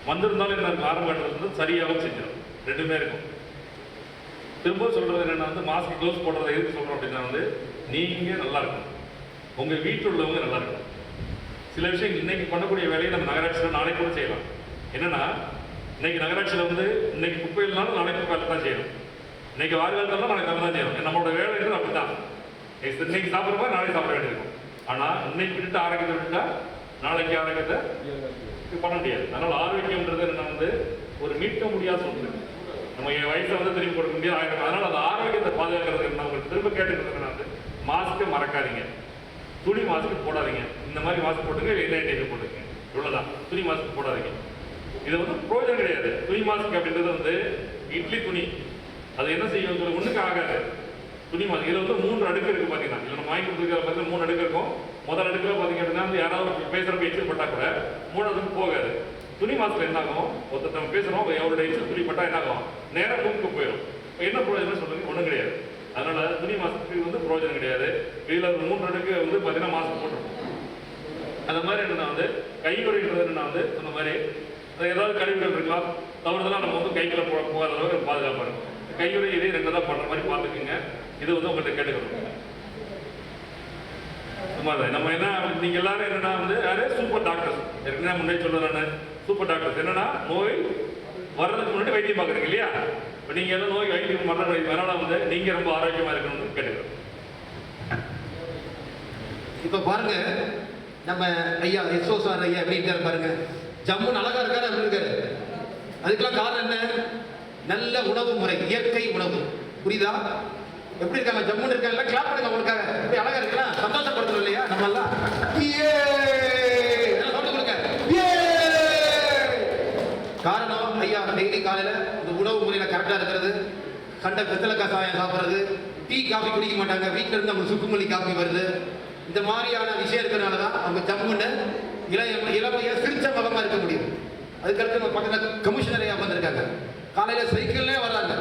வந்திருந்தாலும் என்ன இருக்கும், ஆரம்ப கட்டத்தில் வந்து சரியாகவும் செஞ்சிடும். ரெண்டுமே இருக்கும். திரும்ப சொல்கிறது என்னென்னா வந்து மாஸ்க் க்ளோஸ் போடுறதை எதுக்கு சொல்கிறோம் அப்படின்னா வந்து நீங்கள் நல்லா இருக்கணும், உங்கள் வீட்டில் உள்ளவங்க நல்லா இருக்கணும். சில விஷயங்கள் இன்னைக்கு பண்ணக்கூடிய வேலையை நம்ம நகராட்சியில் நாளைக்கு கூட செய்யலாம். என்னென்னா இன்னைக்கு நகராட்சியில் வந்து இன்னைக்கு குப்பை இல்லைனாலும் நாளைக்கு குப்பை தான் செய்யணும். இன்னைக்கு வாரியாக இருந்தாலும் நாளைக்கு நம்ம தான் செய்யணும். நம்மளோட வேலைன்றது அப்படி தான். இன்னைக்கு சாப்பிட்ற மாதிரி நாளைக்கு சாப்பிட வேண்டியிருக்கும். ஆனால் இன்னைக்கு விட்டுட்டு ஆரோக்கியத்தை விட்டுட்டா நாளைக்கு ஆரோக்கியத்தை பண்ண முடியாது. அதனால் ஆரோக்கியம்ன்றது என்ன வந்து ஒரு மீட்க முடியாத ஒன்று. நம்ம வயசை வந்து திரும்பி கொடுக்க முடியாது ஆயிரம். அதனால் அந்த ஆரோக்கியத்தை பாதுகாக்கிறது என்ன உங்களுக்கு திரும்ப கேட்டுக்கிறது வந்து மாஸ்க்கை மறக்காதீங்க, துணி மாஸ்க்கு போடாதீங்க. இந்த மாதிரி மாஸ்க் போட்டுங்க, N95 போட்டுங்க, இவ்வளோதான். துணி மாஸ்க் போடாதீங்க. இது வந்து பிரயோஜனம் கிடையாது. துணி மாஸ்க் அப்படின்றது வந்து இட்லி துணி, அது என்ன செய்யும் சொல்லி ஒன்றுக்கு ஆகாது. துணி மாஸ்க் இதில் வந்து 3 அடுக்கு இருக்குது பார்த்தீங்கன்னா. இதில் நம்ம வாங்கி கொடுத்துருக்கிற பார்த்தீங்கன்னா 3 அடுக்கு இருக்கும். முதல் அடுக்கில் பார்த்தீங்க அப்படின்னா வந்து யாராவது பேசுகிறப்ப எச்சில் பட்டால் கூட 3வது போகாது. துணி மாஸ்கில் என்ன ஆகும், ஒருத்தர் நம்ம பேசுகிறோம், அவரோட எச்சில் துணி பட்டால் என்ன ஆகும், நேராக மூக்கு போயிடும். இப்போ என்ன பிரயோஜனம் சொல்லுங்க, ஒன்றும் கிடையாது. அதனால் துணி மாஸ்க்கு வந்து பிரயோஜனம் கிடையாது. இதில் 3 அடுக்கு வந்து பார்த்தீங்கன்னா மாஸ்க் போட்டுருக்கும். அந்த மாதிரி என்னென்னா வந்து கையுறைன்றது என்னென்னா வந்து சொன்ன மாதிரி ஏதாவது கழிவுகள் இருக்கலாம், தவறுதெல்லாம் நம்ம வந்து கைக்குள்ள போகாத அளவுக்கு பாதுகாப்பாக இருக்கும். கையுறை இதே 2 தான் பண்ணுற மாதிரி பார்த்துக்குங்க. இது வந்து உங்கள்கிட்ட கேட்டுக்கணும். நம்ம என்ன நீங்க எல்லாரும் என்னன்னா வந்து யாரு சூப்பர் டாக்டர்ஸ், ஏற்கனவே முன்னாடி சொல்றேன். சூப்பர் டாக்டர்ஸ் என்னன்னா நோய் வர்றதுக்கு முன்னாடி வைத்தியம் பார்க்குறீங்க இல்லையா? இப்போ நீங்க எல்லாம் நோய் வைத்தியம் பண்ணுற அதனால வந்து நீங்க ரொம்ப ஆரோக்கியமா இருக்கணும்னு கேட்டுக்கிறோம். இப்போ பாருங்க, நம்ம ஐயா எஸ்ஓ சார் ஐயா எப்படி இருக்காரு பாருங்க. ஜம்முன்னு அழகா இருக்காரு, அப்படி இருக்காரு. அதுக்கெல்லாம் காரணம் என்ன? நல்ல உணவு முறை, இயற்கை உணவு. புரியுதா? எப்படி இருக்காங்க? ஜம்முன்னு இருக்காங்க. கிளாப் பண்ணுங்க அவங்களுக்காக. எப்படி அழகா இருக்கலாம், சந்தோஷப்படுத்தணும் இல்லையா? நம்ம எல்லாம் கொடுங்க. காரணம் ஐயா டெய்லி காலையில இந்த உணவு முறையில கரெக்டா இருக்கிறது, கண்ட வெத்தலை கசாயம் சாப்பிட்றது, டீ காஃபி குடிக்க மாட்டாங்க, வீட்டில் இருந்து அவங்க சுக்குமல்லி காஃபி வருது. இந்த மாதிரியான விஷயம் இருக்கிறனால தான் அவங்க ஜம்முன்னு இளமையா சிரிச்ச முகமா இருக்க முடியும். அதுக்கடுத்து நம்ம பக்கத்தில் கமிஷனர் ஐயா வந்திருக்காங்க. காலையில சைக்கிள்லே வர்றாங்க.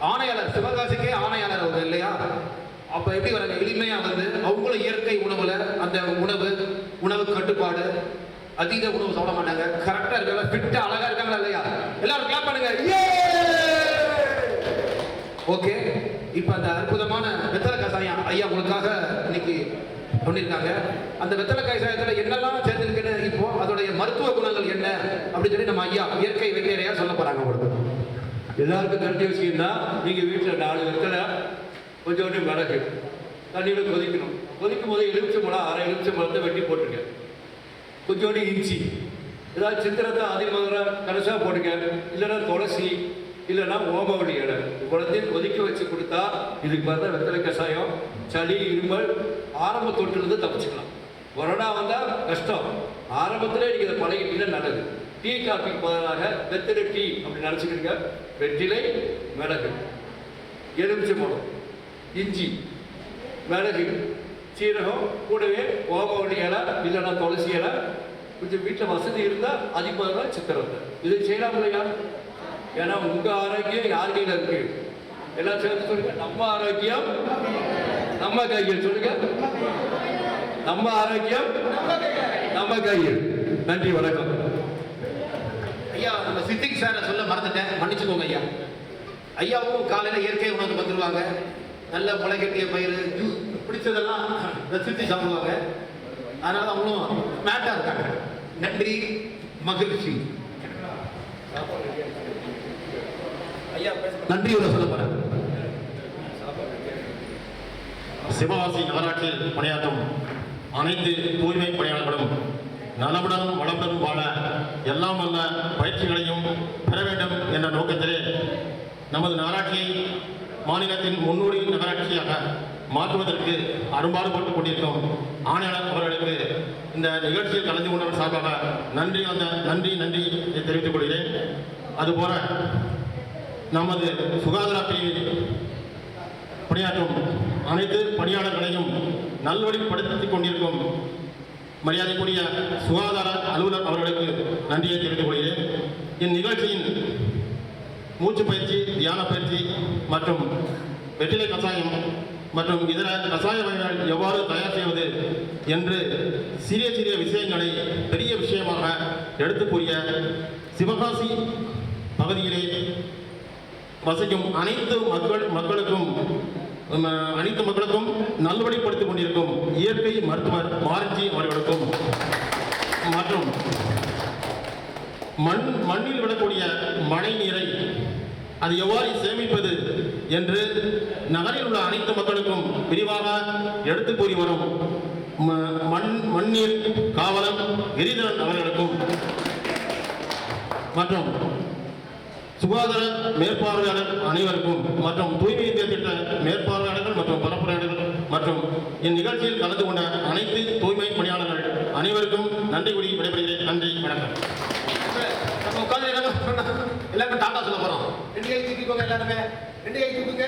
ஆணையாளர், சிவகாசிக்கே ஆணையாளர் அவங்க இல்லையா? அப்ப எப்படி வராங்க? எளிமையா வந்து அவங்களும் இயற்கை உணவுல அந்த உணவு கட்டுப்பாடு, அதீத உணவு சாப்பிட மாட்டாங்க, கரெக்டா இருக்காங்க, ஃபிட்டா அழகா இருக்காங்களா இல்லையா? எல்லாரும் கிளாப் பண்ணுங்க. ஓகே, இப்ப அந்த அற்புதமான வெத்தலை கசாயம் ஐயா உங்களுக்காக இன்னைக்கு பண்ணியிருக்காங்க. அந்த வெத்தலை கசாயத்துல என்னெல்லாம் சேர்ந்துருக்குன்னு இப்போ அதோடைய மருத்துவ குணங்கள் என்ன அப்படின்னு சொல்லி நம்ம ஐயா இயற்கை வைத்தியரையா சொல்ல போறாங்க உங்களுக்கு. எல்லாருக்கும் தெரிஞ்ச விஷயம் தான். நீங்கள் வீட்டில் 4 வெத்தலை, கொஞ்சோண்டு மிளகு தண்ணியில் கொதிக்கணும். கொதிக்கும் போது எலுமிச்சை பழம், அரை எலுமிச்சை பழத்தை வெட்டி போட்டுருங்க. கொஞ்சோண்டு இஞ்சி, ஏதாவது சித்திரத்தை அதிகமாக கடைசியாக போட்டுங்க. இல்லைன்னா துளசி, இல்லைன்னா ஓமவல்லி இலை இவ்வளோத்தையும் கொதிக்க வச்சு கொடுத்தா இதுக்கு பார்த்தா வெத்தலை கஷாயம், சளி, இருமல் ஆரம்ப தொட்டிலிருந்து தப்பிச்சுக்கலாம். கொரோனா வந்தால் கஷ்டம். ஆரம்பத்திலே நீங்கள் இதை பழகிட்டீங்கன்னா நல்லது. டீ காஃபிக்கு பதிலாக வெத்தலை டீ அப்படி நினச்சிக்கிடுங்க. வெற்றிலை, மிளகு, எலுமிச்சம்பழம், இஞ்சி, மிளகு, சீரகம், கூடவே ஓமவல்லி இலை இல்லைன்னா துளசி இலை, கொஞ்சம் வீட்டில் வசதி இருந்தால் அதிகமாக சித்திரத்தை இது செய்யலாம் இல்லையா? ஏன்னா உங்கள் ஆரோக்கியம் யார் கையில் இருக்கு? எல்லாம் சேர்த்து சொல்லுங்க. நம்ம ஆரோக்கியம் நம்ம கையில். சொல்லுங்க, நம்ம ஆரோக்கியம் நம்ம கையில். நன்றி, வணக்கம். ஐயா, நம்ம சித்திக் சாரை சொல்ல மறந்துட்டேன், மன்னிச்சுக்கோங்க ஐயா. ஐயாவும் காலையில் இயற்கை உணவுக்கு வந்துடுவாங்க. நல்ல முளைக்கட்டிய பயிர், ஜூஸ் பிடிச்சதெல்லாம் ரசித்து சாப்பிடுவாங்க. அதனால அவங்களும் மேட்டாக இருக்காங்க. நன்றி, மகிழ்ச்சி. ஐயா நன்றியோட சொல்ல போறேன். சிவகாசி நகராட்சியில் பணியாற்றும் அனைத்து தூய்மை பணியாளர்களும் நலமுடனும் வளமுடனும் வாழ எல்லாம் வல்ல பயிற்சிகளையும் பெற வேண்டும் என்ற நோக்கத்திலே நமது நகராட்சியை மாநிலத்தின் முன்னோடி நகராட்சியாக மாற்றுவதற்கு அரும்பாடுபட்டுக் கொண்டிருக்கும் ஆணையாளர் அவர்களுக்கு இந்த நிகழ்ச்சியில் கலந்து கொண்டவர் சார்பாக நன்றி தெரிவித்துக் கொள்கிறேன். அதுபோல நமது சுகாதார பிரிவில் பணியாற்றும் அனைத்து பணியாளர்களையும் நல்வழிப்படுத்திக் கொண்டிருக்கும் மரியாதைக்குரிய சுகாதார அலுவலர் அவர்களுக்கு நன்றியை தெரிவித்துக் கொள்கிறேன். இந்நிகழ்ச்சியின் மூச்சு பயிற்சி, தியான பயிற்சி மற்றும் வெற்றிலை கஷாயம் மற்றும் இதர கஷாய வகைகள் எவ்வாறு தயார் செய்வது என்று சிறிய விஷயங்களை பெரிய விஷயமாக எடுத்து கூறிய சிவகாசி பகுதியிலே வசிக்கும் அனைத்து மக்களுக்கும் நல்வழிப்படுத்திக் கொண்டிருக்கும் இயற்கை மருத்துவர் மார்ஜி அவர்களுக்கும் மற்றும் மண்ணில் விடக்கூடிய மழை நீரை அது எவ்வாறு சேமிப்பது என்று நகரில் உள்ள அனைத்து மக்களுக்கும் விரிவாக எடுத்து கூறி வரும் மண்ணீர் காவலர் கிரிதரன் அவர்களுக்கும் மற்றும் சுகாதார மேற்பார்வையாளர் அனைவருக்கும் மற்றும் தூய்மை இந்திய திட்ட மேற்பார்வையாளர்கள் மற்றும் பரப்புரையாளர்கள் மற்றும் இந்நிகழ்ச்சியில் கலந்து கொண்ட அனைத்து தூய்மை பணியாளர்கள் அனைவருக்கும் நன்றி கூறி விடைபெறுகிறேன். நன்றி, வணக்கம். நம்ம உட்காந்து எல்லாருக்கும் டாட்டா சொல்ல போறோம். 2 கை தூக்கிக்கோங்க, எல்லாருமே 2 கை தூக்குங்க.